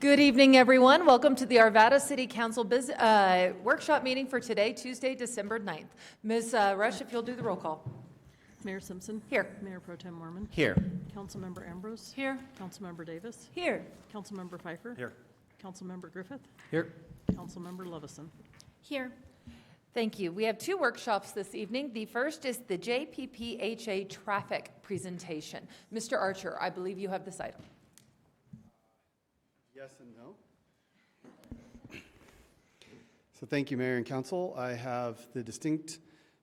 Good evening, everyone. Welcome to the Arvada City Council workshop meeting for today, Tuesday, December 9th. Ms. Rush, if you'll do the roll call. Mayor Simpson. Here. Mayor Pro Tem Mormon. Here. Councilmember Ambrose. Here. Councilmember Davis. Here. Councilmember Pfeiffer. Here. Councilmember Griffith. Here. Councilmember Levison. Here. Thank you. We have two workshops this evening. The first is the JPPHA traffic presentation. Mr. Archer, I believe you have this item. Yes and no. So thank you, Mayor and Council. I have the distinct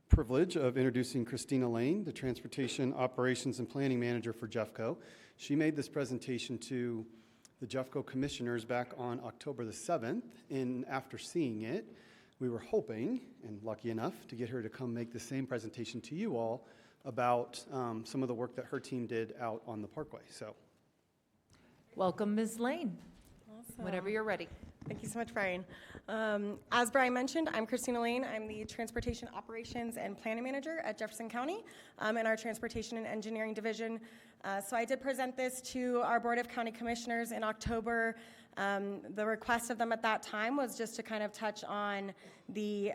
privilege of introducing Christina Lane, the Transportation Operations and Planning Manager for JPPHA. She made this presentation to the JPPHA commissioners back on October the 7th, and after seeing it, we were hoping, and lucky enough, to get her to come make the same presentation to you all about some of the work that her team did out on the Parkway. So, welcome, Ms. Lane. Awesome. Whenever you're ready. Thank you so much, Brian. As Brian mentioned, I'm Christina Lane. I'm the Transportation Operations and Planning Manager at Jefferson County in our Transportation and Engineering Division. So I did present this to our Board of County Commissioners in October. The request of them at that time was just to kind of touch on the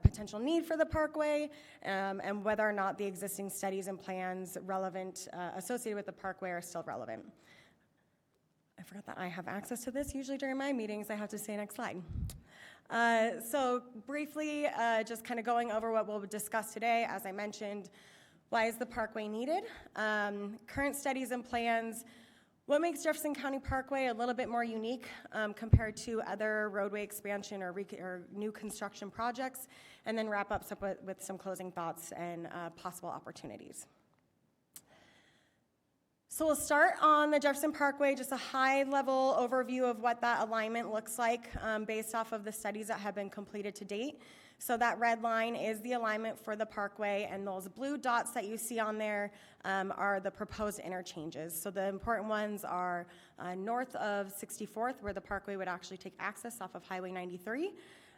potential need for the Parkway and whether or not the existing studies and plans relevant associated with the Parkway are still relevant. I forgot that I have access to this. Usually during my meetings, I have to say next slide. So briefly, just kind of going over what we'll discuss today. As I mentioned, why is the Parkway needed? Current studies and plans. What makes Jefferson County Parkway a little bit more unique compared to other roadway expansion or new construction projects? And then wrap up with some closing thoughts and possible opportunities. So we'll start on the Jefferson Parkway, just a high-level overview of what that alignment looks like based off of the studies that have been completed to date. So that red line is the alignment for the Parkway, and those blue dots that you see on there are the proposed interchanges. So the important ones are north of 64th, where the Parkway would actually take access off of Highway 93.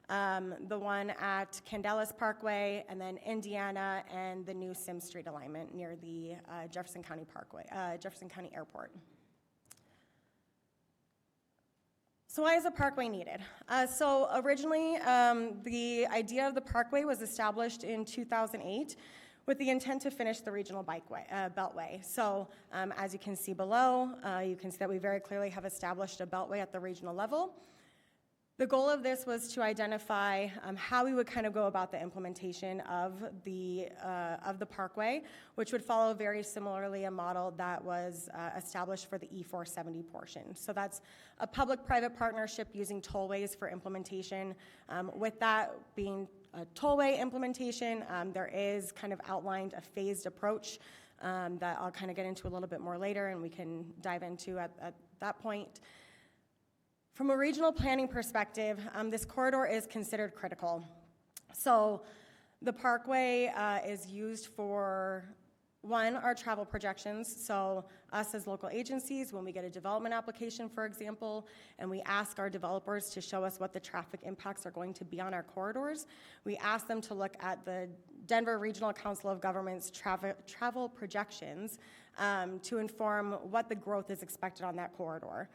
The one at Candelas Parkway, and then Indiana, and the new Sim Street alignment near the Jefferson County Parkway, Jefferson County Airport. So why is a Parkway needed? So originally, the idea of the Parkway was established in 2008 with the intent to finish the regional beltway. So as you can see below, you can see that we very clearly have established a beltway at the regional level. The goal of this was to identify how we would kind of go about the implementation of the Parkway, which would follow very similarly a model that was established for the E470 portion. So that's a public-private partnership using tollways for implementation. With that being a tollway implementation, there is kind of outlined a phased approach that I'll kind of get into a little bit more later, and we can dive into at that point. From a regional planning perspective, this corridor is considered critical. So the Parkway is used for, one, our travel projections. So us as local agencies, when we get a development application, for example, and we ask our developers to show us what the traffic impacts are going to be on our corridors, we ask them to look at the Denver Regional Council of Governments travel projections to inform what the growth is expected on that corridor.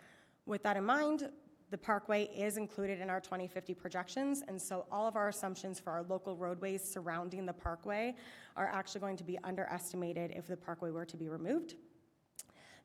With that in mind, the Parkway is included in our 2050 projections, and so all of our assumptions for our local roadways surrounding the Parkway are actually going to be underestimated if the Parkway were to be removed.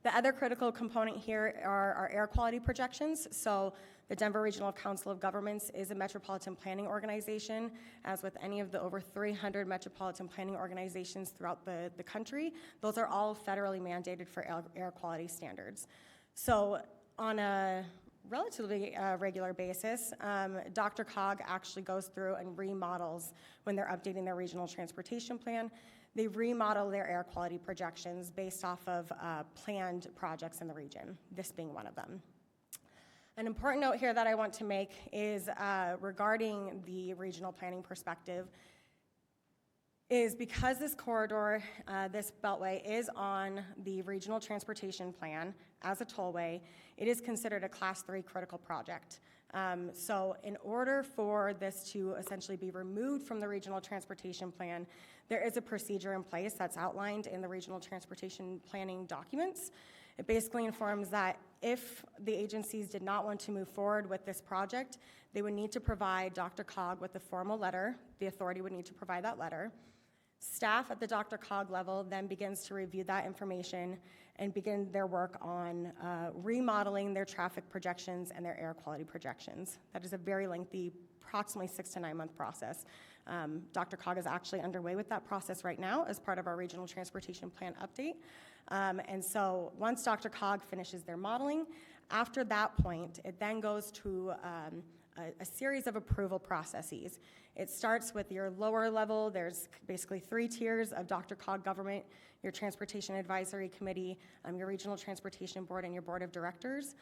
The other critical component here are our air quality projections. So the Denver Regional Council of Governments is a metropolitan planning organization. As with any of the over 300 metropolitan planning organizations throughout the country, those are all federally mandated for air quality standards. So on a relatively regular basis, DRCOG actually goes through and remodels when they're updating their regional transportation plan. They remodel their air quality projections based off of planned projects in the region, this being one of them. An important note here that I want to make is regarding the regional planning perspective is because this corridor, this beltway is on the regional transportation plan as a tollway, it is considered a Class 3 critical project. So in order for this to essentially be removed from the regional transportation plan, there is a procedure in place that's outlined in the regional transportation planning documents. It basically informs that if the agencies did not want to move forward with this project, they would need to provide DRCOG with a formal letter. The authority would need to provide that letter. Staff at the DRCOG level then begins to review that information and begin their work on remodeling their traffic projections and their air quality projections. That is a very lengthy, approximately 6 to 9 month process. DRCOG is actually underway with that process right now as part of our regional transportation plan update. And so once DRCOG finishes their modeling, after that point, it then goes to a series of approval processes. It starts with your lower level. There's basically 3 tiers of DRCOG government: your Transportation Advisory Committee, your Regional Transportation Board, and your Board of Directors.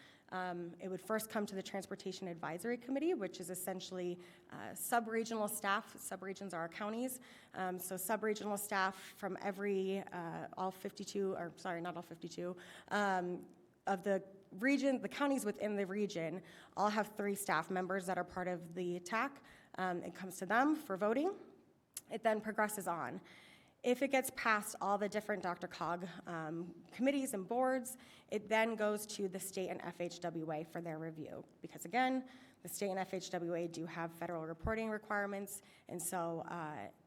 It would first come to the Transportation Advisory Committee, which is essentially sub-regional staff. Sub-regions are our counties. So sub-regional staff from all 52, or sorry, not all 52, of the region, the counties within the region all have 3 staff members that are part of the TAC. It comes to them for voting. It then progresses on. If it gets past all the different DRCOG committees and boards, it then goes to the state and FHWA for their review. Because again, the state and FHWA do have federal reporting requirements, and so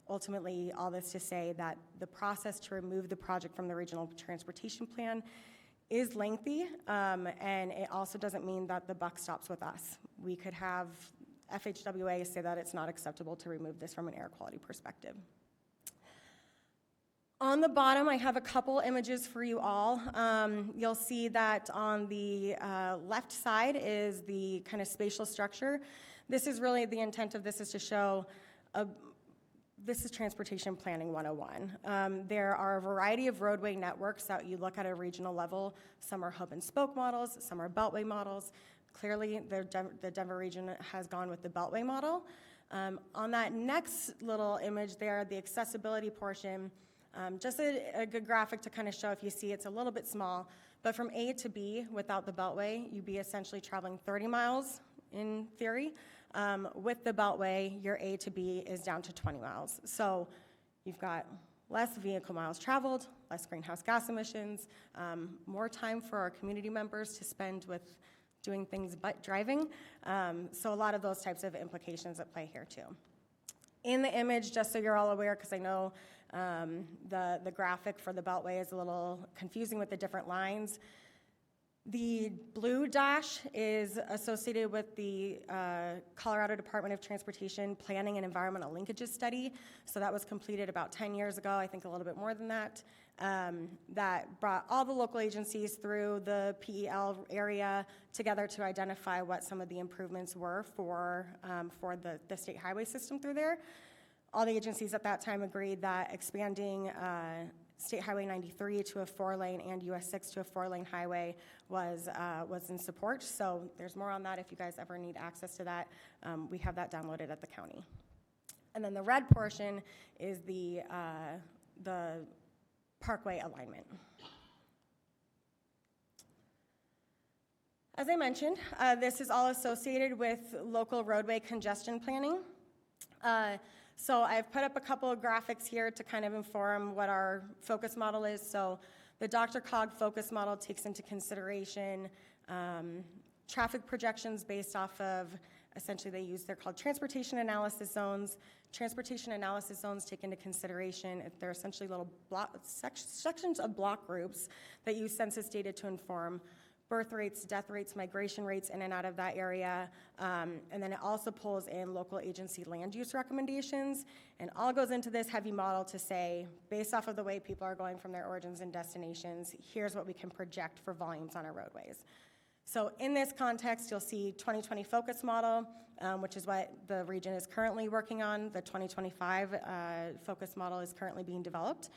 ultimately all this to say that the process to remove the project from the regional transportation plan is lengthy, and it also doesn't mean that the buck stops with us. We could have FHWA say that it's not acceptable to remove this from an air quality perspective. On the bottom, I have a couple images for you all. You'll see that on the left side is the kind of spatial structure. This is really the intent of this is to show this is Transportation Planning 101. There are a variety of roadway networks that you look at a regional level. Some are hub and spoke models, some are beltway models. Clearly, the Denver region has gone with the beltway model. On that next little image there, the accessibility portion, just a good graphic to kind of show. If you see, it's a little bit small, but from A to B without the beltway, you'd be essentially traveling 30 miles in theory. With the beltway, your A to B is down to 20 miles. So you've got less vehicle miles traveled, less greenhouse gas emissions, more time for our community members to spend with doing things but driving. So a lot of those types of implications at play here too. In the image, just so you're all aware, because I know the graphic for the beltway is a little confusing with the different lines. The blue dash is associated with the Colorado Department of Transportation Planning and Environmental Linkages Study. So that was completed about 10 years ago, I think a little bit more than that. That brought all the local agencies through the PEL area together to identify what some of the improvements were for the state highway system through there. All the agencies at that time agreed that expanding State Highway 93 to a 4-lane and US 6 to a 4-lane highway was in support. So there's more on that if you guys ever need access to that. We have that downloaded at the county. And then the red portion is the parkway alignment. As I mentioned, this is all associated with local roadway congestion planning. So I've put up a couple of graphics here to kind of inform what our focus model is. So the DRCOG focus model takes into consideration traffic projections based off of, essentially they're called transportation analysis zones. Transportation analysis zones take into consideration, they're essentially little sections of block groups that use census data to inform birth rates, death rates, migration rates in and out of that area. And then it also pulls in local agency land use recommendations, and all goes into this heavy model to say, based off of the way people are going from their origins and destinations, here's what we can project for volumes on our roadways. So in this context, you'll see 2020 focus model, which is what the region is currently working on. The 2025 focus model is currently being developed.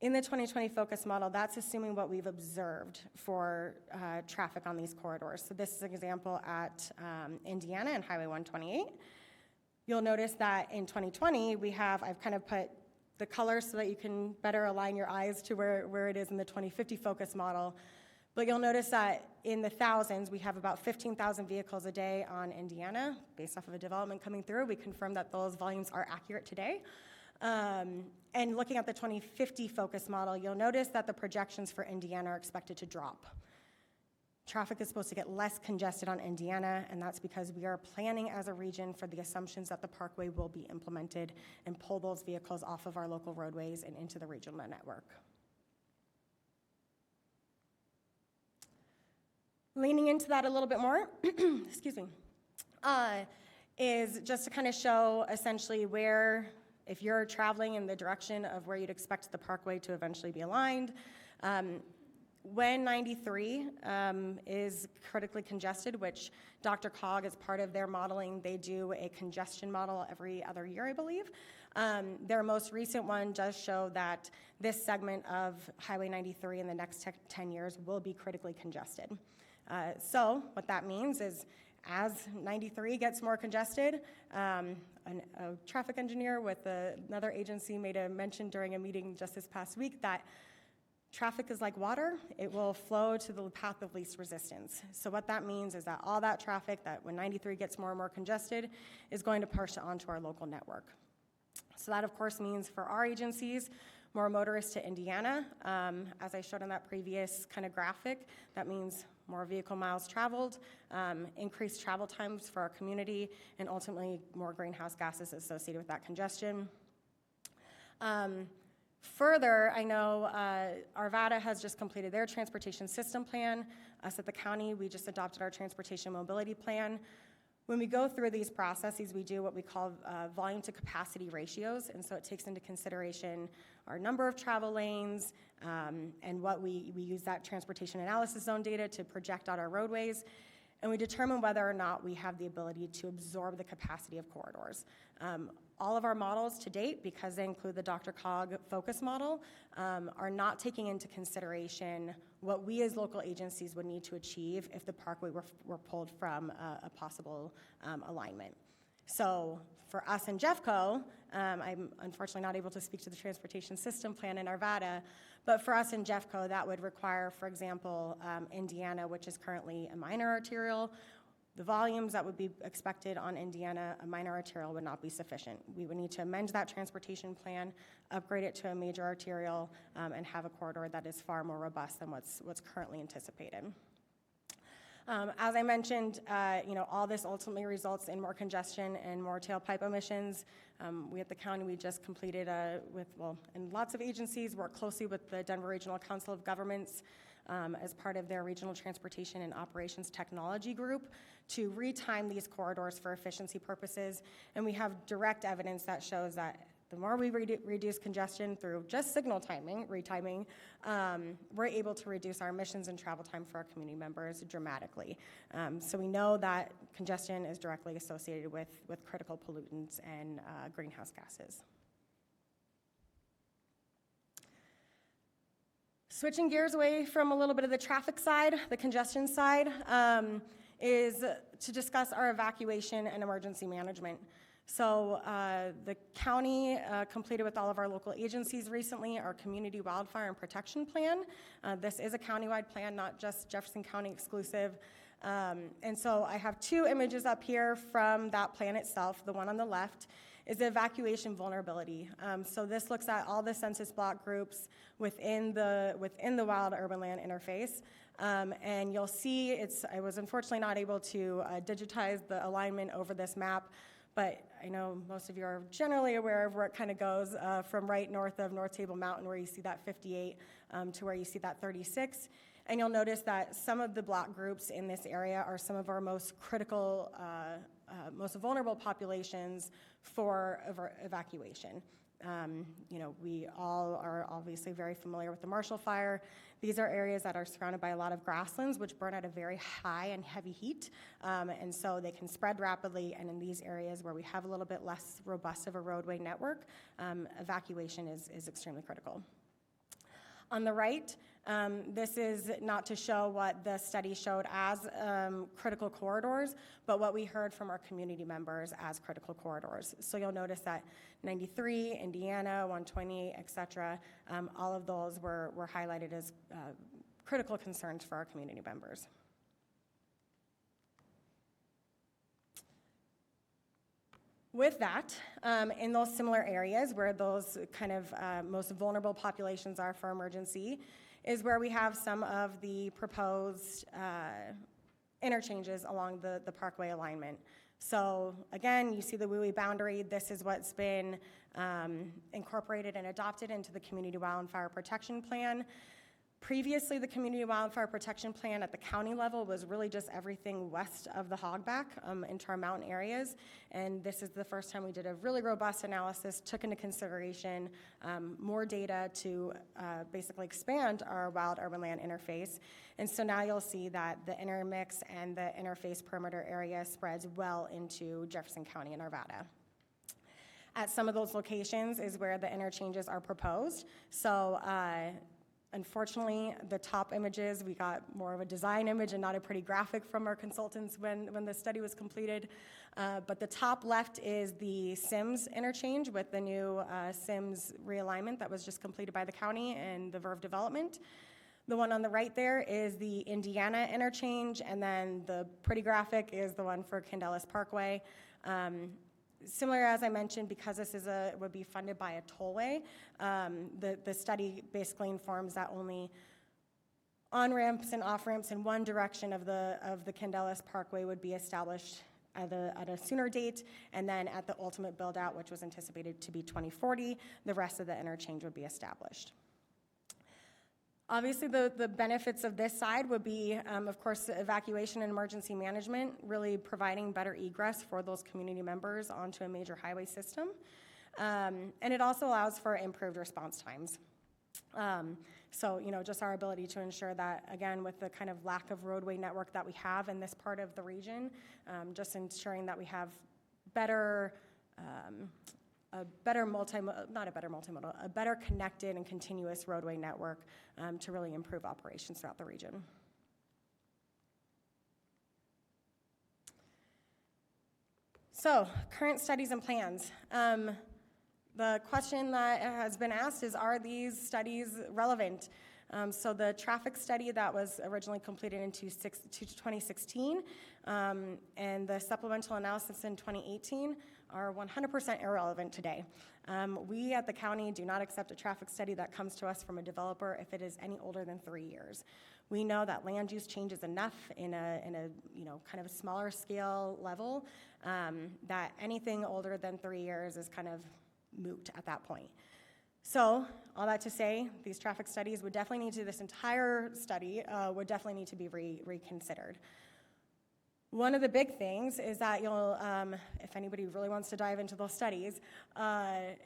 In the 2020 focus model, that's assuming what we've observed for traffic on these corridors. So this is an example at Indiana and Highway 128. You'll notice that in 2020, I've kind of put the colors so that you can better align your eyes to where it is in the 2050 focus model. But you'll notice that in the thousands, we have about 15,000 vehicles a day on Indiana. Based off of a development coming through, we confirm that those volumes are accurate today. And looking at the 2050 focus model, you'll notice that the projections for Indiana are expected to drop. Traffic is supposed to get less congested on Indiana, and that's because we are planning as a region for the assumptions that the parkway will be implemented and pull those vehicles off of our local roadways and into the regional network. Leaning into that a little bit more, excuse me, is just to kind of show essentially where, if you're traveling in the direction of where you'd expect the parkway to eventually be aligned, when 93 is critically congested, which DRCOG, as part of their modeling, they do a congestion model every other year, I believe. Their most recent one does show that this segment of Highway 93 in the next 10 years will be critically congested. So what that means is as 93 gets more congested, a traffic engineer with another agency made a mention during a meeting just this past week that traffic is like water. It will flow to the path of least resistance. So what that means is that all that traffic that when 93 gets more and more congested is going to push onto our local network. So that, of course, means for our agencies, more motorists to Indiana. As I showed on that previous kind of graphic, that means more vehicle miles traveled, increased travel times for our community, and ultimately more greenhouse gases associated with that congestion. Further, I know Arvada has just completed their transportation system plan. Us at the county, we just adopted our transportation mobility plan. When we go through these processes, we do what we call volume to capacity ratios, and so it takes into consideration our number of travel lanes, and what we use that transportation analysis zone data to project out our roadways, and we determine whether or not we have the ability to absorb the capacity of corridors. All of our models to date, because they include the DRCOG focus model, are not taking into consideration what we as local agencies would need to achieve if the parkway were pulled from a possible alignment. So for us in JPPHA, I'm unfortunately not able to speak to the transportation system plan in Arvada, but for us in JPPHA, that would require, for example, Indiana, which is currently a minor arterial. The volumes that would be expected on Indiana, a minor arterial, would not be sufficient. We would need to amend that transportation plan, upgrade it to a major arterial, and have a corridor that is far more robust than what's currently anticipated. As I mentioned, all this ultimately results in more congestion and more tailpipe emissions. We at the county, we just completed and lots of agencies work closely with the Denver Regional Council of Governments as part of their Regional Transportation and Operations Technology Group to retime these corridors for efficiency purposes. And we have direct evidence that shows that the more we reduce congestion through just signal retiming, we're able to reduce our emissions and travel time for our community members dramatically. So we know that congestion is directly associated with critical pollutants and greenhouse gases. Switching gears away from a little bit of the traffic side, the congestion side, is to discuss our evacuation and emergency management. So the county completed with all of our local agencies recently our Community Wildfire and Protection Plan. This is a countywide plan, not just Jefferson County exclusive. And so I have two images up here from that plan itself. The one on the left is the evacuation vulnerability. So this looks at all the census block groups within the wild urban land interface. And you'll see I was unfortunately not able to digitize the alignment over this map, but I know most of you are generally aware of where it kind of goes from right north of North Table Mountain, where you see that 58, to where you see that 36. And you'll notice that some of the block groups in this area are some of our most critical, most vulnerable populations for evacuation. We all are obviously very familiar with the Marshall Fire. These are areas that are surrounded by a lot of grasslands, which burn at a very high and heavy heat, and so they can spread rapidly, and in these areas where we have a little bit less robust of a roadway network, evacuation is extremely critical. On the right, this is not to show what the study showed as critical corridors, but what we heard from our community members as critical corridors. So you'll notice that 93, Indiana, 128, et cetera, all of those were highlighted as critical concerns for our community members. With that, in those similar areas where those kind of most vulnerable populations are for emergency, is where we have some of the proposed interchanges along the parkway alignment. So again, you see the WUI boundary. This is what's been incorporated and adopted into the Community Wildfire Protection Plan. Previously, the Community Wildfire Protection Plan at the county level was really just everything west of the hogback into our mountain areas. And this is the first time we did a really robust analysis, took into consideration more data to basically expand our wild-urban land interface. And so now you'll see that the intermix and the interface perimeter area spreads well into Jefferson County and Arvada. At some of those locations is where the interchanges are proposed. So unfortunately, the top images, we got more of a design image and not a pretty graphic from our consultants when the study was completed. But the top left is the Sims interchange with the new Sims realignment that was just completed by the county and the Verve development. The one on the right there is the Indiana interchange, and then the pretty graphic is the one for Candelas Parkway. Similar, as I mentioned, because this is would be funded by a tollway, the study basically informs that only on-ramps and off-ramps in one direction of the Candelas Parkway would be established at a sooner date, and then at the ultimate build-out, which was anticipated to be 2040, the rest of the interchange would be established. Obviously, the benefits of this side would be, of course, evacuation and emergency management, really providing better egress for those community members onto a major highway system. And it also allows for improved response times. So, just our ability to ensure that, again, with the kind of lack of roadway network that we have in this part of the region, just ensuring that we have better a better connected and continuous roadway network to really improve operations throughout the region. So, current studies and plans. The question that has been asked is, are these studies relevant? So the traffic study that was originally completed in 2016 and the supplemental analysis in 2018 are 100% irrelevant today. We at the county do not accept a traffic study that comes to us from a developer if it is any older than 3 years. We know that land use changes enough in a kind of a smaller scale level that anything older than 3 years is kind of moot at that point. So, all that to say, these traffic studies would definitely need to, this entire study would definitely need to be reconsidered. One of the big things is that you'll, if anybody really wants to dive into those studies,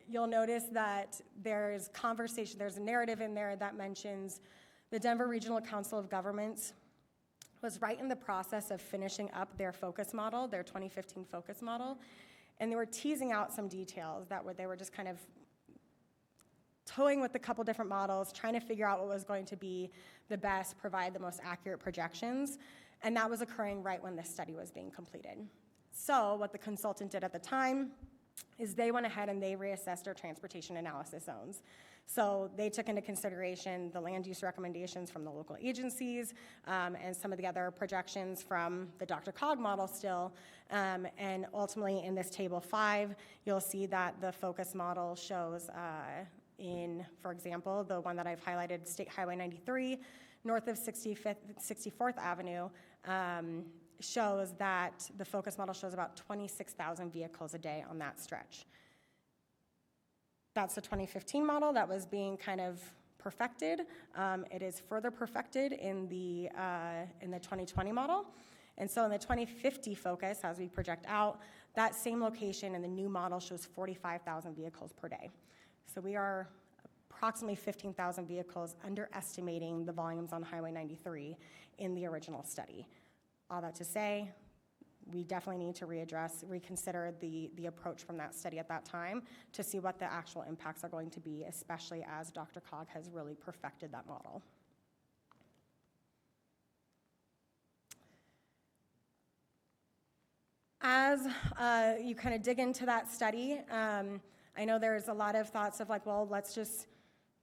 you'll notice that there's a narrative in there that mentions the Denver Regional Council of Governments was right in the process of finishing up their focus model, their 2015 focus model, and they were teasing out some details they were just kind of toying with a couple different models, trying to figure out what was going to be the best, provide the most accurate projections, and that was occurring right when this study was being completed. So what the consultant did at the time is they went ahead and they reassessed our transportation analysis zones. So they took into consideration the land use recommendations from the local agencies and some of the other projections from the DRCOG model still. And ultimately in this table 5, you'll see that the focus model shows for example, the one that I've highlighted, State Highway 93, north of 64th Avenue, shows that the focus model shows about 26,000 vehicles a day on that stretch. That's the 2015 model that was being kind of perfected. It is further perfected in the 2020 model. And so in the 2050 focus, as we project out, that same location in the new model shows 45,000 vehicles per day. So we are approximately 15,000 vehicles underestimating the volumes on Highway 93 in the original study. All that to say, we definitely need to reconsider the approach from that study at that time to see what the actual impacts are going to be, especially as DRCOG has really perfected that model. As you kind of dig into that study, I know there's a lot of thoughts of like, well, let's just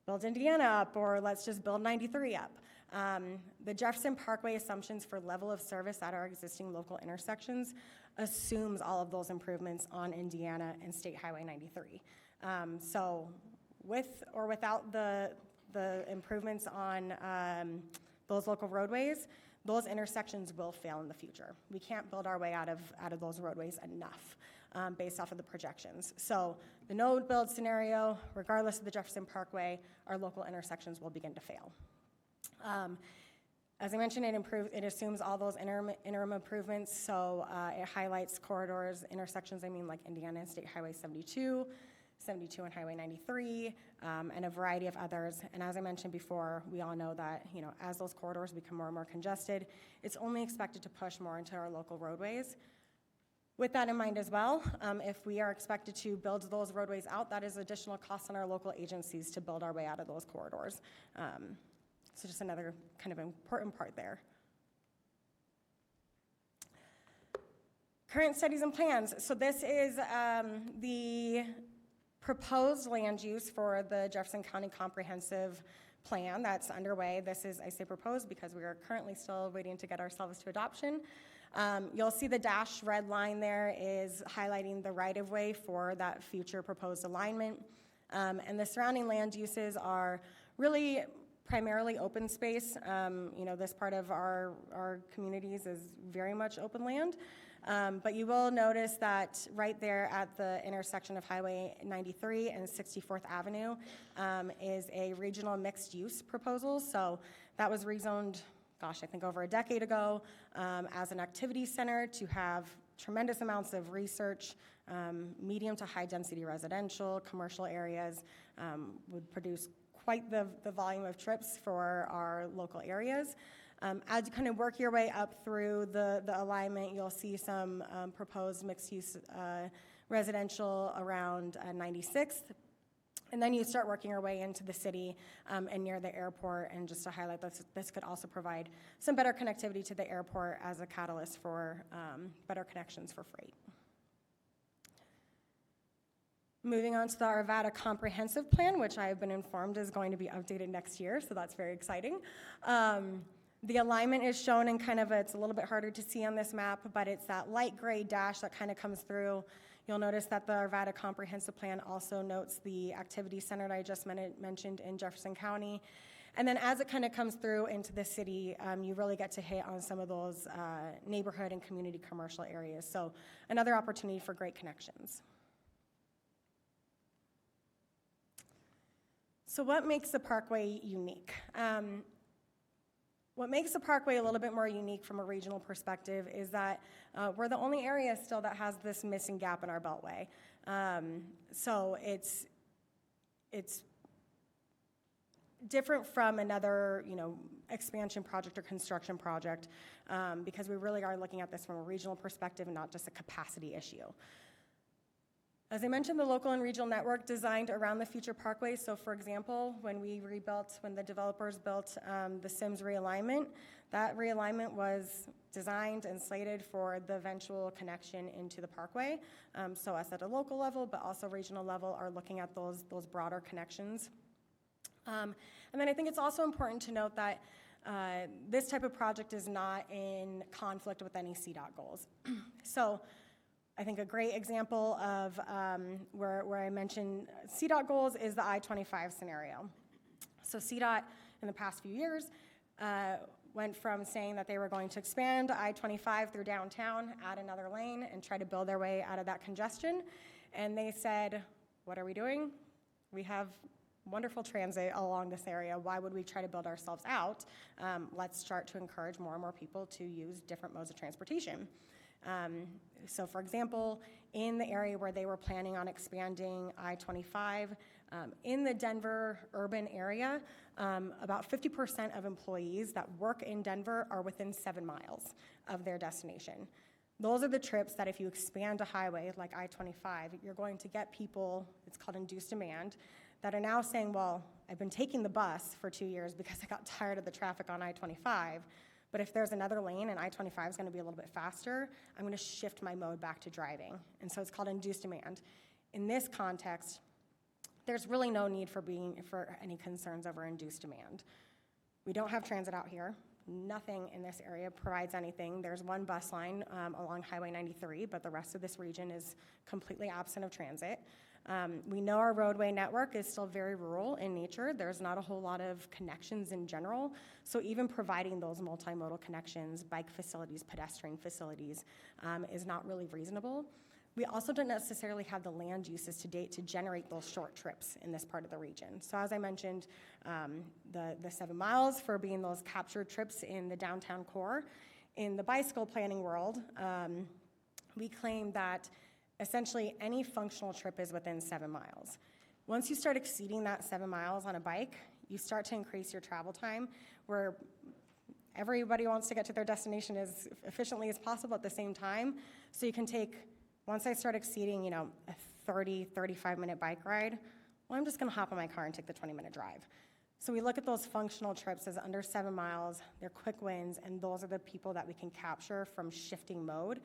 build Indiana up or let's just build 93 up. The Jefferson Parkway assumptions for level of service at our existing local intersections assumes all of those improvements on Indiana and State Highway 93. So with or without the improvements on those local roadways, those intersections will fail in the future. We can't build our way out of those roadways enough based off of the projections. So the no build scenario, regardless of the Jefferson Parkway, our local intersections will begin to fail. As I mentioned, it assumes all those interim improvements, so it highlights corridors, intersections, like Indiana and State Highway 72, 72 and Highway 93, and a variety of others. And as I mentioned before, we all know that, as those corridors become more and more congested, it's only expected to push more into our local roadways. With that in mind as well, if we are expected to build those roadways out, that is additional costs on our local agencies to build our way out of those corridors. So just another kind of important part there. Current studies and plans. So this is the proposed land use for the Jefferson County Comprehensive Plan that's underway. This is, I say proposed because we are currently still waiting to get ourselves to adoption. You'll see the dashed red line there is highlighting the right-of-way for that future proposed alignment. And the surrounding land uses are really primarily open space. This part of our communities is very much open land. But you will notice that right there at the intersection of Highway 93 and 64th Avenue is a regional mixed-use proposal. So that was rezoned, I think over a decade ago, as an activity center to have tremendous amounts of research, medium to high-density residential, commercial areas, would produce quite the volume of trips for our local areas. As you kind of work your way up through the alignment, you'll see some proposed mixed-use residential around 96th. And then you start working your way into the city and near the airport. And just to highlight, this could also provide some better connectivity to the airport as a catalyst for better connections for freight. Moving on to the Arvada Comprehensive Plan, which I have been informed is going to be updated next year, so that's very exciting. The alignment is shown in kind of, it's a little bit harder to see on this map, but it's that light gray dash that kind of comes through. You'll notice that the Arvada Comprehensive Plan also notes the activity center that I just mentioned in Jefferson County. And then as it kind of comes through into the city, you really get to hit on some of those neighborhood and community commercial areas. So another opportunity for great connections. So what makes the Parkway unique? What makes the Parkway a little bit more unique from a regional perspective is that we're the only area still that has this missing gap in our beltway. So it's different from another, expansion project or construction project because we really are looking at this from a regional perspective and not just a capacity issue. As I mentioned, the local and regional network designed around the future parkway. So for example, when the developers built the Sims realignment, that realignment was designed and slated for the eventual connection into the parkway. So us at a local level, but also regional level, are looking at those broader connections. And then I think it's also important to note that this type of project is not in conflict with any CDOT goals. So I think a great example of where I mentioned CDOT goals is the I-25 scenario. So CDOT in the past few years went from saying that they were going to expand I-25 through downtown, add another lane, and try to build their way out of that congestion. And they said, what are we doing? We have wonderful transit along this area. Why would we try to build ourselves out? Let's start to encourage more and more people to use different modes of transportation. So for example, in the area where they were planning on expanding I-25, in the Denver urban area, about 50% of employees that work in Denver are within 7 miles of their destination. Those are the trips that if you expand a highway like I-25, you're going to get people, it's called induced demand, that are now saying, well, I've been taking the bus for 2 years because I got tired of the traffic on I-25, but if there's another lane and I-25 is going to be a little bit faster, I'm going to shift my mode back to driving. And so it's called induced demand. In this context, there's really no need for any concerns over induced demand. We don't have transit out here. Nothing in this area provides anything. There's one bus line along Highway 93, but the rest of this region is completely absent of transit. We know our roadway network is still very rural in nature. There's not a whole lot of connections in general. So even providing those multimodal connections, bike facilities, pedestrian facilities, is not really reasonable. We also don't necessarily have the land uses to date to generate those short trips in this part of the region. So as I mentioned, the 7 miles for being those captured trips in the downtown core. In the bicycle planning world, we claim that essentially any functional trip is within 7 miles. Once you start exceeding that 7 miles on a bike, you start to increase your travel time, where everybody wants to get to their destination as efficiently as possible at the same time. So you can take, once I start exceeding, a 30, 35-minute bike ride, well, I'm just gonna hop in my car and take the 20-minute drive. So we look at those functional trips as under 7 miles, they're quick wins, and those are the people that we can capture from shifting mode.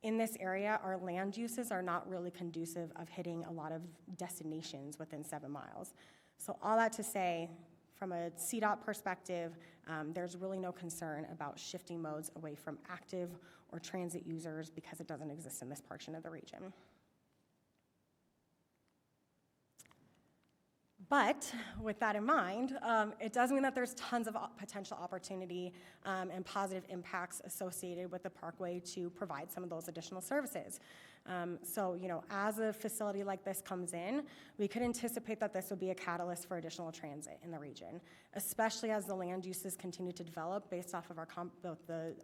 In this area, our land uses are not really conducive of hitting a lot of destinations within 7 miles. So all that to say, from a CDOT perspective, there's really no concern about shifting modes away from active or transit users because it doesn't exist in this portion of the region. But with that in mind, it does mean that there's tons of potential opportunity and positive impacts associated with the parkway to provide some of those additional services. So, as a facility like this comes in, we could anticipate that this would be a catalyst for additional transit in the region, especially as the land uses continue to develop based off of our both the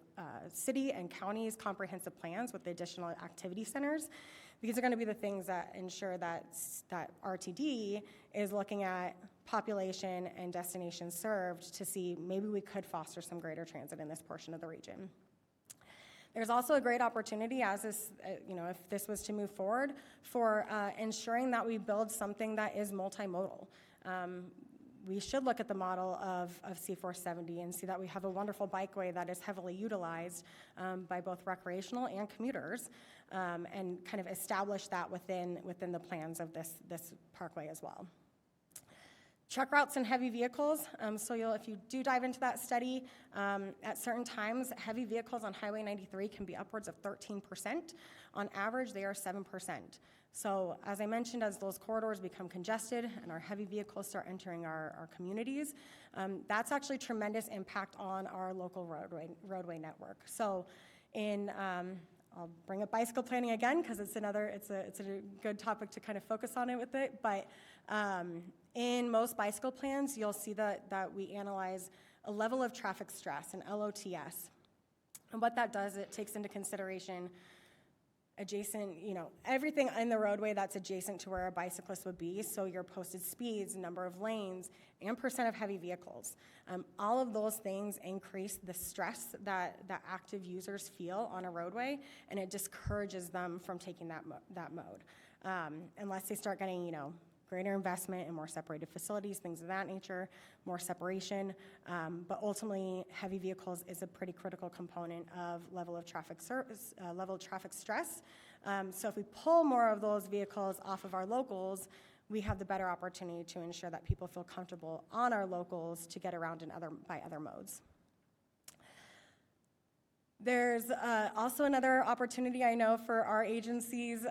city and county's comprehensive plans with the additional activity centers. These are going to be the things that ensure that RTD is looking at population and destinations served to see maybe we could foster some greater transit in this portion of the region. There's also a great opportunity, as this, if this was to move forward, for ensuring that we build something that is multimodal. We should look at the model of C470 and see that we have a wonderful bikeway that is heavily utilized by both recreational and commuters, and kind of establish that within the plans of this parkway as well. Truck routes and heavy vehicles. So if you do dive into that study, at certain times, heavy vehicles on Highway 93 can be upwards of 13%. On average, they are 7%. So as I mentioned, as those corridors become congested and our heavy vehicles start entering our communities, that's actually tremendous impact on our local roadway network. So I'll bring up bicycle planning again because it's a good topic to kind of focus on it with it. But in most bicycle plans, you'll see that we analyze a level of traffic stress, an LOTS. And what that does, it takes into consideration adjacent, everything in the roadway that's adjacent to where a bicyclist would be. So your posted speeds, number of lanes, and percent of heavy vehicles. All of those things increase the stress that active users feel on a roadway, and it discourages them from taking that mode. Unless they start getting, greater investment in more separated facilities, things of that nature, more separation. But ultimately, heavy vehicles is a pretty critical component of level of traffic stress. So if we pull more of those vehicles off of our locals, we have the better opportunity to ensure that people feel comfortable on our locals to get around by other modes. There's also another opportunity I know for our agencies.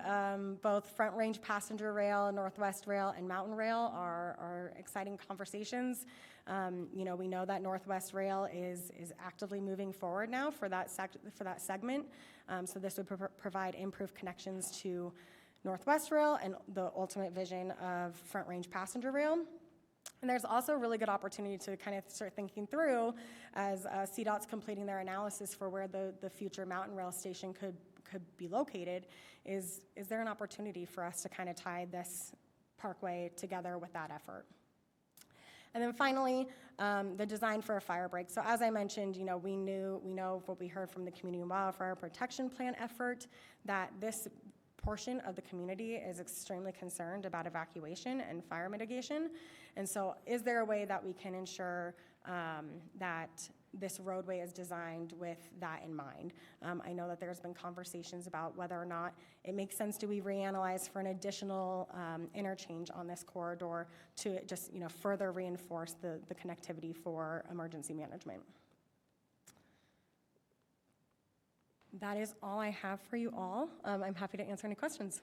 Both Front Range Passenger Rail, Northwest Rail, and Mountain Rail are exciting conversations. We know that Northwest Rail is actively moving forward now for that segment. So this would provide improved connections to Northwest Rail and the ultimate vision of Front Range Passenger Rail. And there's also a really good opportunity to kind of start thinking through, as CDOT's completing their analysis for where the future Mountain Rail station could be located, is there an opportunity for us to kind of tie this parkway together with that effort? And then finally, the design for a fire break. So as I mentioned, we know what we heard from the Community Wildfire Protection Plan effort, that this portion of the community is extremely concerned about evacuation and fire mitigation. And so is there a way that we can ensure that this roadway is designed with that in mind. I know that there's been conversations about whether or not it makes sense to we reanalyze for an additional interchange on this corridor to just, further reinforce the connectivity for emergency management. That is all I have for you all. I'm happy to answer any questions.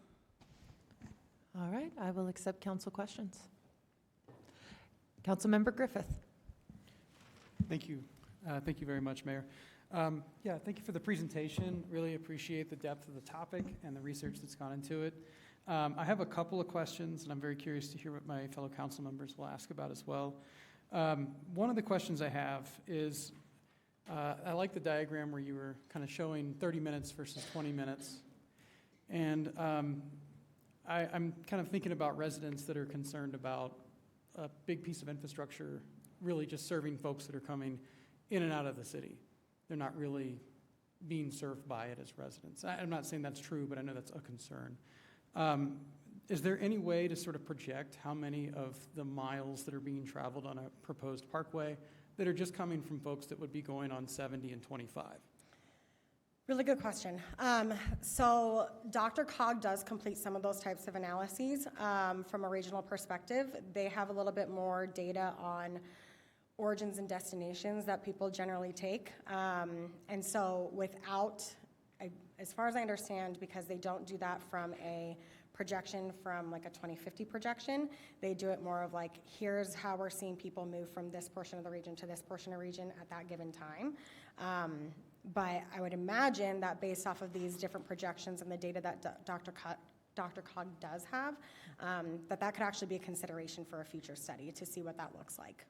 All right, I will accept council questions. Councilmember Griffith. Thank you. Thank you very much, Mayor. Yeah, thank you for the presentation. Really appreciate the depth of the topic and the research that's gone into it. I have a couple of questions, and I'm very curious to hear what my fellow council members will ask about as well. One of the questions I have is, I like the diagram where you were kind of showing 30 minutes versus 20 minutes. And I'm kind of thinking about residents that are concerned about a big piece of infrastructure really just serving folks that are coming in and out of the city. They're not really being served by it as residents. I'm not saying that's true, but I know that's a concern. Is there any way to sort of project how many of the miles that are being traveled on a proposed parkway that are just coming from folks that would be going on 70 and 25? Really good question. So DRCOG does complete some of those types of analyses from a regional perspective. They have a little bit more data on origins and destinations that people generally take. And so as far as I understand, because they don't do that from a projection from like a 2050 projection, they do it more of like, here's how we're seeing people move from this portion of the region to this portion of the region at that given time. But I would imagine that based off of these different projections and the data that DRCOG does have, that could actually be a consideration for a future study to see what that looks like.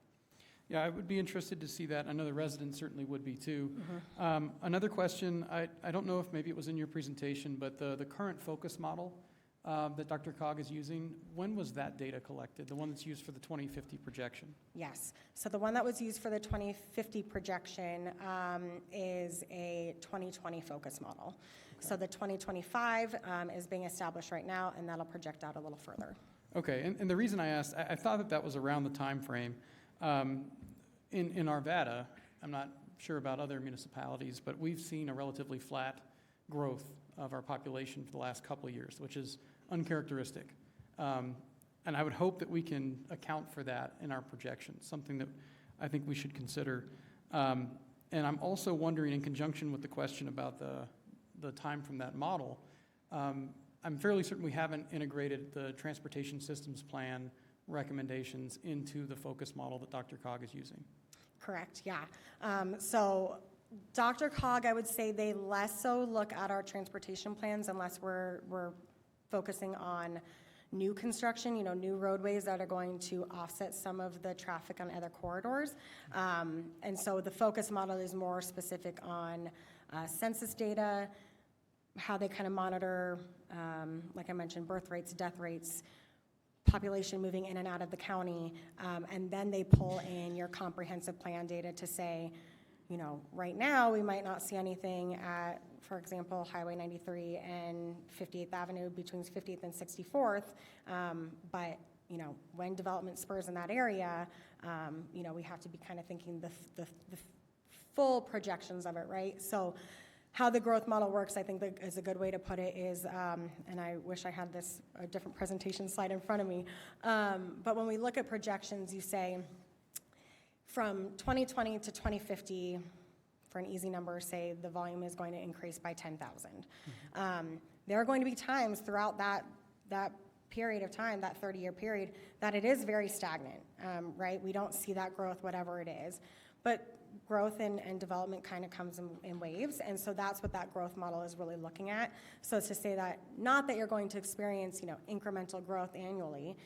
Yeah, I would be interested to see that. I know the residents certainly would be too. Mm-hmm. Another question, I don't know if maybe it was in your presentation, but the current focus model that DRCOG is using, when was that data collected, the one that's used for the 2050 projection? Yes. So the one that was used for the 2050 projection is a 2020 focus model. Okay. So the 2025 is being established right now, and that'll project out a little further. Okay, and the reason I asked, I thought that was around the time frame. In Arvada, I'm not sure about other municipalities, but we've seen a relatively flat growth of our population for the last couple of years, which is uncharacteristic. And I would hope that we can account for that in our projections, something that I think we should consider. And I'm also wondering, in conjunction with the question about the time from that model, I'm fairly certain we haven't integrated the transportation systems plan recommendations into the focus model that DRCOG is using. Correct, yeah. So DRCOG, I would say they less so look at our transportation plans unless we're focusing on new construction, new roadways that are going to offset some of the traffic on other corridors. And so the focus model is more specific on census data, how they kind of monitor, like I mentioned, birth rates, death rates, population moving in and out of the county, and then they pull in your comprehensive plan data to say, right now we might not see anything at, for example, Highway 93 and 58th Avenue between 50th and 64th, but when development spurs in that area, we have to be kind of thinking the full projections of it, right? So how the growth model works, I think that is a good way to put it is, and I wish I had a different presentation slide in front of me, but when we look at projections, you say from 2020 to 2050, for an easy number, say the volume is going to increase by 10,000. Mm-hmm. There are going to be times throughout that period of time, that 30-year period, that it is very stagnant, right? We don't see that growth, whatever it is. But growth and development kind of comes in waves, and so that's what that growth model is really looking at. So it's to say that, not that you're going to experience, incremental growth annually,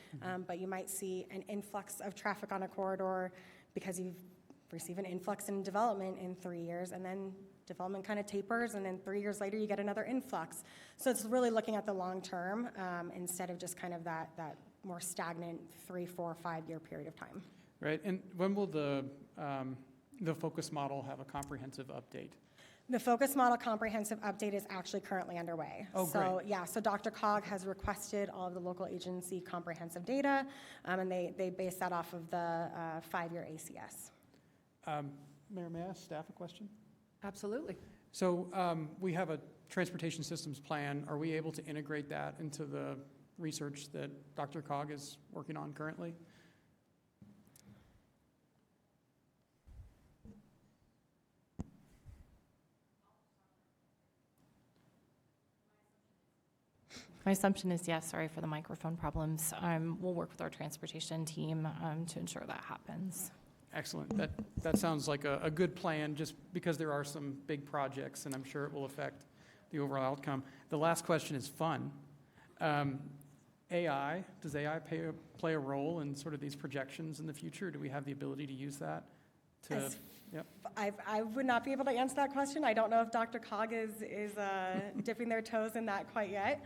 but you might see an influx of traffic on a corridor because you've received an influx in development in 3 years, and then development kind of tapers, and then 3 years later you get another influx. So it's really looking at the long term instead of just kind of that more stagnant 3, 4, 5 year period of time. Right, and when will the focus model have a comprehensive update? The focus model comprehensive update is actually currently underway. Oh, so, great. Yeah, so DRCOG has requested all of the local agency comprehensive data, and they base that off of the 5-year ACS. Mayor, may I ask staff a question? Absolutely. So we have a transportation systems plan. Are we able to integrate that into the research that Dr. Cog is working on currently? My assumption is yes, sorry for the microphone problems. We'll work with our transportation team to ensure that happens. Excellent. That sounds like a good plan, just because there are some big projects, and I'm sure it will affect the overall outcome. The last question is fun. AI, does AI play a role in sort of these projections in the future? Do we have the ability to use that? I would not be able to answer that question. I don't know if Dr. Cog is dipping their toes in that quite yet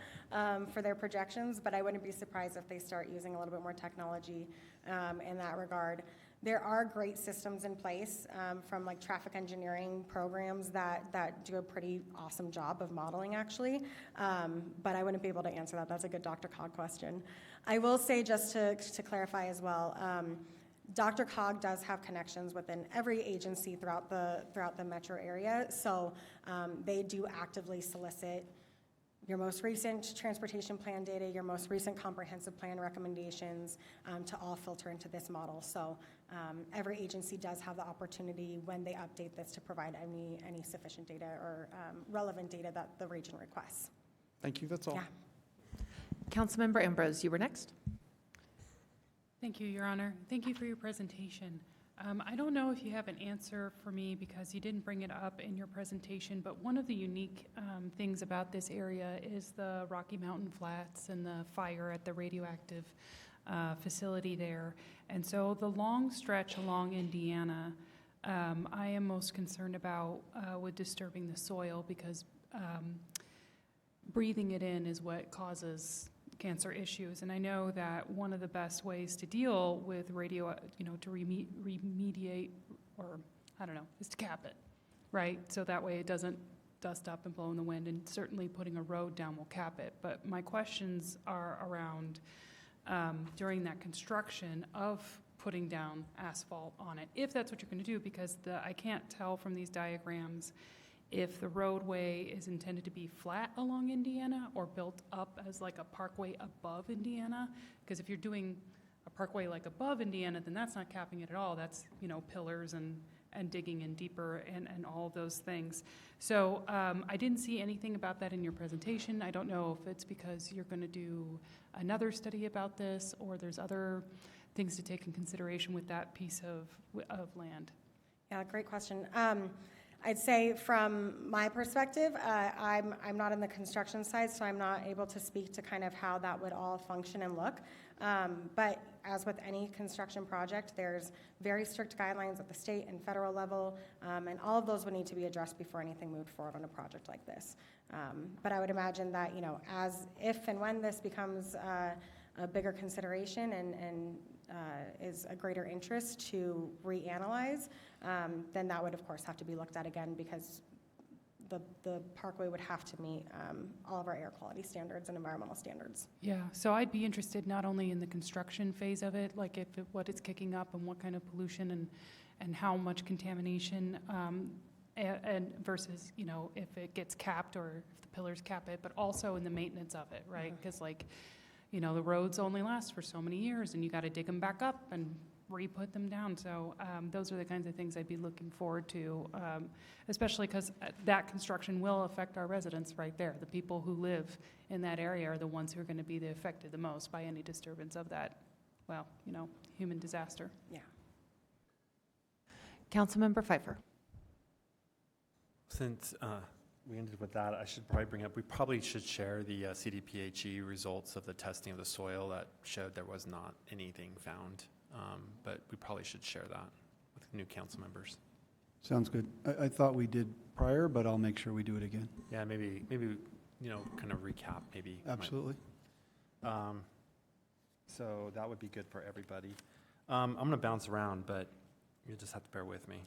for their projections, but I wouldn't be surprised if they start using a little bit more technology in that regard. There are great systems in place from like traffic engineering programs that do a pretty awesome job of modeling actually, but I wouldn't be able to answer that. That's a good Dr. Cog question. I will say, just to clarify as well, Dr. Cog does have connections within every agency throughout the metro area, so they do actively solicit your most recent transportation plan data, your most recent comprehensive plan recommendations to all filter into this model. So every agency does have the opportunity when they update this to provide any sufficient data or relevant data that the region requests. Thank you, that's all. Yeah. Councilmember Ambrose, you were next. Thank you, Your Honor. Thank you for your presentation. I don't know if you have an answer for me because you didn't bring it up in your presentation, but one of the unique things about this area is the Rocky Mountain Flats and the fire at the radioactive facility there. And so the long stretch along Indiana, I am most concerned about with disturbing the soil because breathing it in is what causes cancer issues. And I know that one of the best ways to deal with radio, to remediate, or I don't know, is to cap it, right? So that way it doesn't dust up and blow in the wind, and certainly putting a road down will cap it. But my questions are around during that construction of putting down asphalt on it, if that's what you're going to do, because I can't tell from these diagrams if the roadway is intended to be flat along Indiana or built up as like a parkway above Indiana. Because if you're doing a parkway like above Indiana, then that's not capping it at all. That's, pillars and digging in deeper and all of those things. So I didn't see anything about that in your presentation. I don't know if it's because you're going to do another study about this or there's other things to take in consideration with that piece of land. Yeah, great question. I'd say from my perspective, I'm not in the construction side, so I'm not able to speak to kind of how that would all function and look. But as with any construction project, there's very strict guidelines at the state and federal level, and all of those would need to be addressed before anything moved forward on a project like this. But I would imagine that, if and when this becomes a bigger consideration and is a greater interest to reanalyze, then that would of course have to be looked at again, because the parkway would have to meet all of our air quality standards and environmental standards. Yeah, so I'd be interested not only in the construction phase of it, like what it's kicking up and what kind of pollution and how much contamination, and versus, if it gets capped or if the pillars cap it, but also in the maintenance of it, right? Because the roads only last for so many years and you got to dig them back up and re-put them down. So those are the kinds of things I'd be looking forward to, especially because that construction will affect our residents right there. The people who live in that area are the ones who are going to be affected the most by any disturbance of that, human disaster. Yeah. Councilmember Pfeiffer. Since we ended with that, I should probably bring up, we probably should share the CDPHE results of the testing of the soil that showed there was not anything found. But we probably should share that with new council members. Sounds good. I thought we did prior, but I'll make sure we do it again. Yeah, maybe kind of recap maybe. Absolutely. So that would be good for everybody. I'm going to bounce around, but you'll just have to bear with me.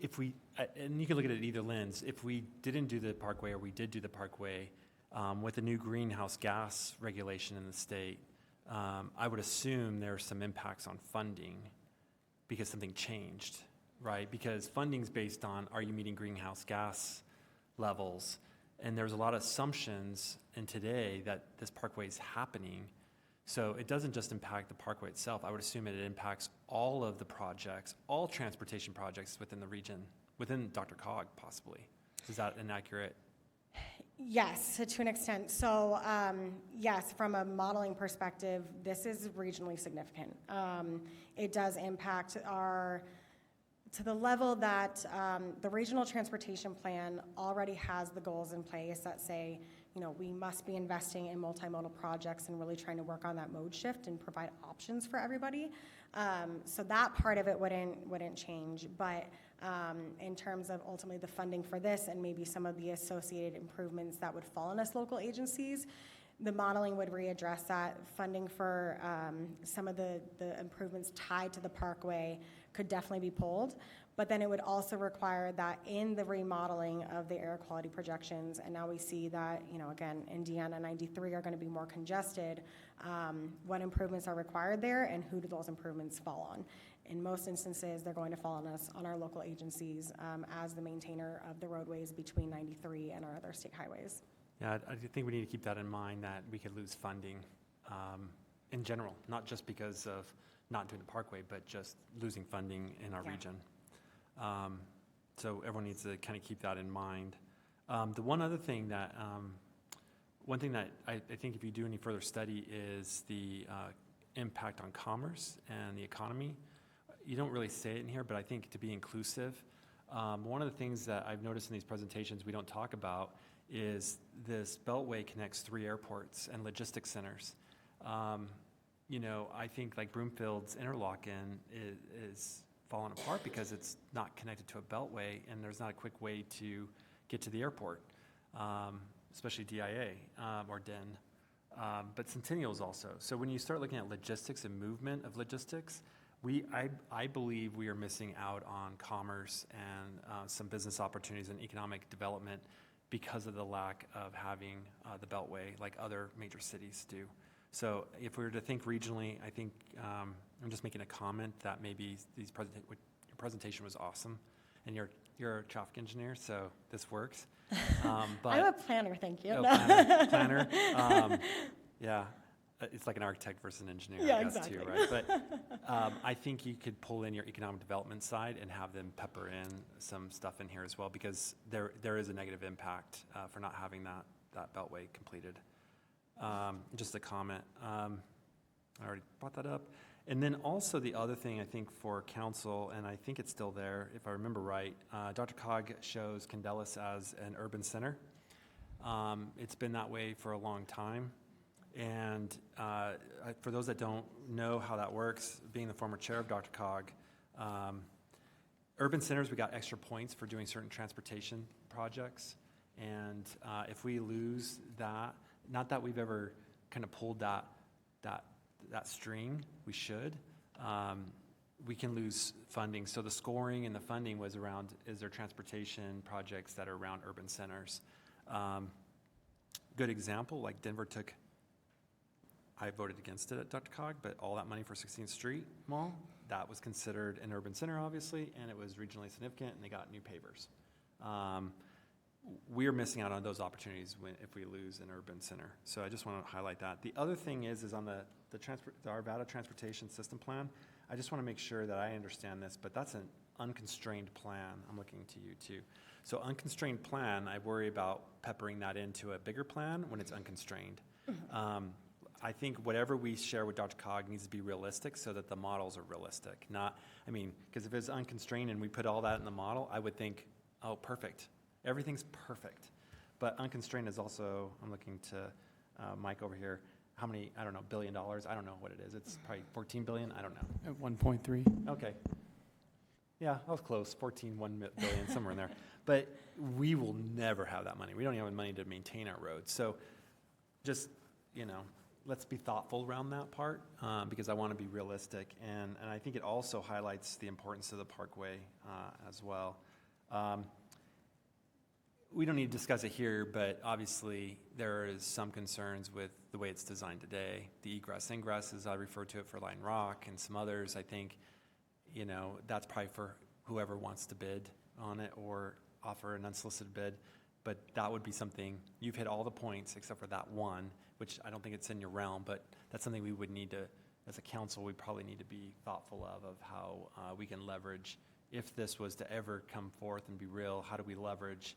If we, and you can look at it either lens, if we didn't do the parkway or we did do the parkway, with the new greenhouse gas regulation in the state, I would assume there are some impacts on funding because something changed, right? Because funding's based on, are you meeting greenhouse gas levels? And there's a lot of assumptions in today that this parkway is happening. So it doesn't just impact the parkway itself. I would assume it impacts all of the projects, all transportation projects within the region, within DRCOG possibly. Is that inaccurate? Yes, to an extent. So, yes, from a modeling perspective, this is regionally significant. It does impact to the level that the regional transportation plan already has the goals in place that say, we must be investing in multimodal projects and really trying to work on that mode shift and provide options for everybody. So that part of it wouldn't change, but in terms of ultimately the funding for this and maybe some of the associated improvements that would fall on us local agencies, the modeling would readdress that. Funding for some of the improvements tied to the parkway could definitely be pulled, but then it would also require that in the remodeling of the air quality projections, and now we see that, again, Indiana 93 are going to be more congested, what improvements are required there and who do those improvements fall on? In most instances, they're going to fall on us, on our local agencies, as the maintainer of the roadways between 93 and our other state highways. Yeah, I think we need to keep that in mind, that we could lose funding in general, not just because of not doing the parkway, but just losing funding in our region. So everyone needs to kind of keep that in mind. The one thing that I think if you do any further study is the impact on commerce and the economy. You don't really say it in here, but I think to be inclusive, one of the things that I've noticed in these presentations we don't talk about is this beltway connects 3 airports and logistics centers. I think like Broomfield's Interlochen is falling apart because it's not connected to a beltway and there's not a quick way to get to the airport, especially DIA or DIN, but Centennial's also. So when you start looking at logistics and movement of logistics, I believe we are missing out on commerce and some business opportunities and economic development because of the lack of having the beltway like other major cities do. So if we were to think regionally, I think I'm just making a comment that maybe your presentation was awesome, and you're a traffic engineer, so this works. But I'm a planner, thank you. Oh, planner. Yeah, it's like an architect versus an engineer, Yeah, I guess, exactly. too, right? But I think you could pull in your economic development side and have them pepper in some stuff in here as well, because there is a negative impact for not having that beltway completed. Just a comment. I already brought that up. And then also the other thing I think for council, and I think it's still there, if I remember right, DRCOG shows Candelas as an urban center. It's been that way for a long time. And for those that don't know how that works, being the former chair of DRCOG, urban centers, we got extra points for doing certain transportation projects. And if we lose that, not that we've ever kind of pulled that string, we should, we can lose funding. So the scoring and the funding was around, is there transportation projects that are around urban centers? Good example, like Denver took, I voted against it at DRCOG, but all that money for 16th Street Mall, that was considered an urban center, obviously, and it was regionally significant, and they got new pavers. We're missing out on those opportunities if we lose an urban center. So I just want to highlight that. The other thing is on the Arvada Transportation System Plan, I just want to make sure that I understand this, but that's an unconstrained plan. I'm looking to you too. So unconstrained plan, I worry about peppering that into a bigger plan when it's unconstrained. I think whatever we share with DRCOG needs to be realistic so that the models are realistic. Because if it's unconstrained and we put all that in the model, I would think, oh, perfect. Everything's perfect. But unconstrained is also, I'm looking to Mike over here, how many, I don't know, $1 billion? I don't know what it is. It's probably 14 billion? I don't know. At 1.3. Okay. Yeah, I was close, 1 billion, somewhere in there. But we will never have that money. We don't even have money to maintain our roads. So just, let's be thoughtful around that part because I want to be realistic. And I think it also highlights the importance of the parkway as well. We don't need to discuss it here, but obviously there is some concerns with the way it's designed today. The egress, ingress, as I refer to it for Line Rock and some others, I think that's probably for whoever wants to bid on it or offer an unsolicited bid. But that would be something, you've hit all the points except for that one, which I don't think it's in your realm, but that's something we would need to, as a council, we probably need to be thoughtful of how we can leverage, if this was to ever come forth and be real, how do we leverage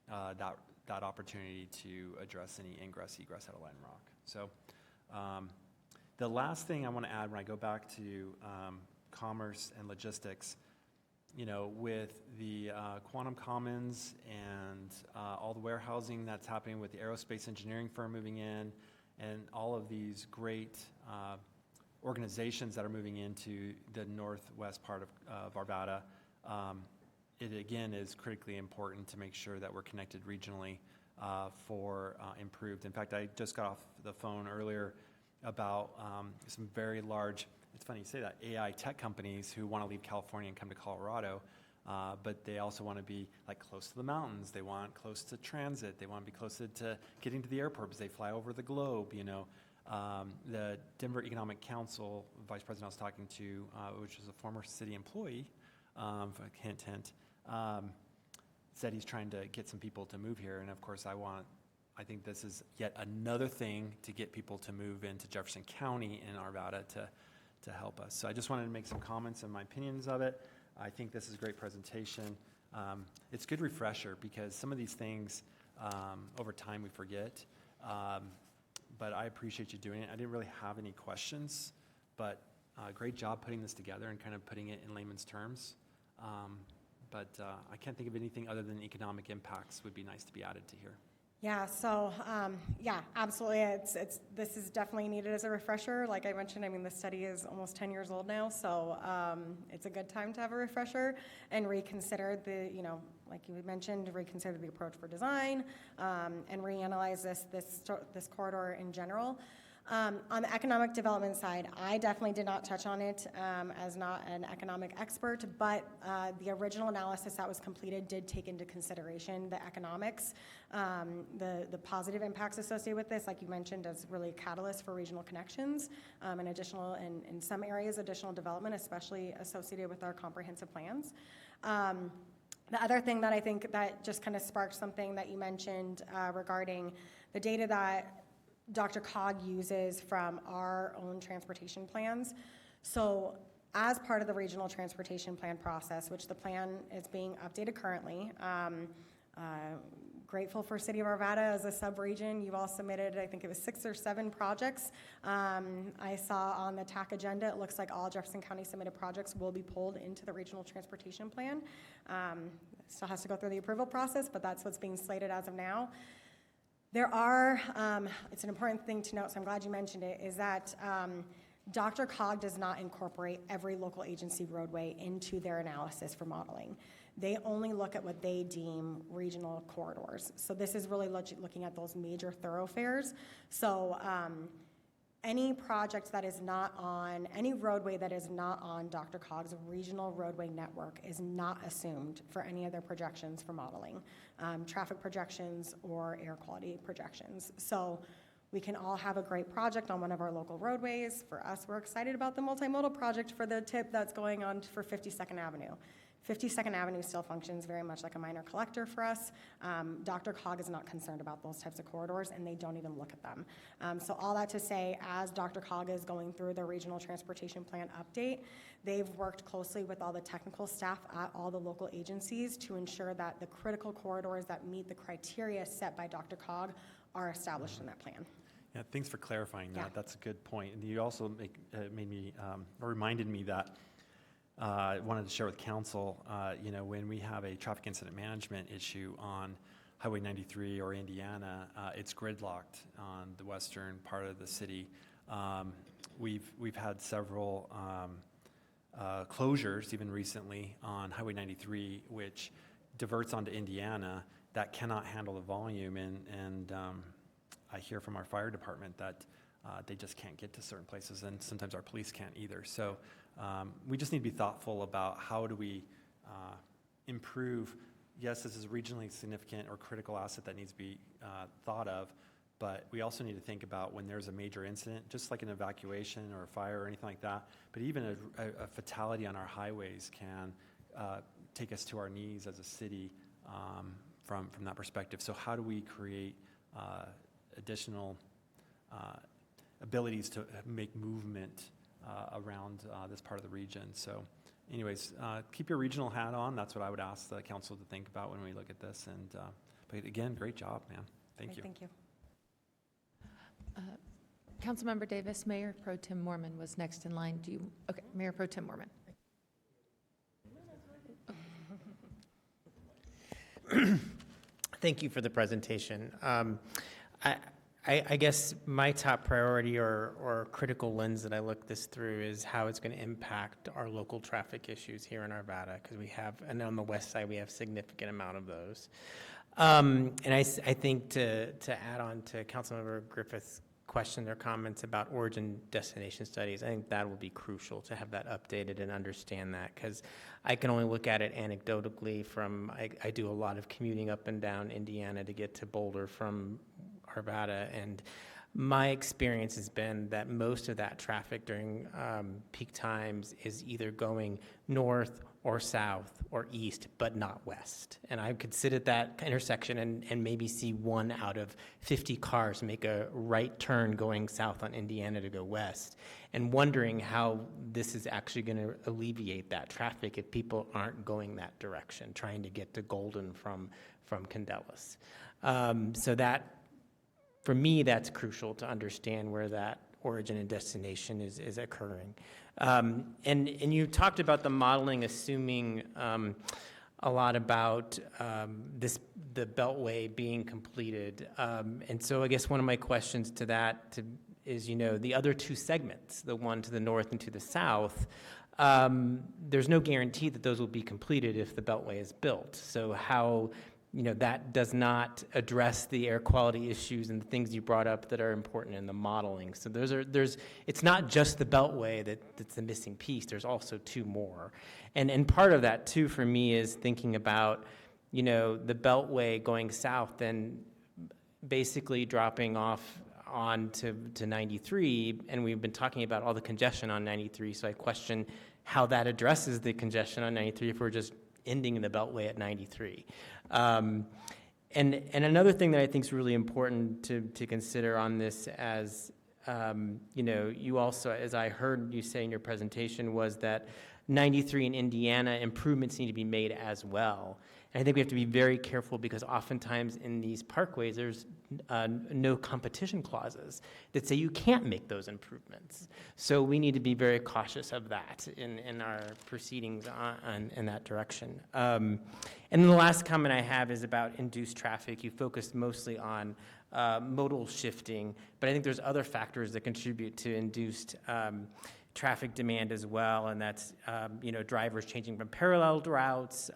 that opportunity to address any ingress, egress out of Lion Rock. So the last thing I want to add when I go back to commerce and logistics, with the Quantum Commons and all the warehousing that's happening with the aerospace engineering firm moving in, and all of these great organizations that are moving into the northwest part of Arvada, it again is critically important to make sure that we're connected regionally for improved. In fact, I just got off the phone earlier about some very large, it's funny you say that, AI tech companies who want to leave California and come to Colorado, but they also want to be like close to the mountains. They want close to transit. They want to be close to getting to the airport because they fly over the globe, The Denver Economic Council vice president I was talking to, which is a former city employee, hint, hint, said he's trying to get some people to move here. And of course, I think this is yet another thing to get people to move into Jefferson County in Arvada to help us. So I just wanted to make some comments and my opinions of it. I think this is a great presentation. It's a good refresher because some of these things over time we forget. But I appreciate you doing it. I didn't really have any questions, but great job putting this together and kind of putting it in layman's terms. But I can't think of anything other than economic impacts would be nice to be added to here. Yeah, so, absolutely. This is definitely needed as a refresher. Like I mentioned, the study is almost 10 years old now, so it's a good time to have a refresher and reconsider like you mentioned, reconsider the approach for design and reanalyze this corridor in general. On the economic development side, I definitely did not touch on it as not an economic expert, but the original analysis that was completed did take into consideration the economics, the positive impacts associated with this, like you mentioned, as really a catalyst for regional connections and additional, in some areas, additional development, especially associated with our comprehensive plans. The other thing that I think that just kind of sparked something that you mentioned regarding the data that Dr. Cog uses from our own transportation plans. So as part of the regional transportation plan process, which the plan is being updated currently, grateful for City of Arvada as a sub-region. You've all submitted, I think it was 6 or 7 projects. I saw on the TAC agenda, it looks like all Jefferson County submitted projects will be pulled into the regional transportation plan. Still has to go through the approval process, but that's what's being slated as of now. There are, it's an important thing to note, so I'm glad you mentioned it, is that Dr. Cog does not incorporate every local agency roadway into their analysis for modeling. They only look at what they deem regional corridors. So this is really looking at those major thoroughfares. So any project that is not on, any roadway that is not on Dr. Cog's regional roadway network is not assumed for any of their projections for modeling, traffic projections or air quality projections. So we can all have a great project on one of our local roadways. For us, we're excited about the multimodal project for the tip that's going on for 52nd Avenue. 52nd Avenue still functions very much like a minor collector for us. Dr. Cog is not concerned about those types of corridors, and they don't even look at them. So all that to say, as Dr. Cog is going through the regional transportation plan update, they've worked closely with all the technical staff at all the local agencies to ensure that the critical corridors that meet the criteria set by Dr. Cog are established in that plan. Yeah, thanks for clarifying that. Yeah. That's a good point. And you also made me, reminded me that I wanted to share with council, when we have a traffic incident management issue on Highway 93 or Indiana, it's gridlocked on the western part of the city. We've had several closures, even recently, on Highway 93, which diverts onto Indiana that cannot handle the volume. And I hear from our fire department that they just can't get to certain places, and sometimes our police can't either. So we just need to be thoughtful about how do we improve. Yes, this is a regionally significant or critical asset that needs to be thought of, But we also need to think about when there's a major incident, just like an evacuation or a fire or anything like that, but even a fatality on our highways can take us to our knees as a city from that perspective. So how do we create additional abilities to make movement around this part of the region? So anyways, keep your regional hat on. That's what I would ask the council to think about when we look at this. And but again, great job, man. Thank you. Thank you. Councilmember Davis, Mayor Pro Tem Mormon was next in line. Okay, Mayor Pro Tem Mormon. Thank you for the presentation. I guess my top priority or critical lens that I look this through is how it's going to impact our local traffic issues here in Arvada, because we have, and on the west side, we have significant amount of those. And I think to add on to Councilmember Griffith's question or comments about origin destination studies, I think that will be crucial to have that updated and understand that, because I can only look at it anecdotally from, I do a lot of commuting up and down Indiana to get to Boulder from Arvada, and my experience has been that most of that traffic during peak times is either going north or south or east, but not west. And I could sit at that intersection and maybe see 1 out of 50 cars make a right turn going south on Indiana to go west, and wondering how this is actually going to alleviate that traffic if people aren't going that direction, trying to get to Golden from Candelas. So that, for me, that's crucial to understand where that origin and destination is occurring. And you talked about the modeling, assuming a lot about the Beltway being completed. And so I guess one of my questions to that is, the other 2 segments, the one to the north and to the south, there's no guarantee that those will be completed if the Beltway is built. So how, that does not address the air quality issues and the things you brought up that are important in the modeling. So it's not just the Beltway that's the missing piece. There's also 2 more. And part of that too for me is thinking about, the Beltway going south and basically dropping off on to 93, and we've been talking about all the congestion on 93, so I question how that addresses the congestion on 93 if we're just ending the Beltway at 93. And another thing that I think is really important to consider on this, as you also, as I heard you say in your presentation, was that 93 in Indiana, improvements need to be made as well. And I think we have to be very careful, because oftentimes in these parkways, there's no competition clauses that say you can't make those improvements. So we need to be very cautious of that in our proceedings in that direction. And then the last comment I have is about induced traffic. You focused mostly on modal shifting, but I think there's other factors that contribute to induced traffic demand as well, and that's drivers changing from parallel routes,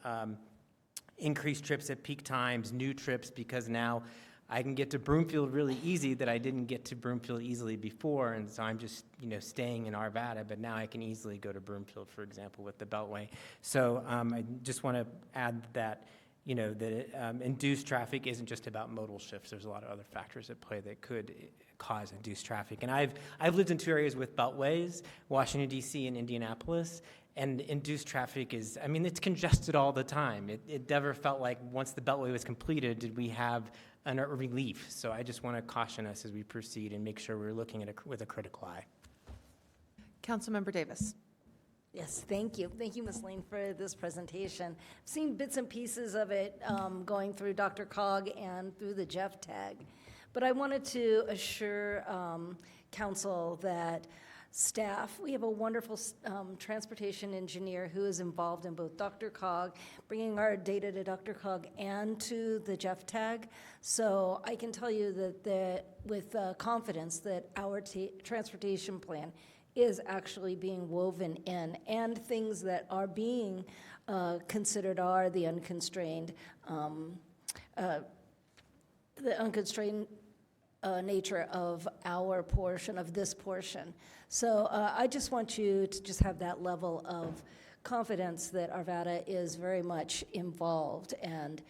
increased trips at peak times, new trips, because now I can get to Broomfield really easy that I didn't get to Broomfield easily before, and so I'm just staying in Arvada, but now I can easily go to Broomfield, for example, with the Beltway. So I just want to add that induced traffic isn't just about modal shifts. There's a lot of other factors at play that could cause induced traffic. And I've lived in 2 areas with beltways, Washington, D.C. and Indianapolis, and induced traffic is, it's congested all the time. It never felt like once the Beltway was completed, did we have a relief. So I just want to caution us as we proceed and make sure we're looking at it with a critical eye. Councilmember Davis. Yes, thank you. Thank you, Ms. Lane, for this presentation. I've seen bits and pieces of it going through Dr. Cog and through the Jeff tag. But I wanted to assure council that staff, we have a wonderful transportation engineer who is involved in both Dr. Cog, bringing our data to Dr. Cog and to the Jeff tag. So I can tell you that with confidence that our transportation plan is actually being woven in, and things that are being considered are the unconstrained nature of our portion, of this portion. So I just want you to just have that level of confidence that Arvada is very much involved, and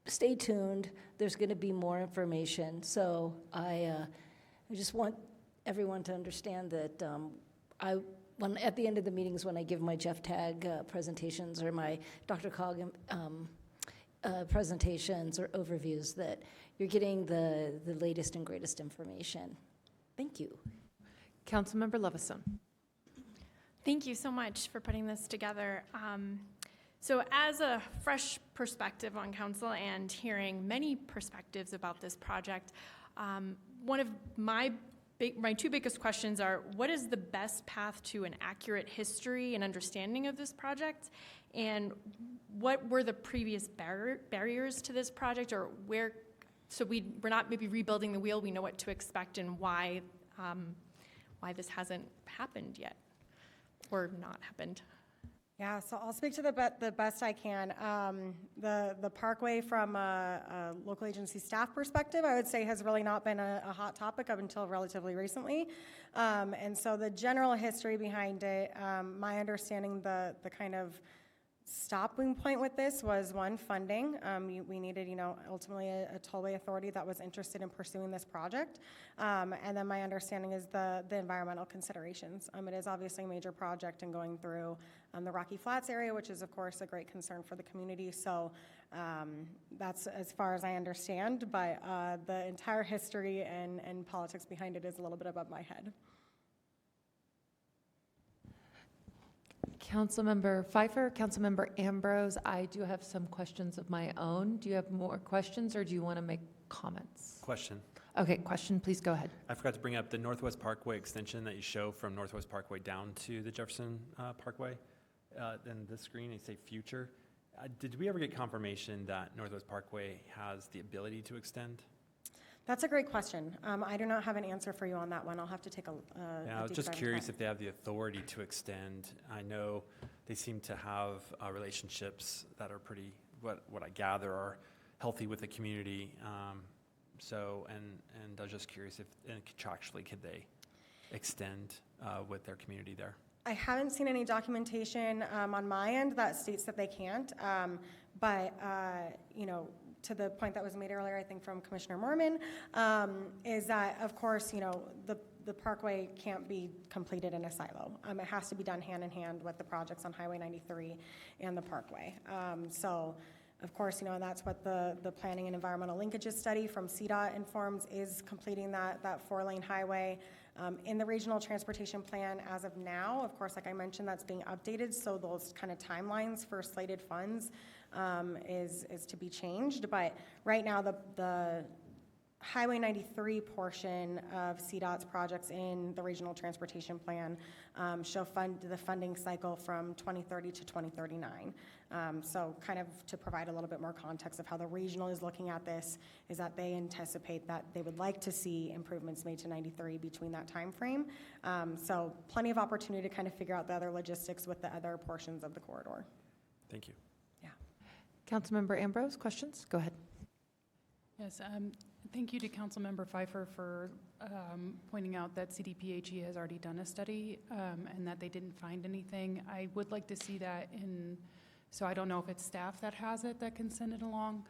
stay tuned. There's going to be more information. So I just want everyone to understand that at the end of the meetings, when I give my Jeff Tag presentations or my Dr. Cog presentations or overviews, that you're getting the latest and greatest information. Thank you. Councilmember Levison. Thank you so much for putting this together. So as a fresh perspective on council and hearing many perspectives about this project, one of my two biggest questions are, what is the best path to an accurate history and understanding of this project? And what were the previous barriers to this project, or where, so we're not maybe rebuilding the wheel, we know what to expect and why this hasn't happened yet, or not happened. Yeah, so I'll speak to the best I can. The Parkway from a local agency staff perspective, I would say, has really not been a hot topic up until relatively recently. And so the general history behind it, my understanding, the kind of stopping point with this was, one, funding. We needed, ultimately a tollway authority that was interested in pursuing this project. And then my understanding is the environmental considerations. It is obviously a major project and going through the Rocky Flats area, which is, of course, a great concern for the community. So that's as far as I understand, but the entire history and politics behind it is a little bit above my head. Councilmember Pfeiffer, Councilmember Ambrose, I do have some questions of my own. Do you have more questions, or do you want to make comments? Question. Okay, question, please go ahead. I forgot to bring up the Northwest Parkway extension that you show from Northwest Parkway down to the Jefferson Parkway. In this screen, they say future. Did we ever get confirmation that Northwest Parkway has the ability to extend? That's a great question. I do not have an answer for you on that one. I'll have to take a Yeah, I was deep just dive into curious that. if they have the authority to extend. I know they seem to have relationships that are pretty, what I gather, are healthy with the community. And I was just curious if contractually could they extend with their community there? I haven't seen any documentation on my end that states that they can't. But to the point that was made earlier, I think from Commissioner Mormon, is that, of course, the parkway can't be completed in a silo. It has to be done hand in hand with the projects on Highway 93 and the parkway. So, of course, that's what the Planning and Environmental Linkages Study from CDOT informs, is completing that 4-lane highway. In the Regional Transportation Plan as of now, of course, like I mentioned, that's being updated, so those kind of timelines for slated funds is to be changed. But right now, the Highway 93 portion of CDOT's projects in the Regional Transportation Plan show the funding cycle from 2030 to 2039. So kind of to provide a little bit more context of how the regional is looking at this, is that they anticipate that they would like to see improvements made to 93 between that time frame. So plenty of opportunity to kind of figure out the other logistics with the other portions of the corridor. Thank you. Yeah. Councilmember Ambrose, questions? Go ahead. Yes, thank you to Councilmember Pfeiffer for pointing out that CDPHE has already done a study and that they didn't find anything. I would like to see that so I don't know if it's staff that has it that can send it along.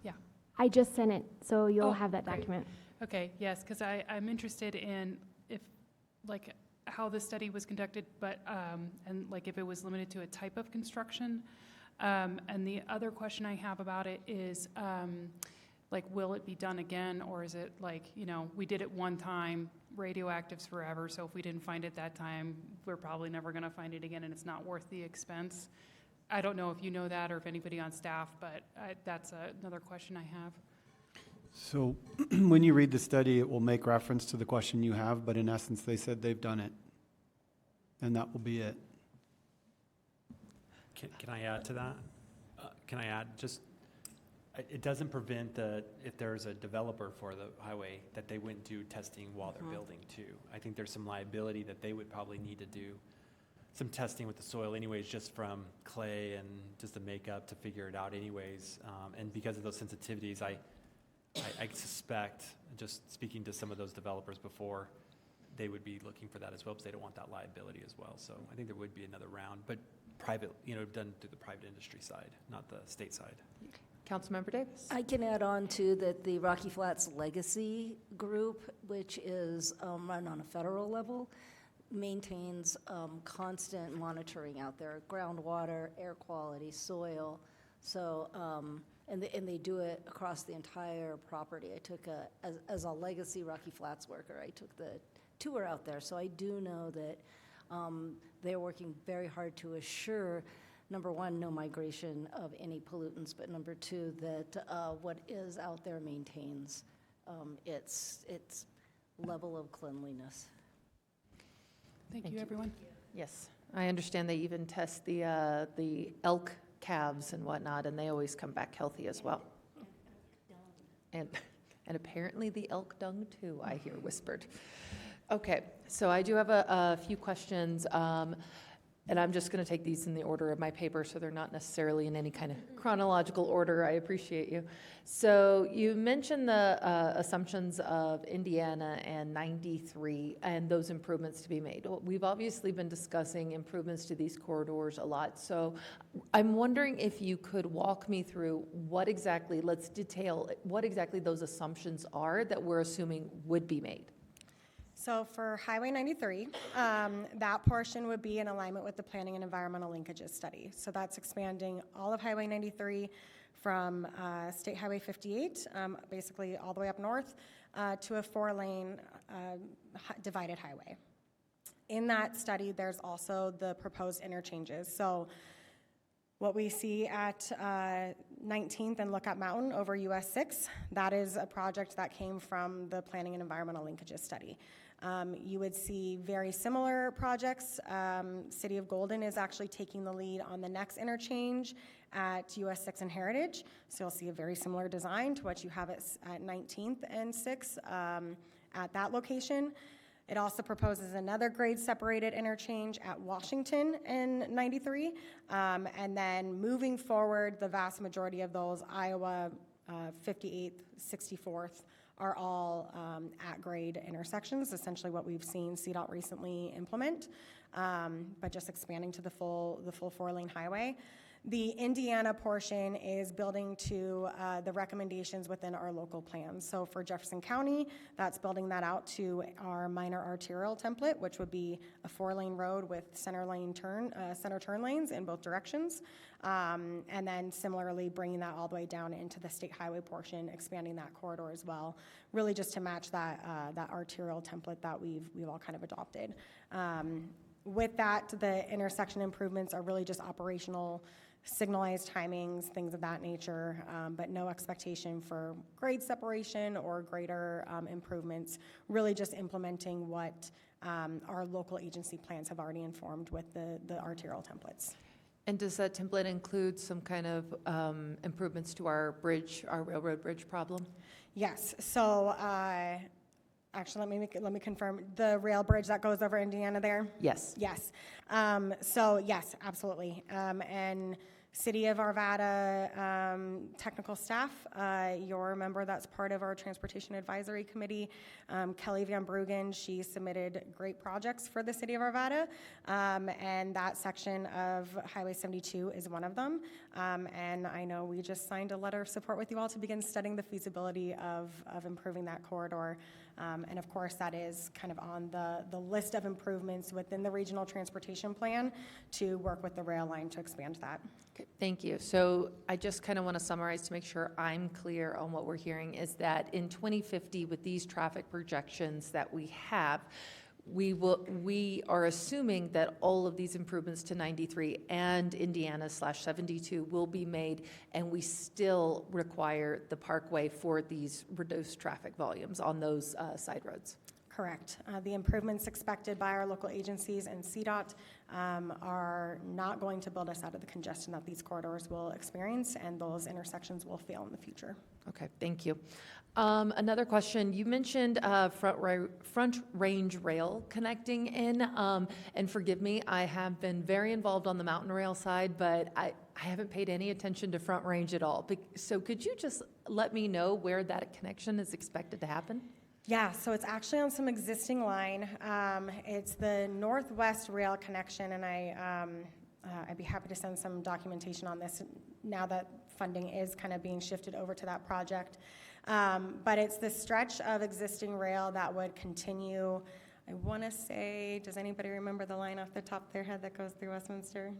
Yeah. I just sent it, so you'll have that great. document. Okay, yes, because I'm interested in how the study was conducted, but and if it was limited to a type of construction. And the other question I have about it is, will it be done again, or is it we did it one time, radioactive's forever, so if we didn't find it that time, we're probably never going to find it again, and it's not worth the expense. I don't know if you know that or if anybody on staff, but that's another question I have. So when you read the study, it will make reference to the question you have, but in essence, they said they've done it. And that will be it. Can I add to that? Can I add it doesn't prevent if there's a developer for the highway, that they wouldn't do testing while they're building too. I think there's some liability that they would probably need to do some testing with the soil anyways, just from clay and just the makeup to figure it out anyways. And because of those sensitivities, I suspect, just speaking to some of those developers before, they would be looking for that as well, because they don't want that liability as well. So I think there would be another round, but private, done through the private industry side, not the state side. Councilmember Davis. I can add on to that the Rocky Flats Legacy Group, which is run on a federal level, maintains constant monitoring out there, groundwater, air quality, soil. So, and they do it across the entire property. I took as a legacy Rocky Flats worker, I took the tour out there. So I do know that they're working very hard to assure, number one, no migration of any pollutants, but number two, that what is out there maintains its level of cleanliness. Thank you, everyone. Yes, I understand they even test the elk calves and whatnot, and they always come back healthy as well. And apparently the elk dung too, I hear whispered. Okay, so I do have a few questions, and I'm just going to take these in the order of my paper, so they're not necessarily in any kind of chronological order. I appreciate you. So you mentioned the assumptions of Indiana and 93 and those improvements to be made. We've obviously been discussing improvements to these corridors a lot, so I'm wondering if you could walk me through what exactly, let's detail what exactly those assumptions are that we're assuming would be made. So for Highway 93, that portion would be in alignment with the Planning and Environmental Linkages Study. So that's expanding all of Highway 93 from State Highway 58, basically all the way up north, to a 4-lane divided highway. In that study, there's also the proposed interchanges. So what we see at 19th and Lookout Mountain over US 6, that is a project that came from the Planning and Environmental Linkages Study. You would see very similar projects. City of Golden is actually taking the lead on the next interchange at US 6 and Heritage. So you'll see a very similar design to what you have at 19th and 6 at that location. It also proposes another grade-separated interchange at Washington in 93. And then moving forward, the vast majority of those, Iowa, 58th, 64th, are all at-grade intersections, essentially what we've seen CDOT recently implement, but just expanding to the full 4-lane highway. The Indiana portion is building to the recommendations within our local plans. So for Jefferson County, that's building that out to our minor arterial template, which would be a 4-lane road with center turn lanes in both directions. And then similarly, bringing that all the way down into the state highway portion, expanding that corridor as well, really just to match that arterial template that we've all kind of adopted. With that, the intersection improvements are really just operational, signalized timings, things of that nature, but no expectation for grade separation or greater improvements, really just implementing what our local agency plans have already informed with the arterial templates. And does that template include some kind of improvements to our bridge, our railroad bridge problem? Yes, so actually, let me confirm, the rail bridge that goes over Indiana there? Yes. Yes. So yes, absolutely. And City of Arvada technical staff, you're a member that's part of our Transportation Advisory Committee, Kelly Van Bruggen, she submitted great projects for the City of Arvada, and that section of Highway 72 is one of them. And I know we just signed a letter of support with you all to begin studying the feasibility of improving that corridor. And of course, that is kind of on the list of improvements within the regional transportation plan to work with the rail line to expand that. Okay, thank you. So I just kind of want to summarize to make sure I'm clear on what we're hearing is that in 2050, with these traffic projections that we have, we are assuming that all of these improvements to 93 and Indiana/72 will be made, and we still require the parkway for these reduced traffic volumes on those side roads. Correct. The improvements expected by our local agencies and CDOT are not going to build us out of the congestion that these corridors will experience, and those intersections will fail in the future. Okay, thank you. Another question, you mentioned front range rail connecting in, and forgive me, I have been very involved on the mountain rail side, but I haven't paid any attention to front range at all. So could you just let me know where that connection is expected to happen? Yeah, so it's actually on some existing line. It's the Northwest Rail connection, and I'd be happy to send some documentation on this now that funding is kind of being shifted over to that project. But it's the stretch of existing rail that would continue, I want to say, does anybody remember the line off the top of their head that goes through Westminster?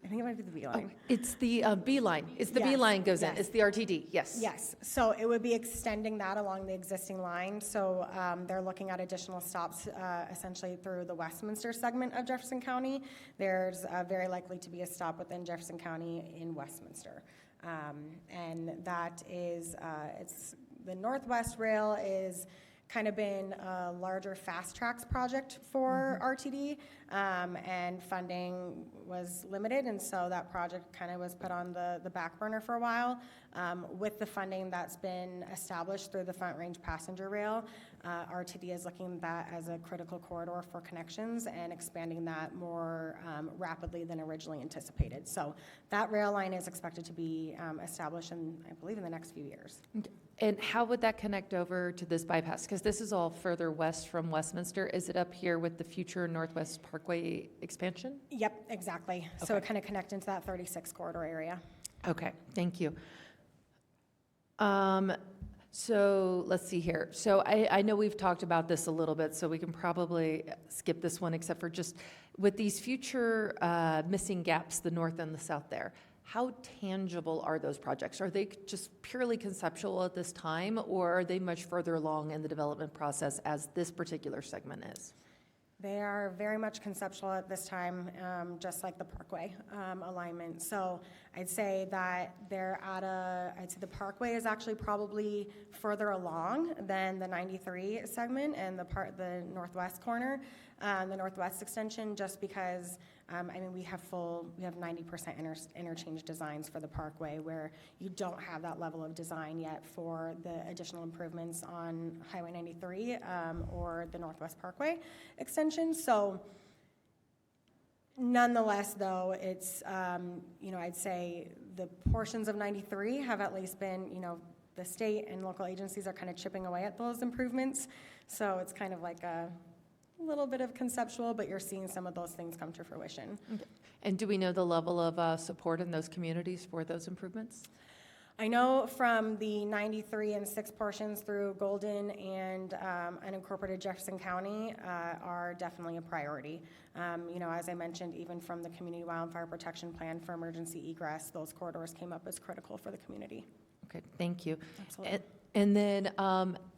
I think it might be the B line. It's the B line. It's the B Yes, line goes in. yes. It's the RTD, yes. Yes, so it would be extending that along the existing line. So they're looking at additional stops essentially through the Westminster segment of Jefferson County. There's very likely to be a stop within Jefferson County in Westminster. And that is, it's the Northwest Rail is kind of been a larger fast tracks project for RTD, and funding was limited, and so that project kind of was put on the back burner for a while. With the funding that's been established through the Front Range Passenger Rail, RTD is looking at that as a critical corridor for connections and expanding that more rapidly than originally anticipated. So that rail line is expected to be established in, I believe, in the next few years. And how would that connect over to this bypass? Because this is all further west from Westminster. Is it up here with the future Northwest Parkway expansion? Yep, exactly. So Okay. it kind of connect into that 36 corridor area. Okay, thank you. So let's see here. So I know we've talked about this a little bit, so we can probably skip this one, except for just with these future missing gaps, the north and the south there. How tangible are those projects? Are they just purely conceptual at this time, or are they much further along in the development process as this particular segment is? They are very much conceptual at this time, just like the Parkway alignment. So I'd say that I'd say the Parkway is actually probably further along than the 93 segment and the northwest corner, the northwest extension, just because, we have 90% interchange designs for the Parkway, where you don't have that level of design yet for the additional improvements on Highway 93 or the Northwest Parkway extension. So nonetheless, though, it's, I'd say the portions of 93 have at least been, the state and local agencies are kind of chipping away at those improvements. So it's kind of like a little bit of conceptual, but you're seeing some of those things come to fruition. Okay. And do we know the level of support in those communities for those improvements? I know from the 93 and 6 portions through Golden and unincorporated Jefferson County are definitely a priority. As I mentioned, even from the Community Wildfire Protection Plan for emergency egress, those corridors came up as critical for the community. Okay, thank you. Absolutely. And then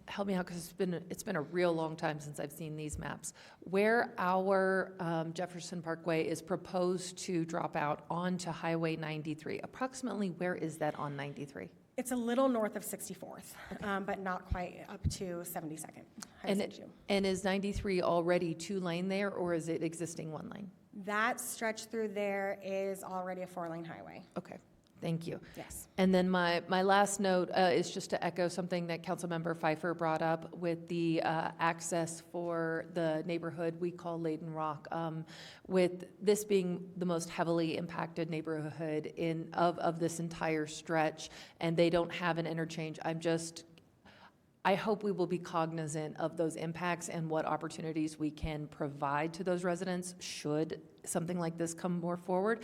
help me out, because it's been a real long time since I've seen these maps. Where our Jefferson Parkway is proposed to drop out onto Highway 93, approximately where is that on 93? It's a little north of 64th, but not quite up to 72nd. And is 93 already 2-lane there, or is it existing 1 lane? That stretch through there is already a 4-lane highway. Okay, thank you. Yes. And then my last note is just to echo something that Councilmember Pfeiffer brought up with the access for the neighborhood we call Layden Rock. With this being the most heavily impacted neighborhood of this entire stretch, and they don't have an interchange, I hope we will be cognizant of those impacts and what opportunities we can provide to those residents should something like this come more forward.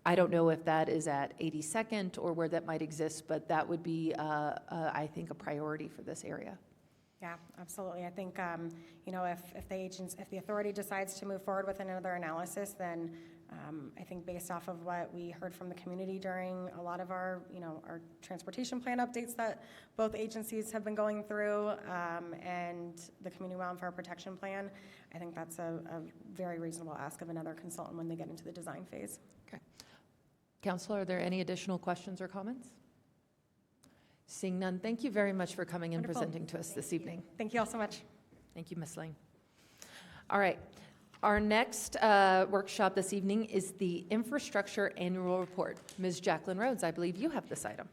I don't know if that is at 82nd or where that might exist, but that would be, I think, a priority for this area. Yeah, absolutely. I think, if the authority decides to move forward with another analysis, then I think based off of what we heard from the community during a lot of our transportation plan updates that both agencies have been going through, and the Community Wildfire Protection Plan, I think that's a very reasonable ask of another consultant when they get into the design phase. Okay. Councilor, are there any additional questions or comments? Seeing none, thank you very much for coming and Wonderful. presenting to us this evening. Thank you all so much. Thank you, Ms. Lane. All right. Our next workshop this evening is the Infrastructure Annual Report. Ms. Jacqueline Rhodes, I believe you have this item.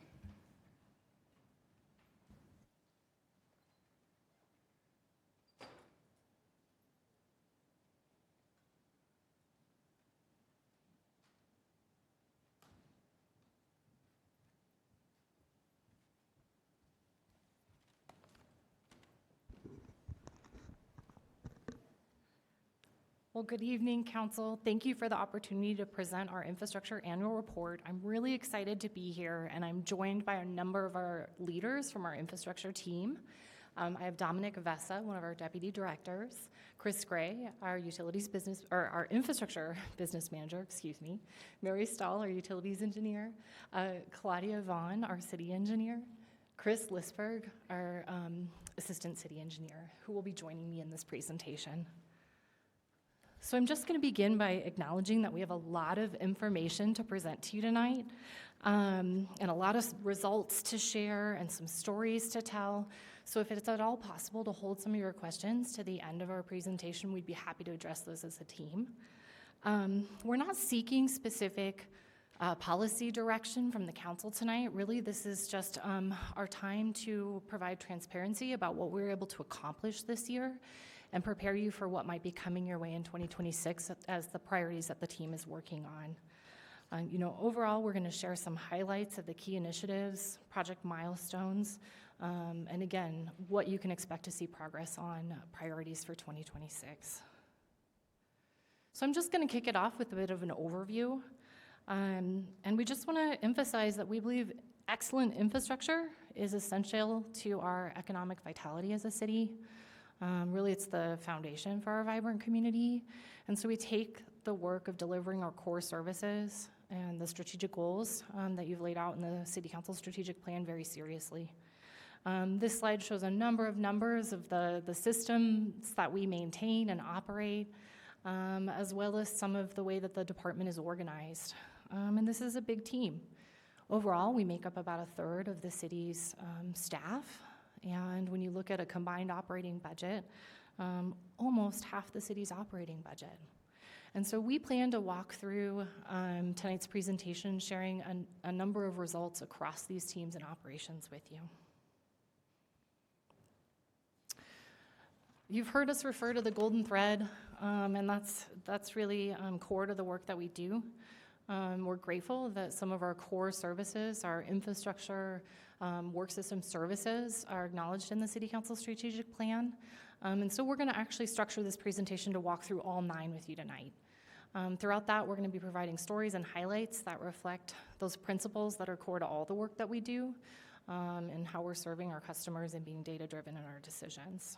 Well, Well, good evening, Council. Thank you for the opportunity to present our infrastructure annual report. I'm really excited to be here, and I'm joined by a number of our leaders from our infrastructure team. I have Dominic Vessa, one of our deputy directors, Chris Gray, our our infrastructure business manager, excuse me, Mary Stahl, our utilities engineer, Claudia Vaughn, our city engineer, Chris Lisberg, our assistant city engineer, who will be joining me in this presentation. So I'm just going to begin by acknowledging that we have a lot of information to present to you tonight, and a lot of results to share and some stories to tell. So if it's at all possible to hold some of your questions to the end of our presentation, we'd be happy to address those as a team. We're not seeking specific policy direction from the council tonight. Really, this is just our time to provide transparency about what we were able to accomplish this year and prepare you for what might be coming your way in 2026 as the priorities that the team is working on. Overall, we're going to share some highlights of the key initiatives, project milestones, and again, what you can expect to see progress on priorities for 2026. So I'm just going to kick it off with a bit of an overview. And we just want to emphasize that we believe excellent infrastructure is essential to our economic vitality as a city. Really, it's the foundation for our vibrant community. And so we take the work of delivering our core services and the strategic goals that you've laid out in the City Council strategic plan very seriously. This slide shows a number of numbers of the systems that we maintain and operate, as well as some of the way that the department is organized. And this is a big team. Overall, we make up about a third of the city's staff. And when you look at a combined operating budget, almost half the city's operating budget. And so we plan to walk through tonight's presentation, sharing a number of results across these teams and operations with you. You've heard us refer to the golden thread, and that's really core to the work that we do. We're grateful that some of our core services, our infrastructure, work system services, are acknowledged in the City Council strategic plan. And so we're going to actually structure this presentation to walk through all 9 with you tonight. Throughout that, we're going to be providing stories and highlights that reflect those principles that are core to all the work that we do, and how we're serving our customers and being data-driven in our decisions.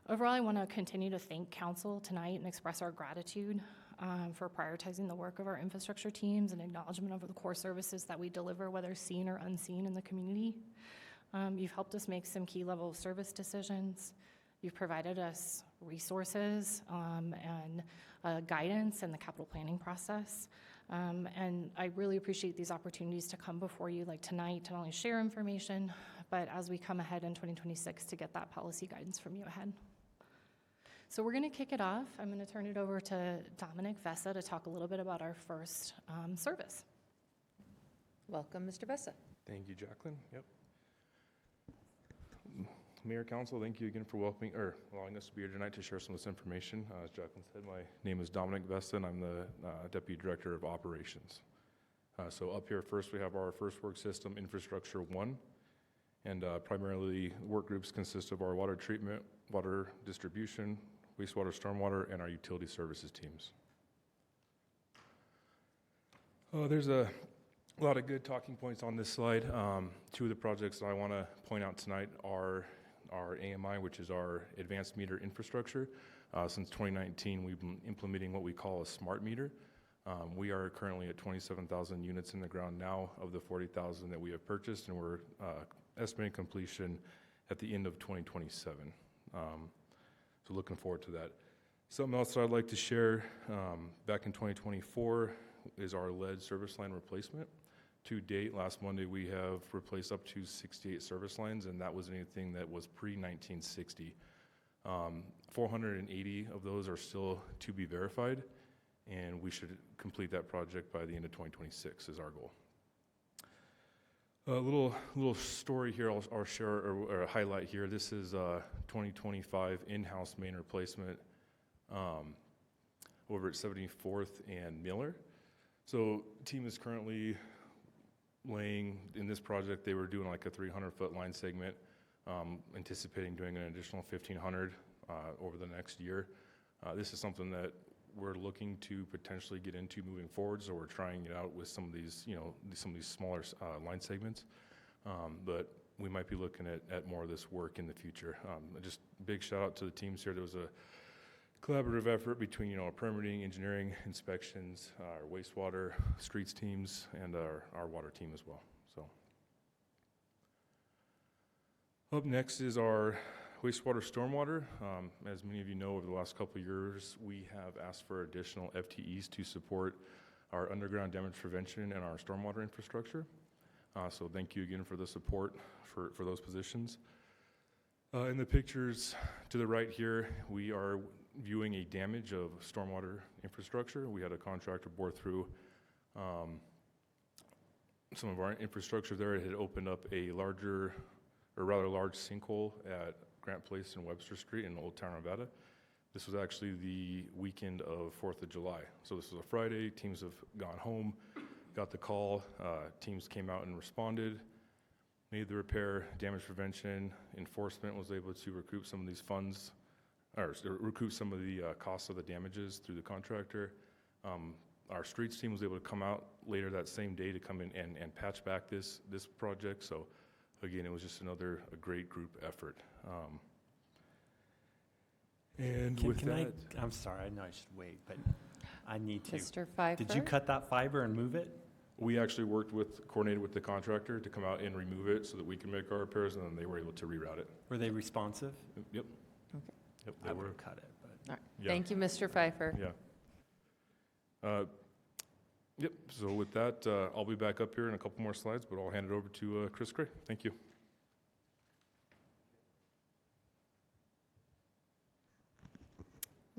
Overall, I want to continue to thank Council tonight and express our gratitude for prioritizing the work of our infrastructure teams and acknowledgement of the core services that we deliver, whether seen or unseen in the community. You've helped us make some key level of service decisions. You've provided us resources and guidance in the capital planning process. And I really appreciate these opportunities to come before you like tonight to not only share information, but as we come ahead in 2026 to get that policy guidance from you ahead. So we're going to kick it off. I'm going to turn it over to Dominic Vessa to talk a little bit about our first service. Welcome, Mr. Vessa. Thank you, Jacqueline. Yep. Mayor, Council, thank you again for allowing us to be here tonight to share some of this information. As Jacqueline said, my name is Dominic Vessa, and I'm the Deputy Director of Operations. So up here first, we have our first work system, Infrastructure 1. And primarily, work groups consist of our water treatment, water distribution, wastewater, stormwater, and our utility services teams. There's a lot of good talking points on this slide. 2 of the projects that I want to point out tonight are our AMI, which is our advanced meter infrastructure. Since 2019, we've been implementing what we call a smart meter. We are currently at 27,000 units in the ground now of the 40,000 that we have purchased, and we're estimating completion at the end of 2027. So looking forward to that. Something else that I'd like to share, back in 2024 is our lead service line replacement. To date, last Monday, we have replaced up to 68 service lines, and that was anything that was pre-1960. 480 of those are still to be verified, and we should complete that project by the end of 2026 is our goal. A little story here I'll share or highlight here. This is 2025 in-house main replacement over at 74th and Miller. So team is currently laying, in this project, they were doing like a 300-foot line segment, anticipating doing an additional 1,500 over the next year. This is something that we're looking to potentially get into moving forward, so we're trying it out with some of these, some of these smaller line segments. But we might be looking at more of this work in the future. Just big shout out to the teams here. There was a collaborative effort between, our permitting, engineering, inspections, our wastewater, streets teams, and our water team as well. So, up next is our wastewater stormwater. As many of you know, over the last couple of years, we have asked for additional FTEs to support our underground damage prevention and our stormwater infrastructure. So thank you again for the support for those positions. In the pictures to the right here, we are viewing a damage of stormwater infrastructure. We had a contractor bore through some of our infrastructure there. It had opened up a rather large sinkhole at Grant Place and Webster Street in Old Town Arvada. This was actually the weekend of 4th of July. So this was a Friday. Teams have gone home, got the call. Teams came out and responded, made the repair, damage prevention. Enforcement was able to recoup some of these funds, or recoup some of the costs of the damages through the contractor. Our streets team was able to come out later that same day to come in and patch back this project. So again, it was just a great group effort. And with that, I'm sorry, I know I should wait, but I need to. Mr. Pfeiffer? Did you cut that fiber and move it? we actually coordinated with the contractor to come out and remove it so that we can make our repairs, and then they were able to reroute it. Were they responsive? Yep. Okay. Yep, I they would were. have cut it, but. All right. Yeah. Thank you, Mr. Pfeiffer. Yeah. Yep, so with that, I'll be back up here in a couple more slides, but I'll hand it over to Chris Gray. Thank you.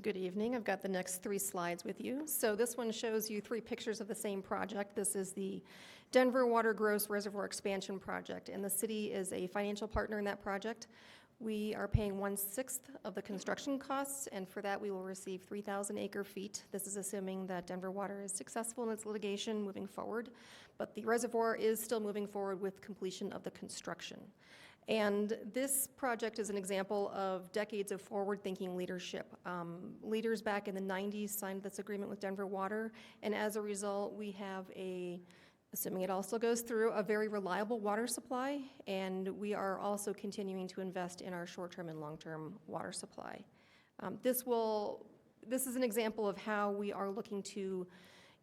Good evening. I've got the next 3 slides with you. So this one shows you 3 pictures of the same project. This is the Denver Water Gross Reservoir Expansion Project, and the city is a financial partner in that project. We are paying 1/6 of the construction costs, and for that we will receive 3,000 acre-feet. This is assuming that Denver Water is successful in its litigation moving forward, but the reservoir is still moving forward with completion of the construction. And this project is an example of decades of forward-thinking leadership. Leaders back in the 90s signed this agreement with Denver Water, and as a result, we have assuming it also goes through, a very reliable water supply, and we are also continuing to invest in our short-term and long-term water supply. This is an example of how we are looking to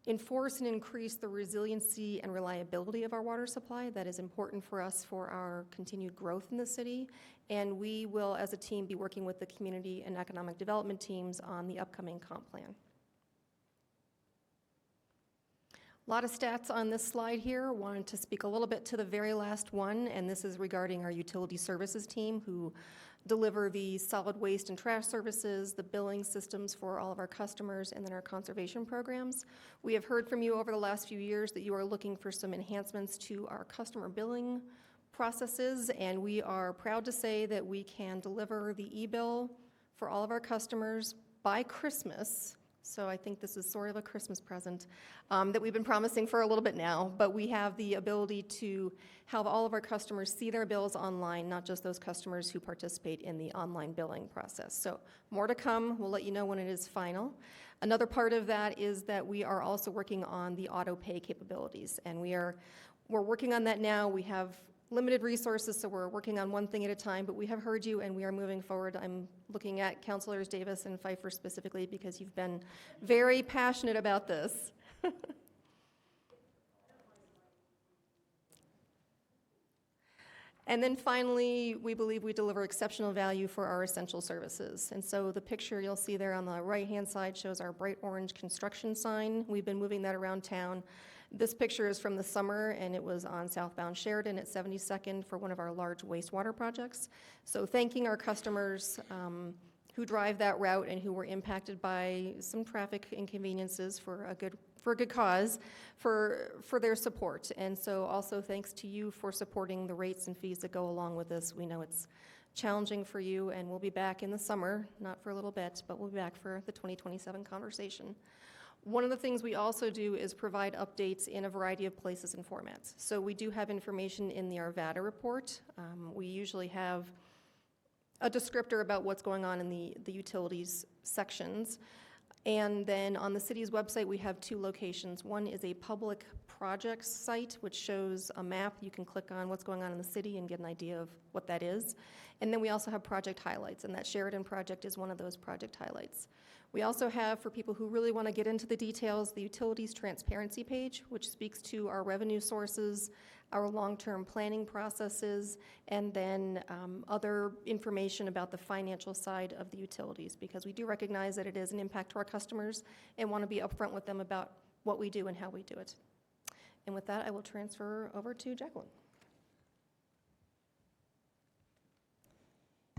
enforce and increase the resiliency and reliability of our water supply. That is important for us for our continued growth in the city, and we will, as a team, be working with the community and economic development teams on the upcoming comp plan. A lot of stats on this slide here. Wanted to speak a little bit to the very last one, and this is regarding our utility services team who deliver the solid waste and trash services, the billing systems for all of our customers, and then our conservation programs. We have heard from you over the last few years that you are looking for some enhancements to our customer billing processes, and we are proud to say that we can deliver the e-bill for all of our customers by Christmas. So I think this is sort of a Christmas present that we've been promising for a little bit now, but we have the ability to have all of our customers see their bills online, not just those customers who participate in the online billing process. So more to come. We'll let you know when it is final. Another part of that is that we are also working on the auto pay capabilities, and we're working on that now. We have limited resources, so we're working on one thing at a time, but we have heard you and we are moving forward. I'm looking at Councilors Davis and Pfeiffer specifically because you've been very passionate about this. And then finally, we believe we deliver exceptional value for our essential services. And so the picture you'll see there on the right-hand side shows our bright orange construction sign. We've been moving that around town. This picture is from the summer, and it was on southbound Sheridan at 72nd for one of our large wastewater projects. So thanking our customers who drive that route and who were impacted by some traffic inconveniences for a good cause, for their support. And so also thanks to you for supporting the rates and fees that go along with this. We know it's challenging for you, and we'll be back in the summer, not for a little bit, but we'll be back for the 2027 conversation. One of the things we also do is provide updates in a variety of places and formats. So we do have information in the Arvada report. We usually have a descriptor about what's going on in the utilities sections. And then on the city's website, we have 2 locations. One is a public projects site, which shows a map. You can click on what's going on in the city and get an idea of what that is. And then we also have project highlights, and that Sheridan project is one of those project highlights. We also have, for people who really want to get into the details, the utilities transparency page, which speaks to our revenue sources, our long-term planning processes, and then other information about the financial side of the utilities, because we do recognize that it is an impact to our customers and want to be upfront with them about what we do and how we do it. And with that, I will transfer over to Jacqueline.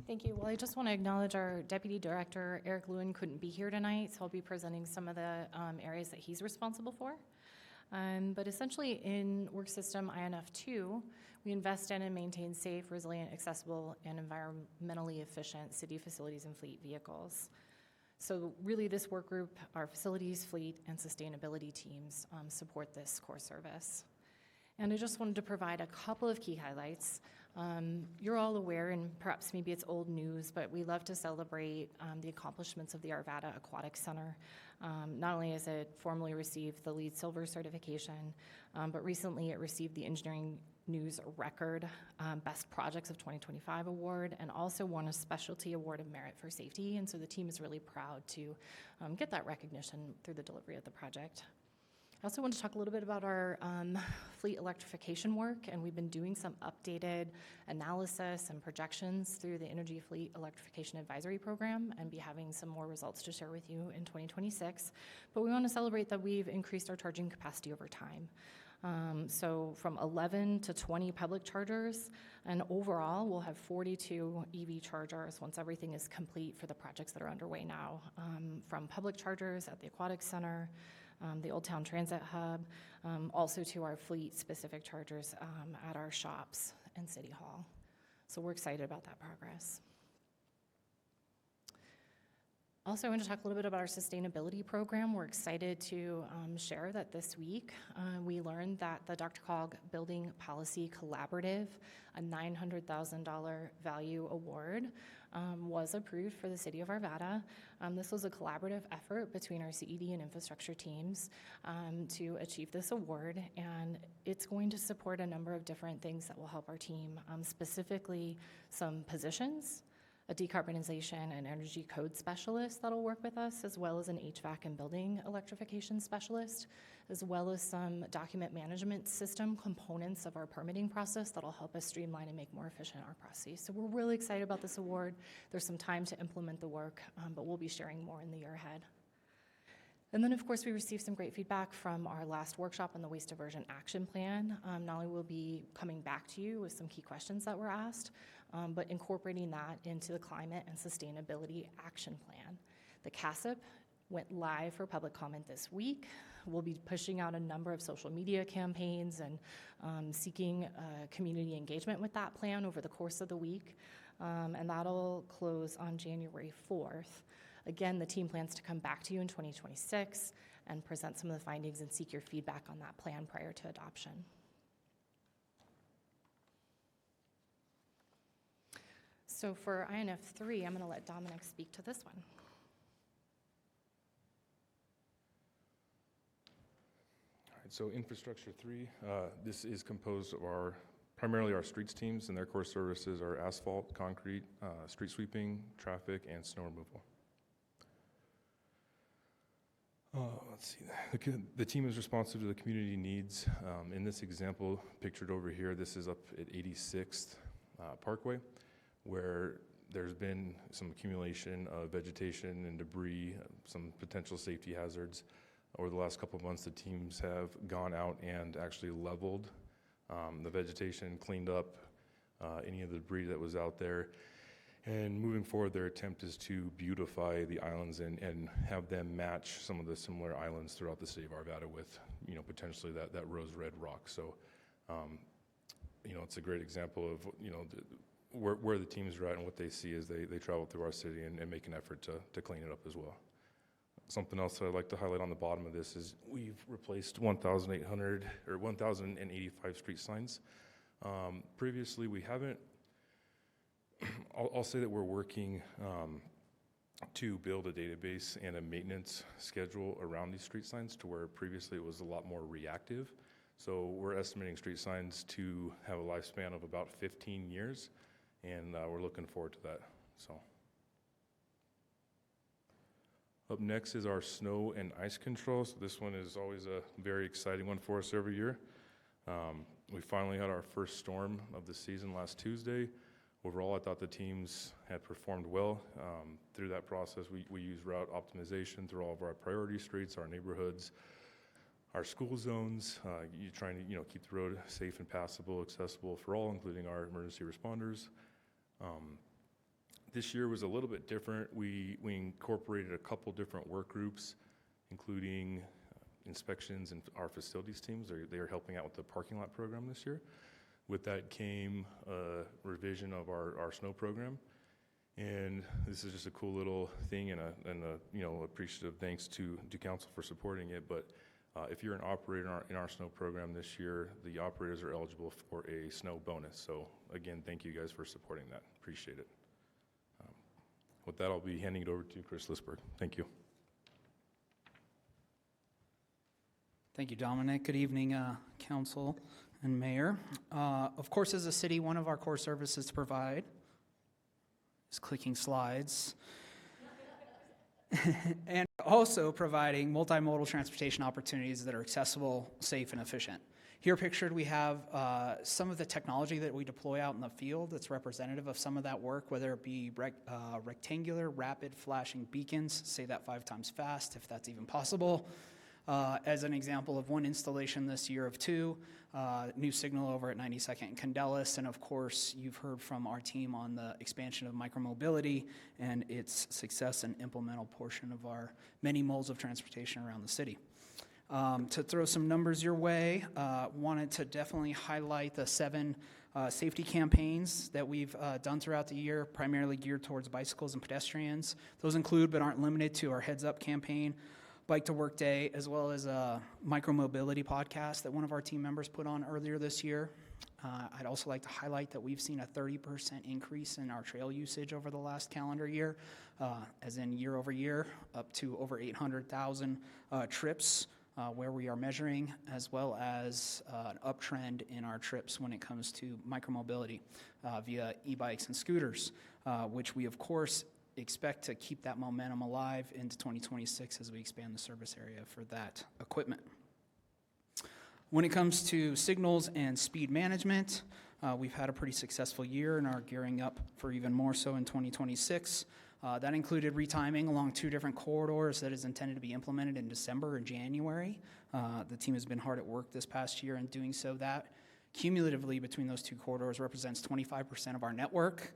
Thank you. Well, I just want to acknowledge our Deputy Director, Eric Lewin, couldn't be here tonight, so I'll be presenting some of the areas that he's responsible for. But essentially in Work System INF2, we invest in and maintain safe, resilient, accessible, and environmentally efficient city facilities and fleet vehicles. So really this work group, our facilities, fleet, and sustainability teams support this core service. And I just wanted to provide a couple of key highlights. You're all aware, and perhaps maybe it's old news, but we love to celebrate the accomplishments of the Arvada Aquatic Center. Not only has it formally received the LEED Silver certification, but recently it received the Engineering News Record Best Projects of 2025 award, and also won a Specialty Award of Merit for Safety. And so the team is really proud to get that recognition through the delivery of the project. I also want to talk a little bit about our fleet electrification work, and we've been doing some updated analysis and projections through the Energy Fleet Electrification Advisory Program, and be having some more results to share with you in 2026. But we want to celebrate that we've increased our charging capacity over time. So from 11 to 20 public chargers, and overall we'll have 42 EV chargers once everything is complete for the projects that are underway now, from public chargers at the Aquatic Center, the Old Town Transit Hub, also to our fleet-specific chargers at our shops and City Hall. So we're excited about that progress. Also, I want to talk a little bit about our sustainability program. We're excited to share that this week we learned that the DRCOG Building Policy Collaborative, a $900,000 value award, was approved for the City of Arvada. This was a collaborative effort between our CED and infrastructure teams to achieve this award, and it's going to support a number of different things that will help our team, specifically some positions, a decarbonization and energy code specialist that'll work with us, as well as an HVAC and building electrification specialist, as well as some document management system components of our permitting process that'll help us streamline and make more efficient our processes. So we're really excited about this award. There's some time to implement the work, but we'll be sharing more in the year ahead. And then, of course, we received some great feedback from our last workshop on the Waste Diversion Action Plan. Not only will we be coming back to you with some key questions that were asked, but incorporating that into the Climate and Sustainability Action Plan. The CASIP went live for public comment this week. We'll be pushing out a number of social media campaigns and seeking community engagement with that plan over the course of the week, and that'll close on January 4th. Again, the team plans to come back to you in 2026 and present some of the findings and seek your feedback on that plan prior to adoption. So for INF3, I'm going to let Dominic speak to this one. All right, so Infrastructure 3, this is composed of primarily our streets teams, and their core services are asphalt, concrete, street sweeping, traffic, and snow removal. Let's see, the team is responsive to the community needs. In this example pictured over here, this is up at 86th Parkway, where there's been some accumulation of vegetation and debris, some potential safety hazards. Over the last couple of months, the teams have gone out and actually leveled the vegetation, cleaned up any of the debris that was out there. And moving forward, their attempt is to beautify the islands and have them match some of the similar islands throughout the city of Arvada with, potentially that rose red rock. So, it's a great example of, where the teams are at and what they see as they travel through our city and make an effort to clean it up as well. Something else that I'd like to highlight on the bottom of this is we've replaced 1,085 street signs. Previously, we haven't I'll say that we're working to build a database and a maintenance schedule around these street signs to where previously it was a lot more reactive. So we're estimating street signs to have a lifespan of about 15 years, and we're looking forward to that. So up next is our snow and ice control. So this one is always a very exciting one for us every year. We finally had our first storm of the season last Tuesday. Overall, I thought the teams had performed well. Through that process, we used route optimization through all of our priority streets, our neighborhoods, our school zones, trying to keep the road safe and passable, accessible for all, including our emergency responders. This year was a little bit different. We incorporated a couple different work groups, including inspections and our facilities teams. They are helping out with the parking lot program this year. With that came a revision of our snow program. And this is just a cool little thing and a appreciative thanks to council for supporting it. But if you're an operator in our snow program this year, the operators are eligible for a snow bonus. So again, thank you guys for supporting that. Appreciate it. With that, I'll be handing it over to Chris Lisberg. Thank you. Thank you, Dominic. Good evening, council and mayor. Of course, as a city, one of our core services to provide is clicking slides. And also providing multimodal transportation opportunities that are accessible, safe, and efficient. Here pictured, we have some of the technology that we deploy out in the field that's representative of some of that work, whether it be rectangular, rapid flashing beacons, say that 5 times fast, if that's even possible. As an example of one installation this year of 2, new signal over at 92nd and Candelas, and of course, you've heard from our team on the expansion of micromobility and its success and implemental portion of our many modes of transportation around the city. To throw some numbers your way, wanted to definitely highlight the 7 safety campaigns that we've done throughout the year, primarily geared towards bicycles and pedestrians. Those include, but aren't limited to, our Heads Up campaign, Bike to Work Day, as well as a micromobility podcast that one of our team members put on earlier this year. I'd also like to highlight that we've seen a 30% increase in our trail usage over the last calendar year, as in year over year, up to over 800,000 trips where we are measuring, as well as an uptrend in our trips when it comes to micromobility via e-bikes and scooters, which we, of course, expect to keep that momentum alive into 2026 as we expand the service area for that equipment. When it comes to signals and speed management, we've had a pretty successful year and are gearing up for even more so in 2026. That included retiming along 2 different corridors that is intended to be implemented in December and January. The team has been hard at work this past year in doing so. That cumulatively between those 2 corridors represents 25% of our network.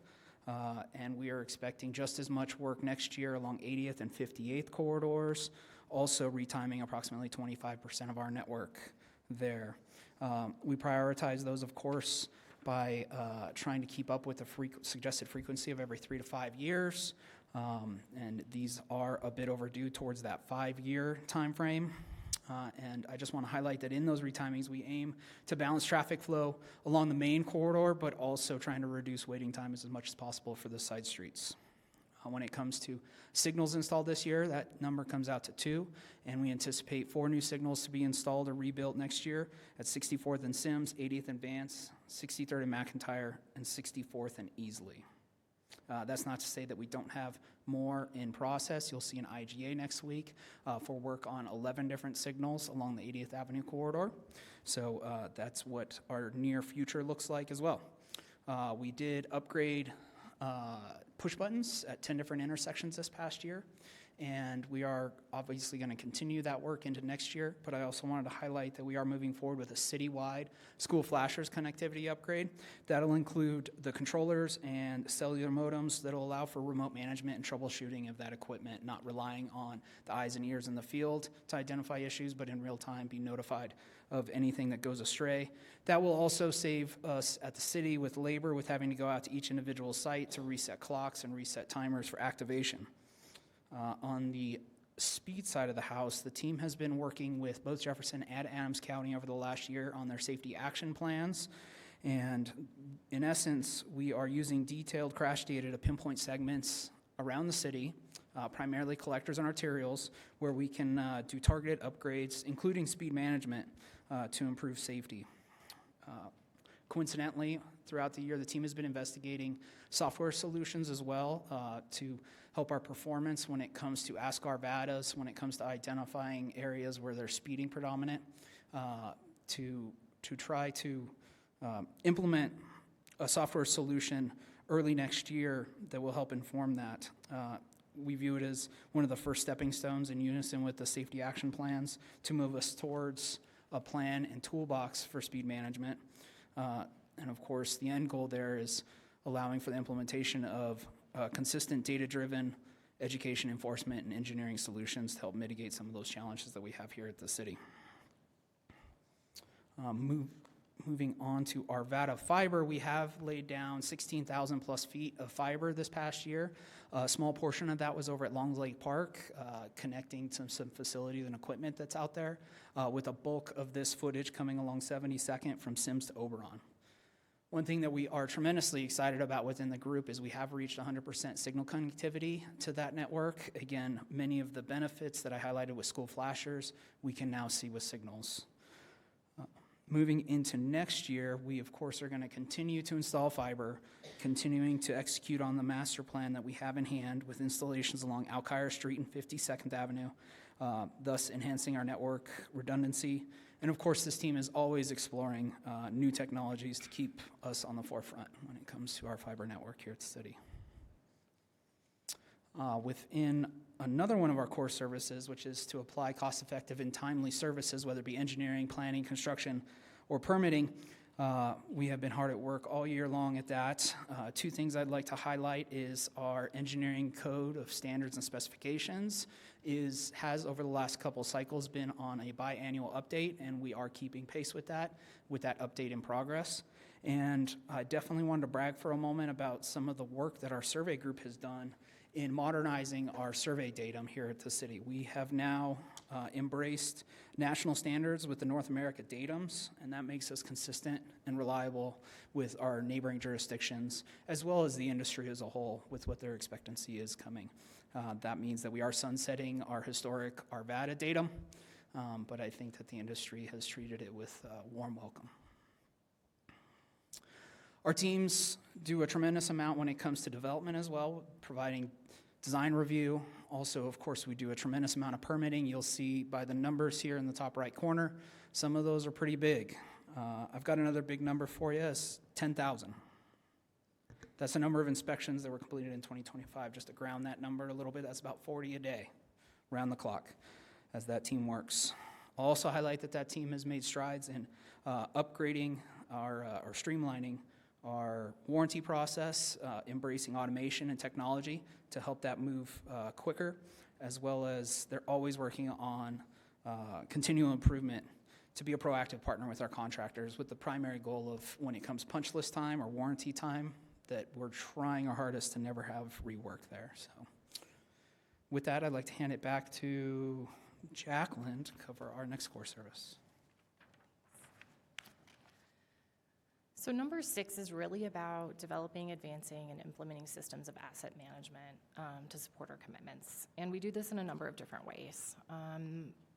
And we are expecting just as much work next year along 80th and 58th corridors, also retiming approximately 25% of our network there. We prioritize those, of course, by trying to keep up with the suggested frequency of every 3 to 5 years. And these are a bit overdue towards that 5-year time frame. And I just want to highlight that in those retimings, we aim to balance traffic flow along the main corridor, but also trying to reduce waiting time as much as possible for the side streets. When it comes to signals installed this year, that number comes out to 2, and we anticipate 4 new signals to be installed or rebuilt next year at 64th and Sims, 80th and Vance, 63rd and McIntyre, and 64th and Easley. That's not to say that we don't have more in process. You'll see an IGA next week for work on 11 different signals along the 80th Avenue corridor. So that's what our near future looks like as well. We did upgrade push buttons at 10 different intersections this past year, and we are obviously going to continue that work into next year, but I also wanted to highlight that we are moving forward with a citywide school flashers connectivity upgrade. That'll include the controllers and cellular modems that'll allow for remote management and troubleshooting of that equipment, not relying on the eyes and ears in the field to identify issues, but in real time be notified of anything that goes astray. That will also save us at the city with labor, with having to go out to each individual site to reset clocks and reset timers for activation. On the speed side of the house, the team has been working with both Jefferson and Adams County over the last year on their safety action plans, And in essence, we are using detailed crash data to pinpoint segments around the city, primarily collectors and arterials, where we can do targeted upgrades, including speed management, to improve safety. Coincidentally, throughout the year, the team has been investigating software solutions as well to help our performance when it comes to Ask Arvadas, when it comes to identifying areas where they're speeding predominant, to try to implement a software solution early next year that will help inform that. We view it as one of the first stepping stones in unison with the safety action plans to move us towards a plan and toolbox for speed management. And of course, the end goal there is allowing for the implementation of consistent data-driven education, enforcement, and engineering solutions to help mitigate some of those challenges that we have here at the city. Moving on to Arvada fiber, we have laid down 16,000 plus feet of fiber this past year. A small portion of that was over at Long Lake Park, connecting to some facilities and equipment that's out there, with a bulk of this footage coming along 72nd from Sims to Oberon. One thing that we are tremendously excited about within the group is we have reached 100% signal connectivity to that network. Again, many of the benefits that I highlighted with school flashers, we can now see with signals. Moving into next year, we of course are going to continue to install fiber, continuing to execute on the master plan that we have in hand with installations along Alkire Street and 52nd Avenue, thus enhancing our network redundancy. And of course, this team is always exploring new technologies to keep us on the forefront when it comes to our fiber network here at the city. Within another one of our core services, which is to apply cost-effective and timely services, whether it be engineering, planning, construction, or permitting, we have been hard at work all year long at that. Two things I'd like to highlight is our engineering code of standards and specifications has over the last couple cycles been on a biannual update, and we are keeping pace with that update in progress. And I definitely wanted to brag for a moment about some of the work that our survey group has done in modernizing our survey datum here at the city. We have now embraced national standards with the North America datums, and that makes us consistent and reliable with our neighboring jurisdictions, as well as the industry as a whole with what their expectancy is coming. That means that we are sunsetting our historic Arvada datum, but I think that the industry has treated it with warm welcome. Our teams do a tremendous amount when it comes to development as well, providing design review. Also, of course, we do a tremendous amount of permitting. You'll see by the numbers here in the top right corner, some of those are pretty big. I've got another big number for you, it's 10,000. That's the number of inspections that were completed in 2025. Just to ground that number a little bit, that's about 40 a day, round the clock, as that team works. I'll also highlight that team has made strides in upgrading or streamlining our warranty process, embracing automation and technology to help that move quicker, as well as they're always working on continual improvement to be a proactive partner with our contractors with the primary goal of when it comes punch list time or warranty time, that we're trying our hardest to never have rework there. So with that, I'd like to hand it back to Jacqueline to cover our next core service. So number 6 is really about developing, advancing, and implementing systems of asset management to support our commitments. And we do this in a number of different ways.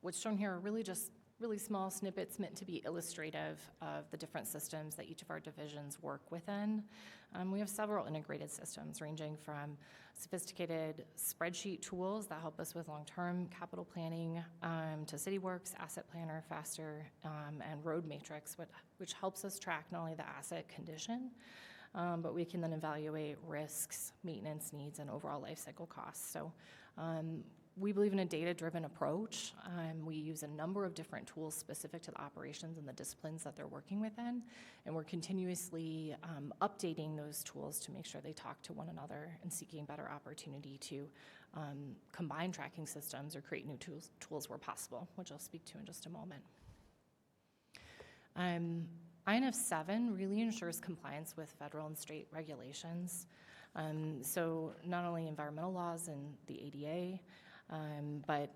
What's shown here are really just really small snippets meant to be illustrative of the different systems that each of our divisions work within. We have several integrated systems ranging from sophisticated spreadsheet tools that help us with long-term capital planning to CityWorks, Asset Planner, Faster, and Road Matrix, which helps us track not only the asset condition, but we can then evaluate risks, maintenance needs, and overall life cycle costs. So we believe in a data-driven approach. We use a number of different tools specific to the operations and the disciplines that they're working within, and we're continuously updating those tools to make sure they talk to one another and seeking better opportunity to combine tracking systems or create new tools where possible, which I'll speak to in just a moment. INF 7 really ensures compliance with federal and state regulations. So not only environmental laws and the ADA, but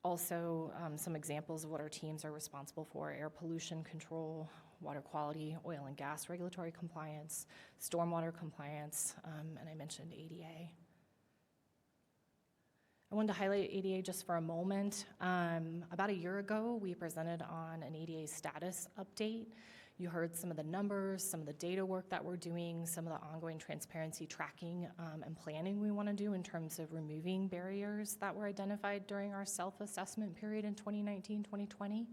also some examples of what our teams are responsible for: air pollution control, water quality, oil and gas regulatory compliance, stormwater compliance, and I mentioned ADA. I wanted to highlight ADA just for a moment. About a year ago, we presented on an ADA status update. You heard some of the numbers, some of the data work that we're doing, some of the ongoing transparency tracking and planning we want to do in terms of removing barriers that were identified during our self-assessment period in 2019-2020.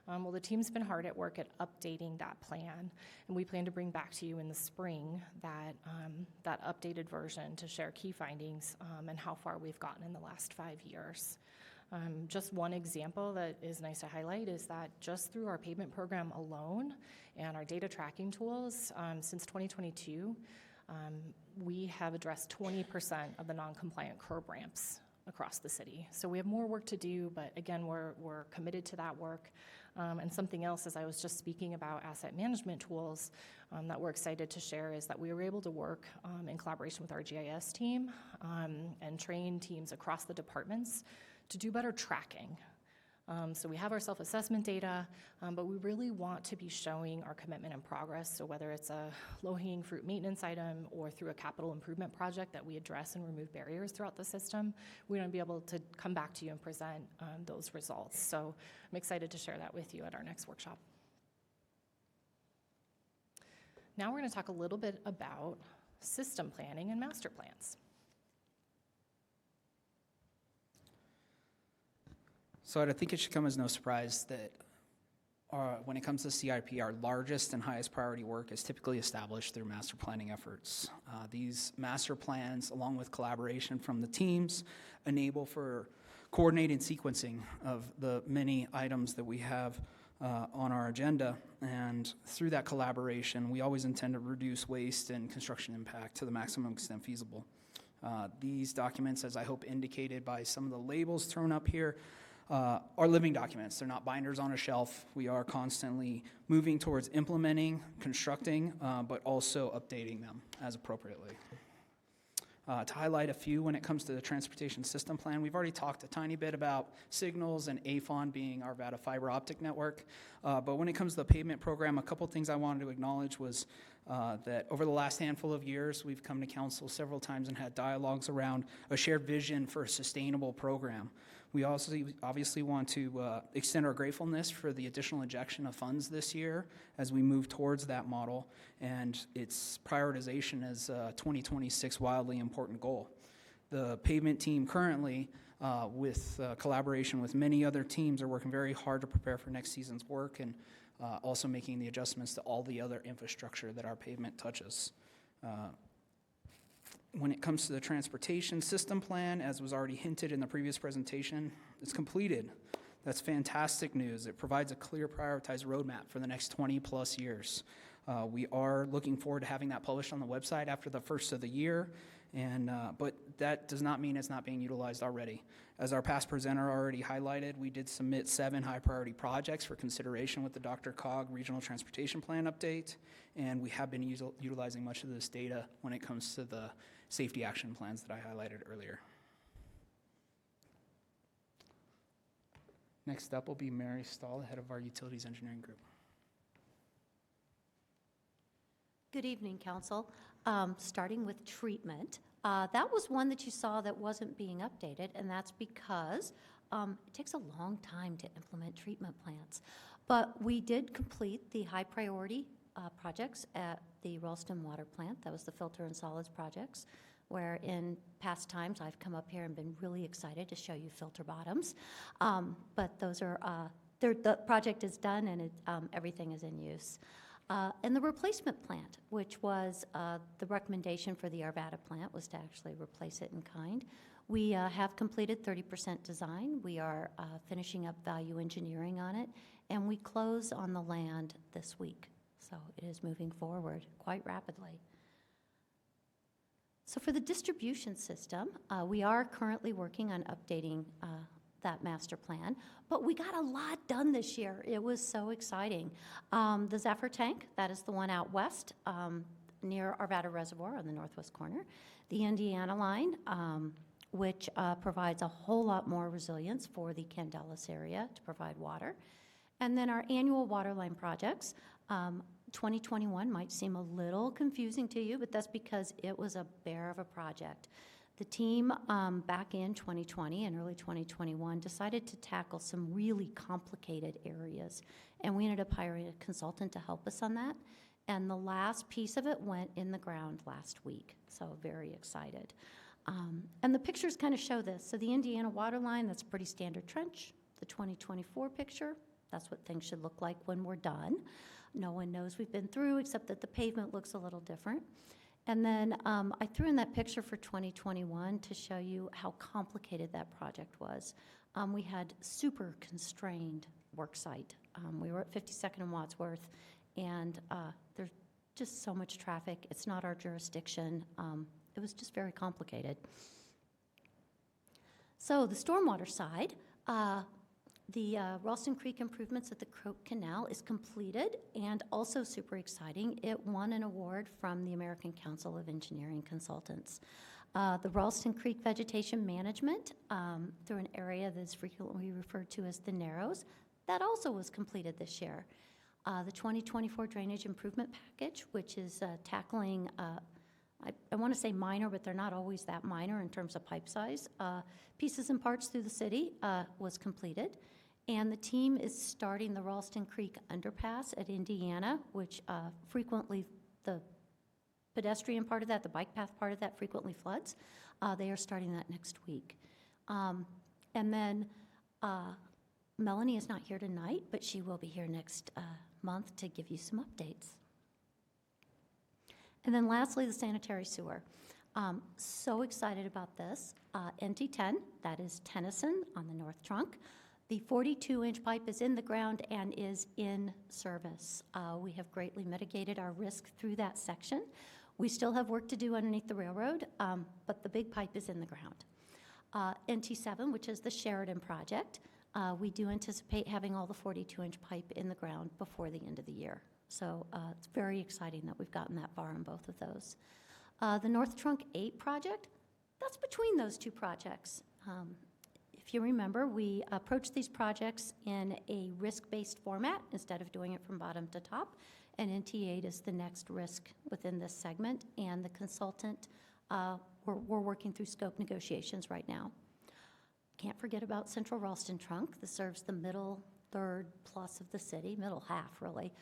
Well, the team's been hard at work at updating that plan, and we plan to bring back to you in the spring that updated version to share key findings and how far we've gotten in the last 5 years. Just one example that is nice to highlight is that just through our pavement program alone and our data tracking tools, since 2022, we have addressed 20% of the non-compliant curb ramps across the city. So we have more work to do, but again, we're committed to that work. And something else, as I was just speaking about asset management tools that we're excited to share, is that we were able to work in collaboration with our GIS team and train teams across the departments to do better tracking. So we have our self-assessment data, but we really want to be showing our commitment and progress. So whether it's a low-hanging fruit maintenance item or through a capital improvement project that we address and remove barriers throughout the system, we want to be able to come back to you and present those results. So I'm excited to share that with you at our next workshop. Now we're going to talk a little bit about system planning and master plans. So I think it should come as no surprise that when it comes to CIP, our largest and highest priority work is typically established through master planning efforts. These master plans, along with collaboration from the teams, enable for coordinated sequencing of the many items that we have on our agenda. And through that collaboration, we always intend to reduce waste and construction impact to the maximum extent feasible. These documents, as I hope indicated by some of the labels thrown up here, are living documents. They're not binders on a shelf. We are constantly moving towards implementing, constructing, but also updating them as appropriately. To highlight a few when it comes to the transportation system plan, we've already talked a tiny bit about signals and AFON being our Arvada fiber optic network. But when it comes to the pavement program, a couple things I wanted to acknowledge was that over the last handful of years, we've come to council several times and had dialogues around a shared vision for a sustainable program. We also obviously want to extend our gratefulness for the additional injection of funds this year as we move towards that model and its prioritization as a 2026 wildly important goal. The pavement team currently, with collaboration with many other teams, are working very hard to prepare for next season's work and also making the adjustments to all the other infrastructure that our pavement touches. When it comes to the transportation system plan, as was already hinted in the previous presentation, it's completed. That's fantastic news. It provides a clear prioritized roadmap for the next 20 plus years. We are looking forward to having that published on the website after the first of the year, but that does not mean it's not being utilized already. As our past presenter already highlighted, we did submit 7 high priority projects for consideration with the DRCOG Regional Transportation Plan update, and we have been utilizing much of this data when it comes to the safety action plans that I highlighted earlier. Next up will be Mary Stahl, head of our Utilities Engineering Group. Good evening, Council. Starting with treatment, that was one that you saw that wasn't being updated, and that's because it takes a long time to implement treatment plants. But we did complete the high priority projects at the Ralston Water Plant. That was the filter and solids projects, where in past times I've come up here and been really excited to show you filter bottoms. But those are, the project is done and everything is in use. And the replacement plant, which was the recommendation for the Arvada plant, was to actually replace it in kind. We have completed 30% design. We are finishing up value engineering on it, and we close on the land this week. So it is moving forward quite rapidly. So for the distribution system, we are currently working on updating that master plan, but we got a lot done this year. It was so exciting. The Zephyr tank, that is the one out west near Arvada Reservoir on the northwest corner. The Indiana line, which provides a whole lot more resilience for the Candelas area to provide water. And then our annual water line projects, 2021 might seem a little confusing to you, but that's because it was a bear of a project. The team back in 2020 and early 2021 decided to tackle some really complicated areas, and we ended up hiring a consultant to help us on that. And the last piece of it went in the ground last week, so very excited. And the pictures kind of show this. So the Indiana water line, that's a pretty standard trench. The 2024 picture, that's what things should look like when we're done. No one knows we've been through, except that the pavement looks a little different. And then I threw in that picture for 2021 to show you how complicated that project was. We had super constrained work site. We were at 52nd and Wadsworth, and there's just so much traffic. It's not our jurisdiction. It was just very complicated. So the stormwater side, the Ralston Creek improvements at the Croak Canal is completed, and also super exciting, it won an award from the American Council of Engineering Consultants. The Ralston Creek vegetation management through an area that's frequently referred to as the Narrows, that also was completed this year. The 2024 drainage improvement package, which is tackling, I want to say minor, but they're not always that minor in terms of pipe size, pieces and parts through the city was completed. And the team is starting the Ralston Creek underpass at Indiana, which frequently, the pedestrian part of that, the bike path part of that frequently floods. They are starting that next week. And then Melanie is not here tonight, but she will be here next month to give you some updates. And then lastly, the sanitary sewer. So excited about this. NT10, that is Tennyson on the North Trunk. The 42-inch pipe is in the ground and is in service. We have greatly mitigated our risk through that section. We still have work to do underneath the railroad, but the big pipe is in the ground. NT7, which is the Sheridan project, we do anticipate having all the 42-inch pipe in the ground before the end of the year. So it's very exciting that we've gotten that far on both of those. The North Trunk 8 project, that's between those two projects. If you remember, we approached these projects in a risk-based format instead of doing it from bottom to top, and NT8 is the next risk within this segment, and the consultant, we're working through scope negotiations right now. Can't forget about Central Ralston Trunk. This serves the middle third plus of the city, middle half really.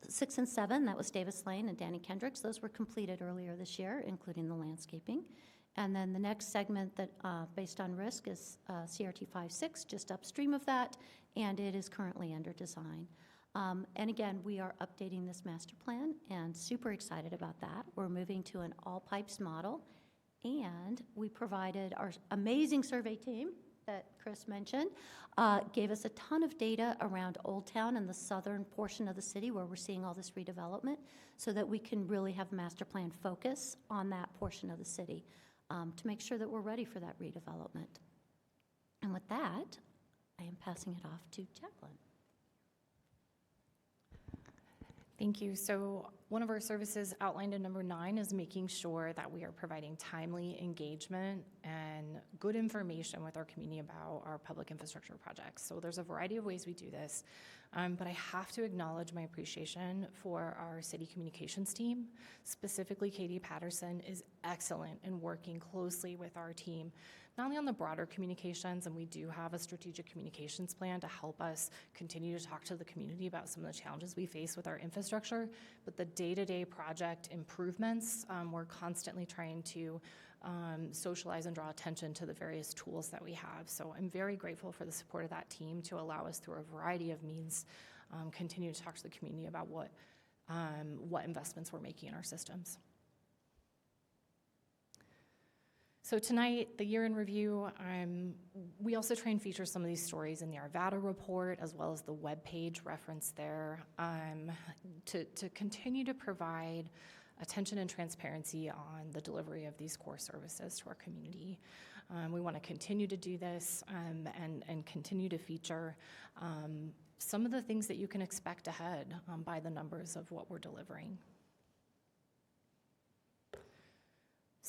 6 and 7, that was Davis Lane and Danny Kendricks. Those were completed earlier this year, including the landscaping. And then the next segment that, based on risk, is CRT 5-6, just upstream of that, and it is currently under design. And again, we are updating this master plan, and super excited about that. We're moving to an all-pipes model, and we provided our amazing survey team that Chris mentioned, gave us a ton of data around Old Town and the southern portion of the city where we're seeing all this redevelopment, so that we can really have master plan focus on that portion of the city. To make sure that we're ready for that redevelopment. And with that, I am passing it off to Jacqueline. Thank you. So one of our services outlined in number 9 is making sure that we are providing timely engagement and good information with our community about our public infrastructure projects. So there's a variety of ways we do this, but I have to acknowledge my appreciation for our city communications team. Specifically, Katie Patterson is excellent in working closely with our team, not only on the broader communications, and we do have a strategic communications plan to help us continue to talk to the community about some of the challenges we face with our infrastructure, but the day-to-day project improvements, we're constantly trying to socialize and draw attention to the various tools that we have. So I'm very grateful for the support of that team to allow us through a variety of means continue to talk to the community about what investments we're making in our systems. So tonight, the year in review, we also try and feature some of these stories in the Arvada report, as well as the webpage reference there, to continue to provide attention and transparency on the delivery of these core services to our community. We want to continue to do this and continue to feature some of the things that you can expect ahead by the numbers of what we're delivering.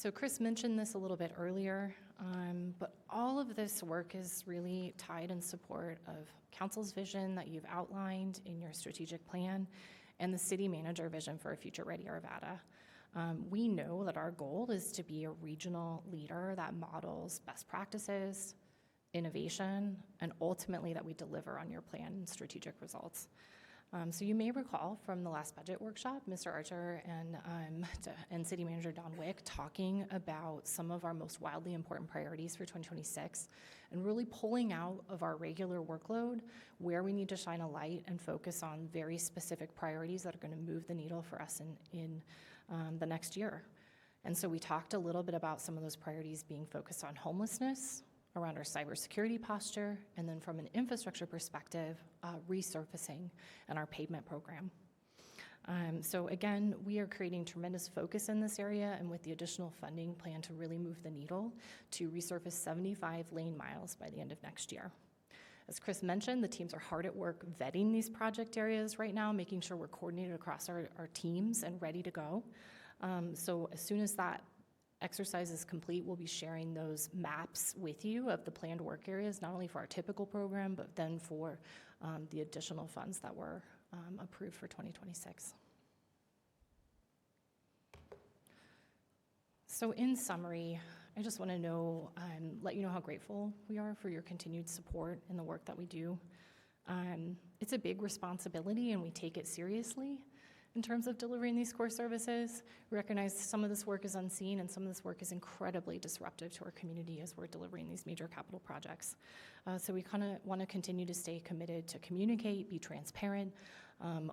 So Chris mentioned this a little bit earlier, but all of this work is really tied in support of council's vision that you've outlined in your strategic plan and the city manager vision for a future-ready Arvada. We know that our goal is to be a regional leader that models best practices, innovation, and ultimately that we deliver on your plan and strategic results. So you may recall from the last budget workshop, Mr. Archer and City Manager Don Wick talking about some of our most wildly important priorities for 2026 and really pulling out of our regular workload where we need to shine a light and focus on very specific priorities that are going to move the needle for us in the next year. And so we talked a little bit about some of those priorities being focused on homelessness, around our cybersecurity posture, and then from an infrastructure perspective, resurfacing and our pavement program. So again, we are creating tremendous focus in this area, and with the additional funding, plan to really move the needle to resurface 75 lane miles by the end of next year. As Chris mentioned, the teams are hard at work vetting these project areas right now, making sure we're coordinated across our teams and ready to go. So as soon as that exercise is complete, we'll be sharing those maps with you of the planned work areas, not only for our typical program, but then for the additional funds that were approved for 2026. So in summary, I just want to let you know how grateful we are for your continued support in the work that we do. It's a big responsibility and we take it seriously. In terms of delivering these core services, we recognize some of this work is unseen and some of this work is incredibly disruptive to our community as we're delivering these major capital projects. So we kind of want to continue to stay committed to communicate, be transparent,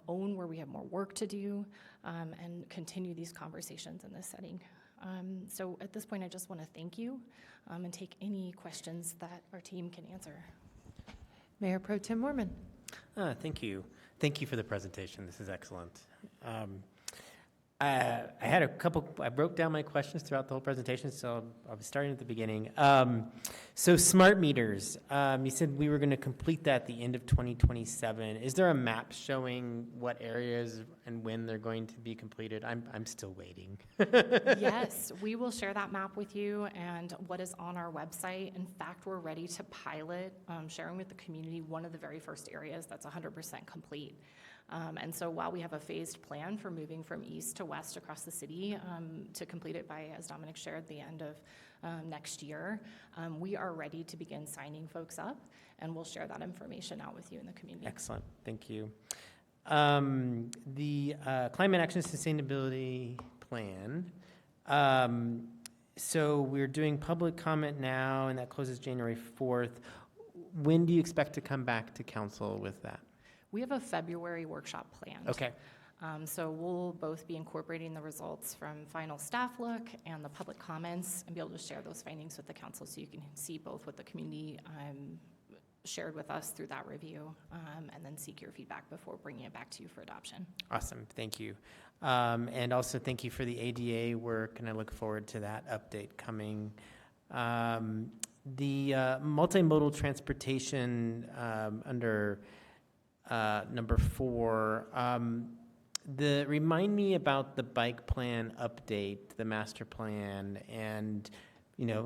own where we have more work to do, and continue these conversations in this setting. So at this point, I just want to thank you and take any questions that our team can answer. Mayor Pro Tem Mormon. Thank you. Thank you for the presentation. This is excellent. I had I wrote down my questions throughout the whole presentation, so I'll be starting at the beginning. So smart meters, you said we were going to complete that at the end of 2027. Is there a map showing what areas and when they're going to be completed? I'm still waiting. Yes, we will share that map with you and what is on our website. In fact, we're ready to pilot, sharing with the community one of the very first areas that's 100% complete. And so while we have a phased plan for moving from east to west across the city to complete it by, as Dominic shared, the end of next year, we are ready to begin signing folks up, and we'll share that information out with you in the community. Excellent. Thank you. The Climate Action Sustainability Plan. So we're doing public comment now, and that closes January 4th. When do you expect to come back to council with that? We have a February workshop planned. Okay. So we'll both be incorporating the results from final staff look and the public comments and be able to share those findings with the council so you can see both what the community shared with us through that review and then seek your feedback before bringing it back to you for adoption. Awesome. Thank you. And also thank you for the ADA work, and I look forward to that update coming. The multimodal transportation under number 4, remind me about the bike plan update, the master plan, and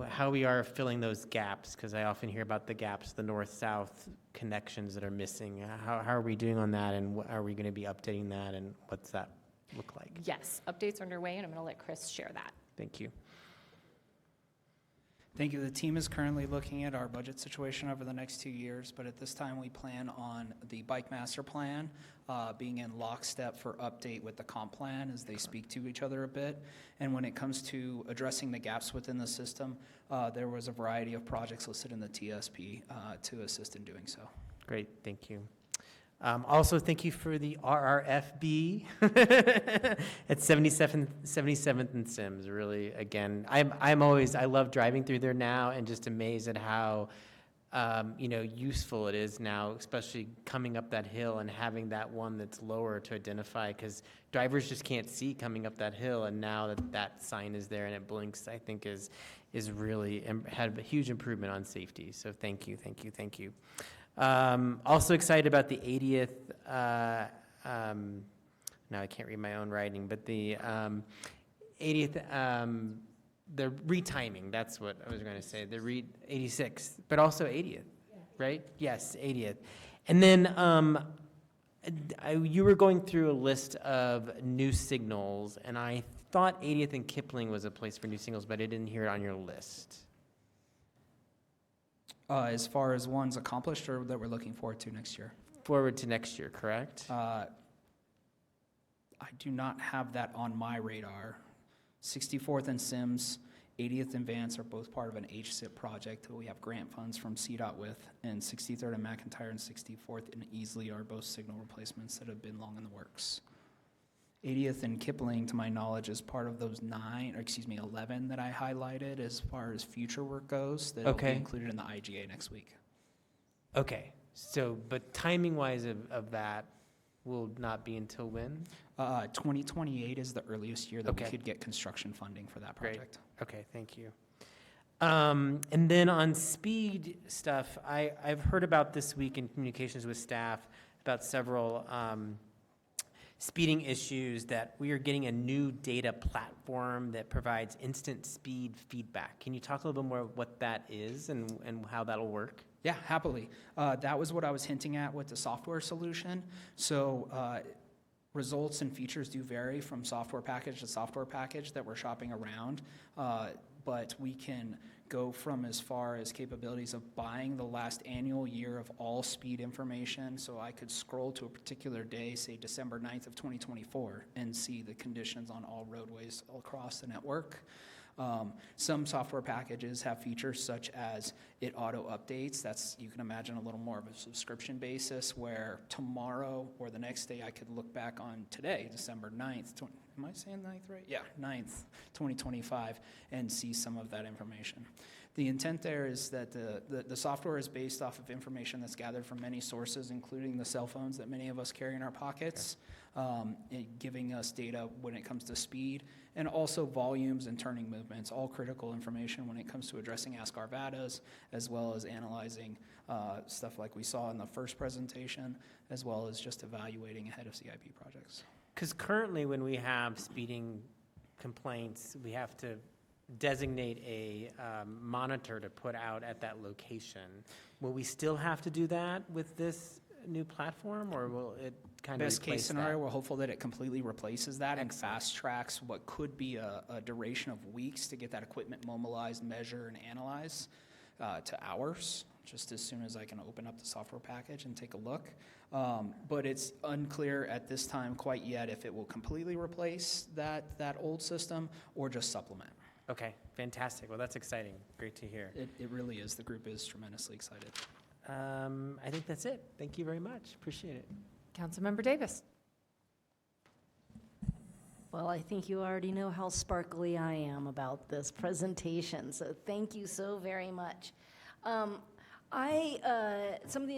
how we are filling those gaps, because I often hear about the gaps, the north-south connections that are missing. How are we doing on that, and are we going to be updating that, and what's that look like? Yes, updates are underway, and I'm going to let Chris share that. Thank you. Thank you. The team is currently looking at our budget situation over the next 2 years, but at this time we plan on the bike master plan being in lockstep for update with the comp plan as they speak to each other a bit. And when it comes to addressing the gaps within the system, there was a variety of projects listed in the TSP to assist in doing so. Great, thank you. Also, thank you for the RRFB at 77th and Sims. Really, again, I love driving through there now and just amazed at how, useful it is now, especially coming up that hill and having that one that's lower to identify, because drivers just can't see coming up that hill, and now that sign is there and it blinks, I think is really had a huge improvement on safety. So thank you. Also excited about the 80th, now I can't read my own writing, but the 80th the retiming, that's what I was going to say, the 86th, but also 80th, right? Yes, 80th. And then you were going through a list of new signals, and I thought 80th and Kipling was a place for new signals, but I didn't hear it on your list. As far as ones accomplished or that we're looking forward to next year? Forward to next year, correct? I do not have that on my radar. 64th and Sims, 80th and Vance are both part of an HSIP project that we have grant funds from CDOT with, and 63rd and McIntyre and 64th and Easley are both signal replacements that have been long in the works. 80th and Kipling, to my knowledge, is part of those 11 that I highlighted as far as future work goes that will be included in the IGA next week. Okay, so, but timing-wise of that will not be until when? 2028 is the earliest year that we could get construction funding for that project. Great. Okay, thank you. And then on speed stuff, I've heard about this week in communications with staff about several speeding issues, that we are getting a new data platform that provides instant speed feedback. Can you talk a little bit more about what that is and how that'll work? Yeah, happily. That was what I was hinting at with the software solution. So results and features do vary from software package to software package that we're shopping around, but we can go from as far as capabilities of buying the last annual year of all speed information. So I could scroll to a particular day, say December 9th of 2024, and see the conditions on all roadways across the network. Some software packages have features such as it auto updates. That's, you can imagine, a little more of a subscription basis, where tomorrow or the next day I could look back on today, December 9th. Am I saying 9th right? Yeah, 9th, 2025, and see some of that information. The intent there is that the software is based off of information that's gathered from many sources, including the cell phones that many of us carry in our pockets, giving us data when it comes to speed, and also volumes and turning movements, all critical information when it comes to addressing Ask Arvadas, as well as analyzing stuff like we saw in the first presentation, as well as just evaluating ahead of CIP projects. Because currently when we have speeding complaints, we have to designate a monitor to put out at that location. Will we still have to do that with this new platform, or will it kind of Best replace case scenario, that? we're hopeful that it completely replaces that and fast tracks what could be a duration of weeks to get that equipment mobilized, measure, and analyze to hours, just as soon as I can open up the software package and take a look. But it's unclear at this time quite yet if it will completely replace that old system or just supplement. Okay, fantastic. Well, that's exciting. Great to hear. It really is. The group is tremendously excited. I think that's it. Thank you very much. Appreciate it. Councilmember Davis. Well, I think you already know how sparkly I am about this presentation, so thank you so very much. Something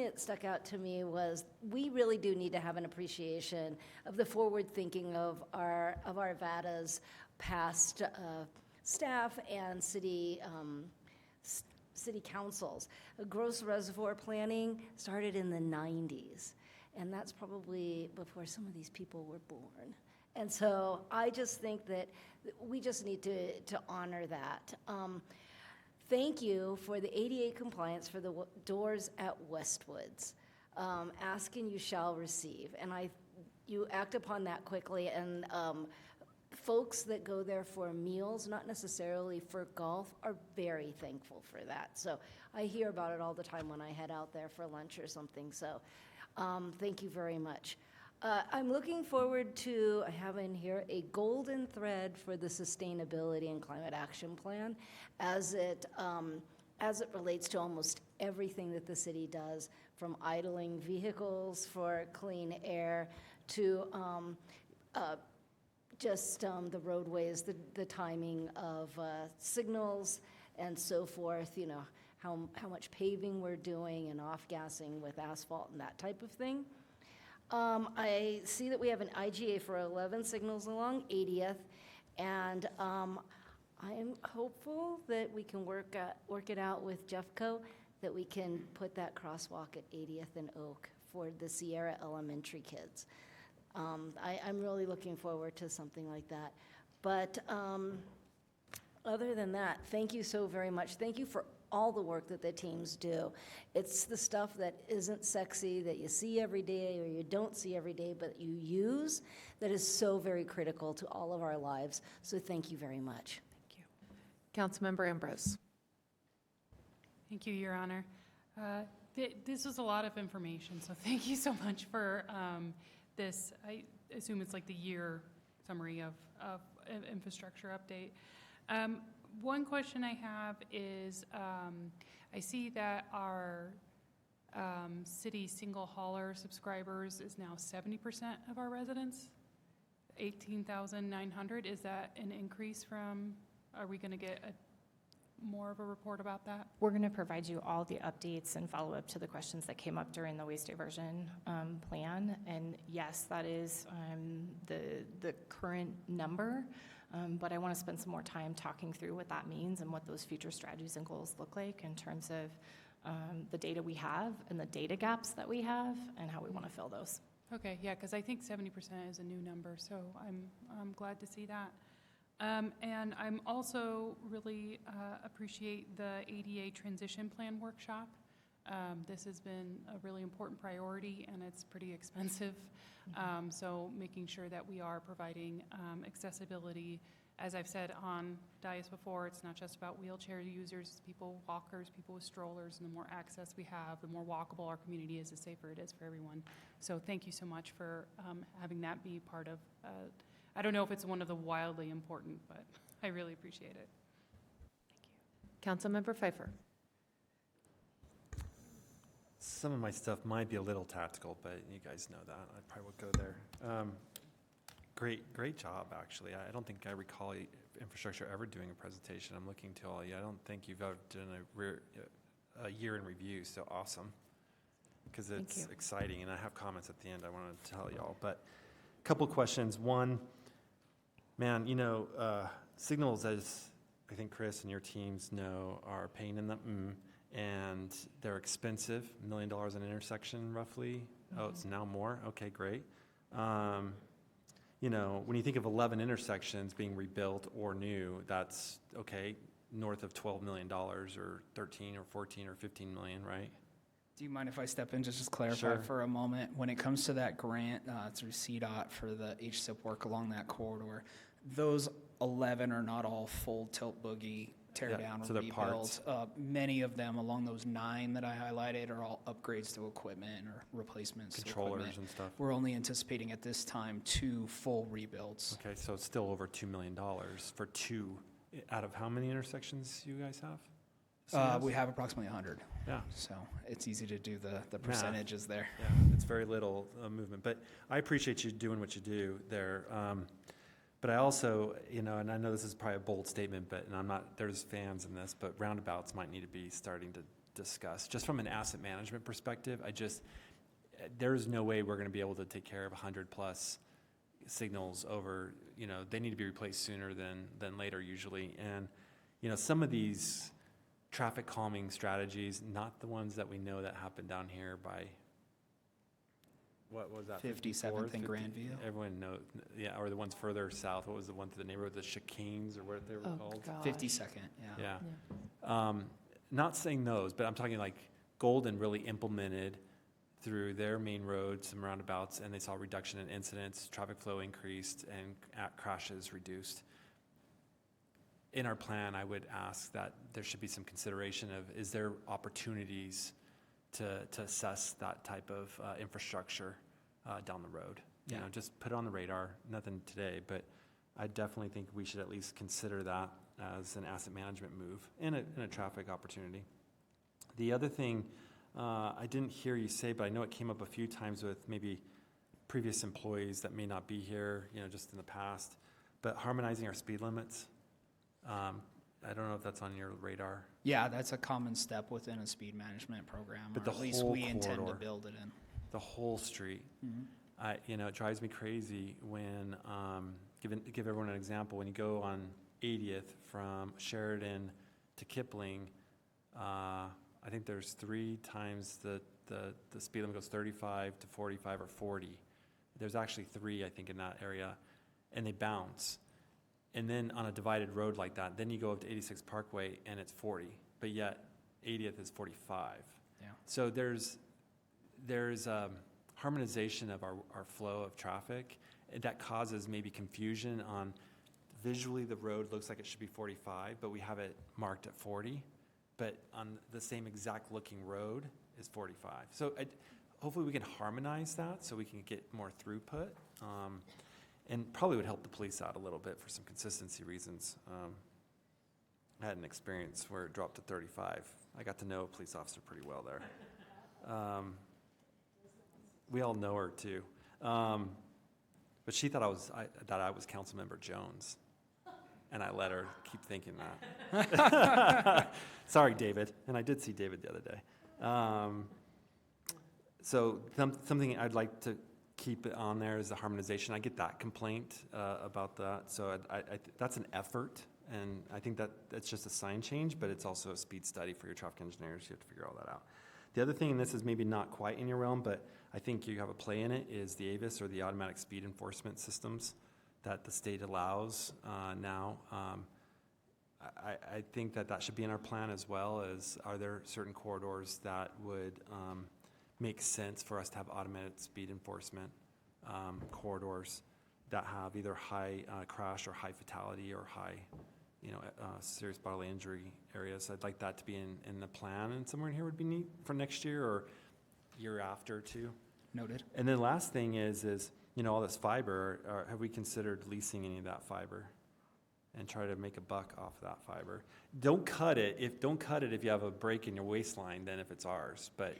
that stuck out to me was we really do need to have an appreciation of the forward thinking of Arvada's past staff and city councils. Gross reservoir planning started in the 90s, and that's probably before some of these people were born. And so I just think that we just need to honor that. Thank you for the ADA compliance for the doors at Westwoods. Ask and you shall receive. And you act upon that quickly, and folks that go there for meals, not necessarily for golf, are very thankful for that. So I hear about it all the time when I head out there for lunch or something. So thank you very much. I'm looking forward to, I have in here, a golden thread for the Sustainability and Climate Action Plan as it relates to almost everything that the city does, from idling vehicles for clean air to the roadways, the timing of signals and so forth, you know, how much paving we're doing and off-gassing with asphalt and that type of thing. I see that we have an IGA for 11 signals along 80th, and I am hopeful that we can work it out with JPPHA, that we can put that crosswalk at 80th and Oak for the Sierra Elementary kids. I'm really looking forward to something like that. But Other than that, thank you so very much. Thank you for all the work that the teams do. It's the stuff that isn't sexy, that you see every day or you don't see every day, but you use, that is so very critical to all of our lives. So thank you very much. Thank you. Councilmember Ambrose. Thank you, Your Honor. This was a lot of information, so thank you so much for this. I assume it's like the year summary of infrastructure update. One question I have is, I see that our city single hauler subscribers is now 70% of our residents, 18,900. Is that an increase from, are we going to get more of a report about that? We're going to provide you all the updates and follow up to the questions that came up during the waste diversion plan. And yes, that is the current number. But I want to spend some more time talking through what that means and what those future strategies and goals look like in terms of the data we have and the data gaps that we have and how we want to fill those. Okay, yeah, because I think 70% is a new number, so I'm glad to see that. And I'm also really appreciate the ADA transition plan workshop. This has been a really important priority, and it's pretty expensive. So making sure that we are providing accessibility, as I've said on dais before, it's not just about wheelchair users, it's people, walkers, people with strollers, and the more access we have, the more walkable our community is, the safer it is for everyone. So thank you so much for having that be part of, I don't know if it's one of the wildly important, but I really appreciate it. Thank you. Councilmember Pfeiffer. Some of my stuff might be a little tactical, but you guys know that. I probably will go there. Great job, actually. I don't think I recall infrastructure ever doing a presentation. I'm looking to all you. I don't think you've ever done a year in review, so awesome. Because it's exciting, and I have comments at the end I want to tell y'all. But a couple questions. One, man, signals, as I think Chris and your teams know, are a pain in the and they're expensive, $1 million an intersection roughly. Oh, it's now more? Okay, great. When you think of 11 intersections being rebuilt or new, that's, okay, north of $12 million or 13 or 14 or 15 million, right? Do you mind if I step in just clarify Sure. for a moment? When it comes to that grant through CDOT for the HSIP work along that corridor, those 11 are not all full tilt boogie, tear down, so or they're parts. rebuilds. Many of them along those 9 that I highlighted are all upgrades to equipment or replacements to Controllers equipment. and stuff. We're only anticipating at this time 2 full rebuilds. Okay, so it's still over $2 million for 2 out of how many intersections you guys have? We have approximately 100. Yeah. So it's easy to do the percentages there. Yeah, it's very little movement. But I appreciate you doing what you do there. But I also, and I know this is probably a bold statement, and I'm not, there's fans in this, but roundabouts might need to be starting to discuss. Just from an asset management perspective, there's no way we're going to be able to take care of 100+ signals over, they need to be replaced sooner than later usually. And, some of these traffic calming strategies, not the ones that we know that happen down here by, what was that? 57th and Grandview. Everyone knows, yeah, or the ones further south. What was the one through the neighborhood, the chicanes or what they were called? Gosh. 52nd, yeah. Yeah. Not saying those, but I'm talking like Golden really implemented through their main roads, some roundabouts, and they saw a reduction in incidents, traffic flow increased, and crashes reduced. In our plan, I would ask that there should be some consideration of, is there opportunities to assess that type of infrastructure down the road? Yeah. Just put it on the radar, nothing today, but I definitely think we should at least consider that as an asset management move and a traffic opportunity. The other thing I didn't hear you say, but I know it came up a few times with maybe previous employees that may not be here, just in the past, but harmonizing our speed limits. I don't know if that's on your radar. Yeah, that's a common step within a speed management program, But or the at least whole we intend to corridor. build it in. The whole street. It drives me crazy when, give everyone an example, when you go on 80th from Sheridan to Kipling, I think there's 3 times the speed limit goes 35 to 45 or 40. There's actually 3, I think, in that area, and they bounce. And then on a divided road like that, then you go up to 86 Parkway and it's 40, but yet 80th is 45. Yeah. So there's harmonization of our flow of traffic that causes maybe confusion on visually the road looks like it should be 45, but we have it marked at 40, but on the same exact looking road is 45. So hopefully we can harmonize that so we can get more throughput. And probably would help the police out a little bit for some consistency reasons. I had an experience where it dropped to 35. I got to know a police officer pretty well there. We all know her too. But she thought I was Councilmember Jones. And I let her keep thinking that. Sorry, David. And I did see David the other day. So something I'd like to keep it on there is the harmonization. I get that complaint about that. So that's an effort. And I think that's just a sign change, but it's also a speed study for your traffic engineers. You have to figure all that out. The other thing, and this is maybe not quite in your realm, but I think you have a play in it, is the AVIS, or the automatic speed enforcement systems that the state allows now. I think that should be in our plan as well. As are there certain corridors that would make sense for us to have automated speed enforcement corridors that have either high crash or high fatality or high, serious bodily injury areas. I'd like that to be in the plan, and somewhere in here would be neat for next year or year after too. Noted. And then last thing is all this fiber. Have we considered leasing any of that fiber and try to make a buck off of that fiber? Don't cut it if you have a break in your waistline. Then if it's ours, but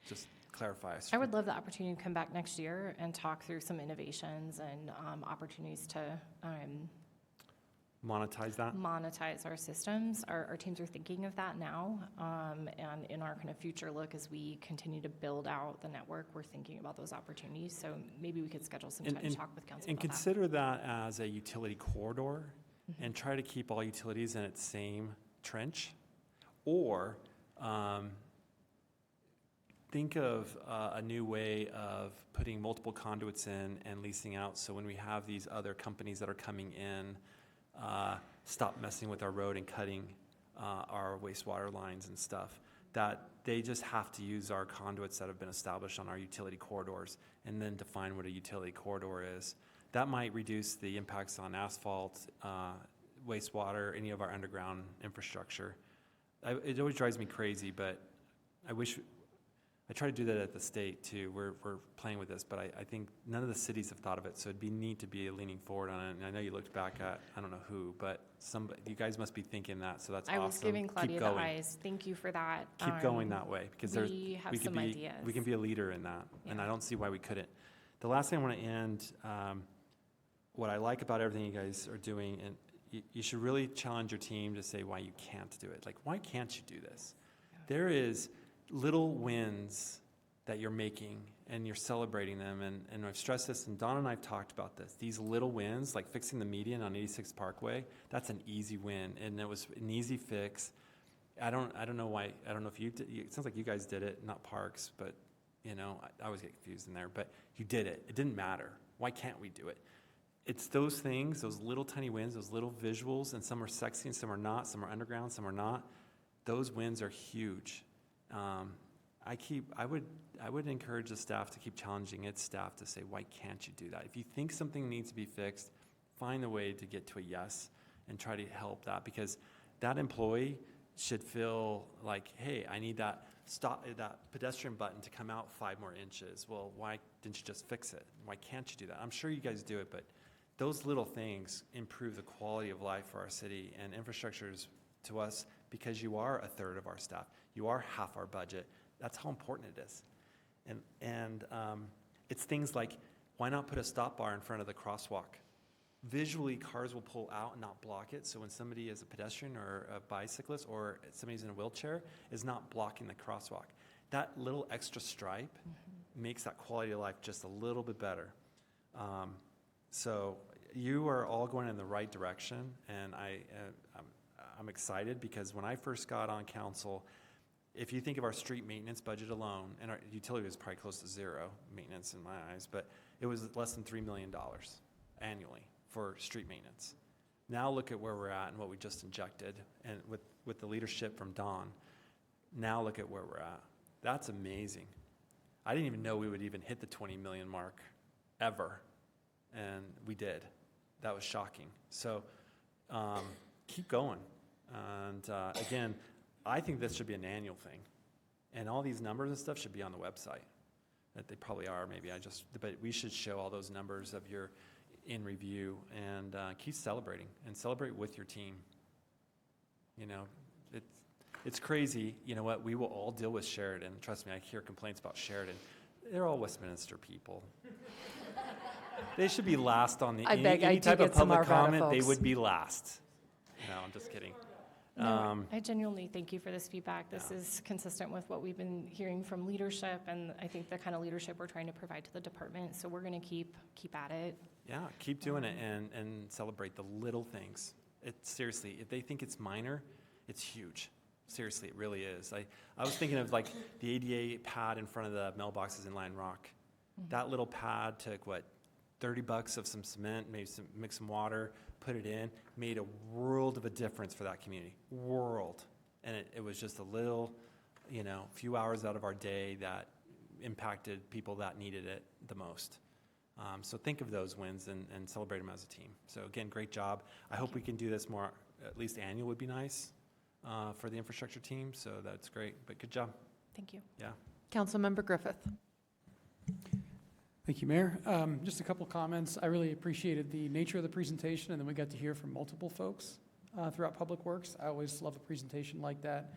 just clarify. I would love the opportunity to come back next year and talk through some innovations and opportunities to monetize our systems. Our teams are thinking of that now, and in our kind of future look as we continue to build out the network, we're thinking about those opportunities. So maybe we could schedule some time to talk with council and about consider that as a utility corridor, and try to keep all utilities in its same trench, or think of a new way of putting multiple conduits in and leasing out. So when we have these other companies that are coming in, stop messing with our road and cutting our wastewater lines and stuff, that they just have to use our conduits that have been established on our utility corridors and then define what a utility corridor is. That might reduce the impacts on asphalt, wastewater, any of our underground infrastructure. It always drives me crazy, but I try to do that at the state too. We're playing with this, but I think none of the cities have thought of it, so it'd be neat to be leaning forward on it. And I know you looked back at, I don't know who, but you guys must be thinking that, so that's awesome. I was giving Claudia the eyes. Thank you for that. Keep going that way, because we have some ideas. We can be a leader in that, and I don't see why we couldn't. The last thing I want to end, what I like about everything you guys are doing, and you should really challenge your team to say why you can't do it. Like, why can't you do this? Yeah. There is little wins that you're making, and you're celebrating them. And I've stressed this, and Don and I have talked about this. These little wins, like fixing the median on 86 Parkway, that's an easy win, and it was an easy fix. I don't know why. I don't know if you did. It sounds like you guys did it, not Parks, but I always get confused in there. But you did it. It didn't matter. Why can't we do it? It's those things, those little tiny wins, those little visuals, and some are sexy and some are not. Some are underground, some are not. Those wins are huge. I would encourage the staff to keep challenging its staff to say, why can't you do that? If you think something needs to be fixed, find a way to get to a yes and try to help that, because that employee should feel like, hey, I need that pedestrian button to come out 5 more inches. Well, why didn't you just fix it? Why can't you do that? I'm sure you guys do it, but those little things improve the quality of life for our city, and infrastructure is to us, because you are a third of our staff. You are half our budget. That's how important it is. And it's things like, why not put a stop bar in front of the crosswalk? Visually, cars will pull out and not block it, so when somebody is a pedestrian or a bicyclist or somebody's in a wheelchair is not blocking the crosswalk. That little extra stripe makes that quality of life just a little bit better. So you are all going in the right direction, and I'm excited, because when I first got on council, if you think of our street maintenance budget alone, and our utility was probably close to zero maintenance in my eyes, but it was less than $3 million annually for street maintenance. Now look at where we're at and what we just injected, and with the leadership from Don, now look at where we're at. That's amazing. I didn't even know we would even hit the 20 million mark ever, and we did. That was shocking. So keep going. And again, I think this should be an annual thing, and all these numbers and stuff should be on the website. That they probably are, maybe but we should show all those numbers of your in review, and keep celebrating and celebrate with your team. You know, it's crazy. You know what? We will all deal with Sheridan. Trust me, I hear complaints about Sheridan. They're all Westminster people. They should be last on the any type of public comment. They would be last. No, I'm just kidding. No, I genuinely thank you for this feedback. This is consistent with what we've been hearing from leadership, and I think the kind of leadership we're trying to provide to the department. So we're going to keep at it. Yeah, keep doing it and celebrate the little things. Seriously, if they think it's minor, it's huge. Seriously, it really is. I was thinking of like the ADA pad in front of the mailboxes in Lion Rock. That little pad took, what, $30 of some cement, maybe mix some water, put it in, made a world of a difference for that community. World. And it was just a little, few hours out of our day that impacted people that needed it the most. So think of those wins and celebrate them as a team. So again, great job. I hope we can do this more, at least annual would be nice for the infrastructure team. So that's great, but good job. Thank you. Yeah. Councilmember Griffith. Thank you, Mayor. Just a couple comments. I really appreciated the nature of the presentation, and then we got to hear from multiple folks throughout Public Works. I always love a presentation like that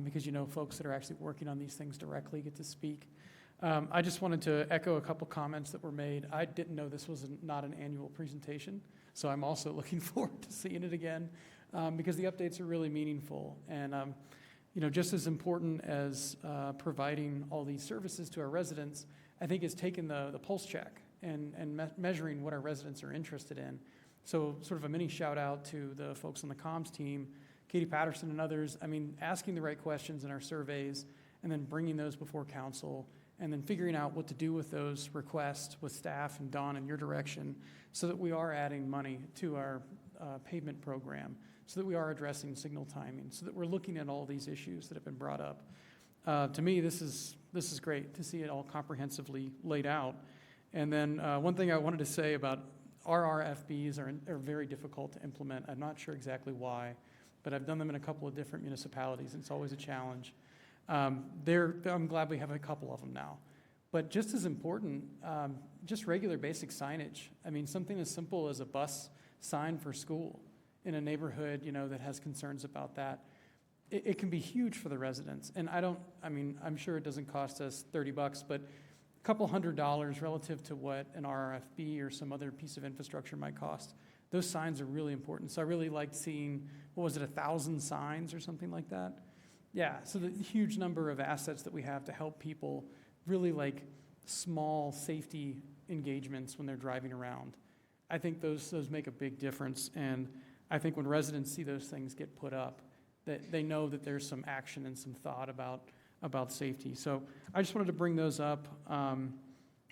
because folks that are actually working on these things directly get to speak. I just wanted to echo a couple comments that were made. I didn't know this was not an annual presentation, so I'm also looking forward to seeing it again because the updates are really meaningful. And just as important as providing all these services to our residents, I think is taking the pulse check and measuring what our residents are interested in. So sort of a mini shout out to the folks on the comms team, Katie Patterson and others. I mean, asking the right questions in our surveys and then bringing those before council and then figuring out what to do with those requests with staff and Don in your direction so that we are adding money to our pavement program, so that we are addressing signal timing, so that we're looking at all these issues that have been brought up. To me, this is great to see it all comprehensively laid out. And then one thing I wanted to say about RRFBs are very difficult to implement. I'm not sure exactly why, but I've done them in a couple of different municipalities, and it's always a challenge. I'm glad we have a couple of them now. But just as important, just regular basic signage. I mean, something as simple as a bus sign for school in a neighborhood, that has concerns about that. It can be huge for the residents. And I'm sure it doesn't cost us $30, but a couple $100 relative to what an RRFB or some other piece of infrastructure might cost. Those signs are really important. So I really liked seeing, 1,000 signs or something like that? Yeah, so the huge number of assets that we have to help people, really like small safety engagements when they're driving around. I think those make a big difference. And I think when residents see those things get put up, that they know that there's some action and some thought about safety. So I just wanted to bring those up.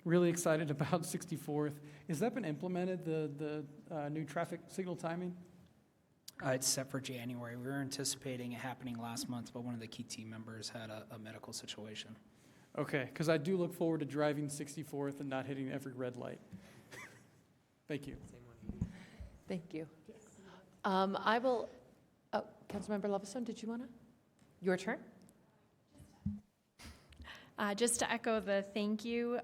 Really excited about 64th. Has that been implemented, the new traffic signal timing? It's set for January. We were anticipating it happening last month, but one of the key team members had a medical situation. Okay, because I do look forward to driving 64th and not hitting every red light. Thank you. Thank you. I will, Councilmember Lovestone, did you want to? Your turn. Just to echo the thank you,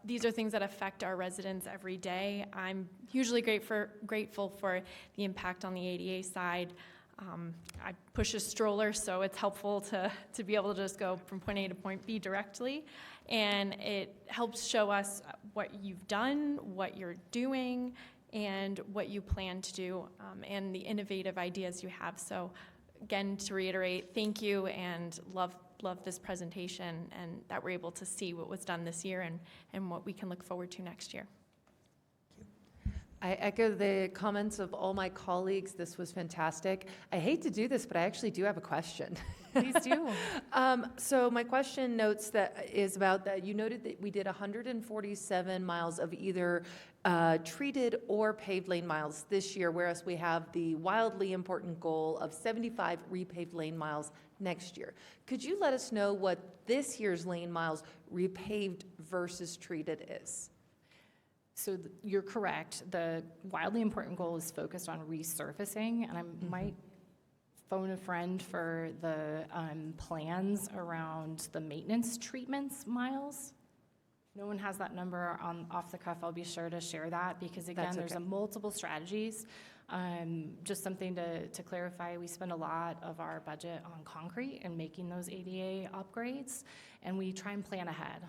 these are things that affect our residents every day. I'm hugely grateful for the impact on the ADA side. I push a stroller, so it's helpful to be able to just go from point A to point B directly. And it helps show us what you've done, what you're doing, and what you plan to do, and the innovative ideas you have. So again, to reiterate, thank you, and love this presentation, and that we're able to see what was done this year and what we can look forward to next year. I echo the comments of all my colleagues. This was fantastic. I hate to do this, but I actually do have a question. Please do. So my question notes that is about that you noted that we did 147 miles of either treated or paved lane miles this year, whereas we have the wildly important goal of 75 repaved lane miles next year. Could you let us know what this year's lane miles repaved versus treated is? So you're correct. The wildly important goal is focused on resurfacing, and I might phone a friend for the plans around the maintenance treatments miles. No one has that number off the cuff. I'll be sure to share that because, again, That's there's okay. multiple strategies. Just something to clarify, we spend a lot of our budget on concrete and making those ADA upgrades, and we try and plan ahead.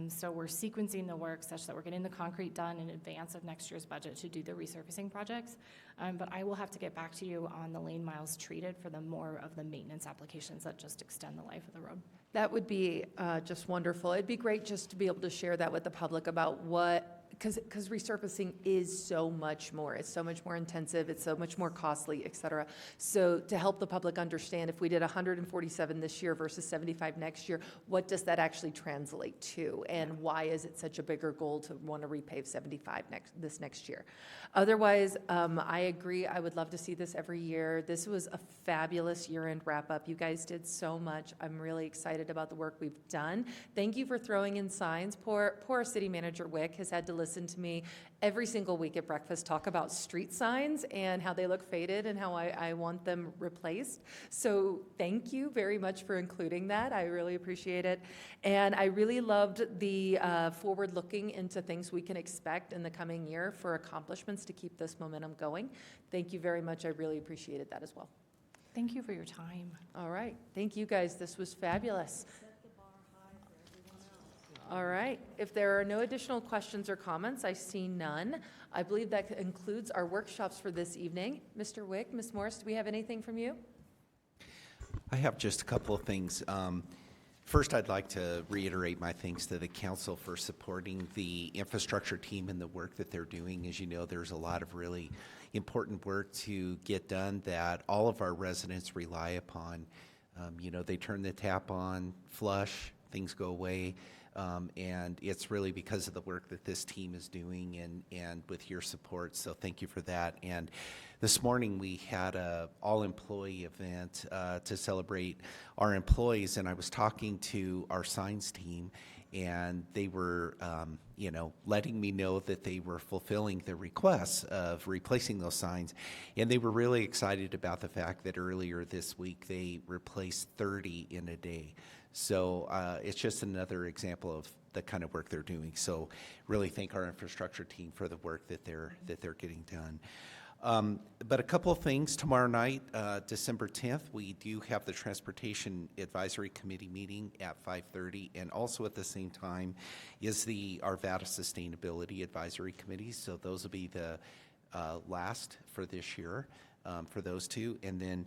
So we're sequencing the work such that we're getting the concrete done in advance of next year's budget to do the resurfacing projects. But I will have to get back to you on the lane miles treated for the more of the maintenance applications that just extend the life of the road. That would be just wonderful. It'd be great just to be able to share that with the public about what, because resurfacing is so much more. It's so much more intensive. It's so much more costly, et cetera. So to help the public understand, if we did 147 this year versus 75 next year, what does that actually translate to? And why is it such a bigger goal to want to repave 75 this next year? Otherwise, I agree. I would love to see this every year. This was a fabulous year-end wrap-up. You guys did so much. I'm really excited about the work we've done. Thank you for throwing in signs. Poor City Manager Wick has had to listen to me every single week at breakfast talk about street signs and how they look faded and how I want them replaced. So thank you very much for including that. I really appreciate it. And I really loved the forward looking into things we can expect in the coming year for accomplishments to keep this momentum going. Thank you very much. I really appreciated that as well. Thank you for your time. All right. Thank you guys. This was fabulous. All right. If there are no additional questions or comments, I see none. I believe that concludes our workshops for this evening. Mr. Wick, Ms. Morris, do we have anything from you? I have just a couple of things. First, I'd like to reiterate my thanks to the council for supporting the infrastructure team and the work that they're doing. As you know, there's a lot of really important work to get done that all of our residents rely upon. They turn the tap on, flush, things go away. And it's really because of the work that this team is doing and with your support. So thank you for that. And this morning we had a all-employee event to celebrate our employees. And I was talking to our signs team, and they were, letting me know that they were fulfilling the requests of replacing those signs. And they were really excited about the fact that earlier this week they replaced 30 in a day. So it's just another example of the kind of work they're doing. So really thank our infrastructure team for the work that they're getting done. But a couple of things. Tomorrow night, December 10th, we do have the Transportation Advisory Committee meeting at 5:30, and also at the same time is the Arvada Sustainability Advisory Committee. So those will be the last for this year for those two. And then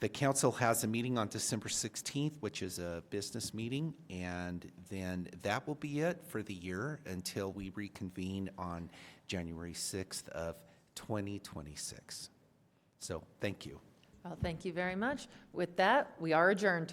the council has a meeting on December 16th, which is a business meeting, and then that will be it for the year until we reconvene on January 6th of 2026. So thank you. Well, thank you very much. With that, we are adjourned.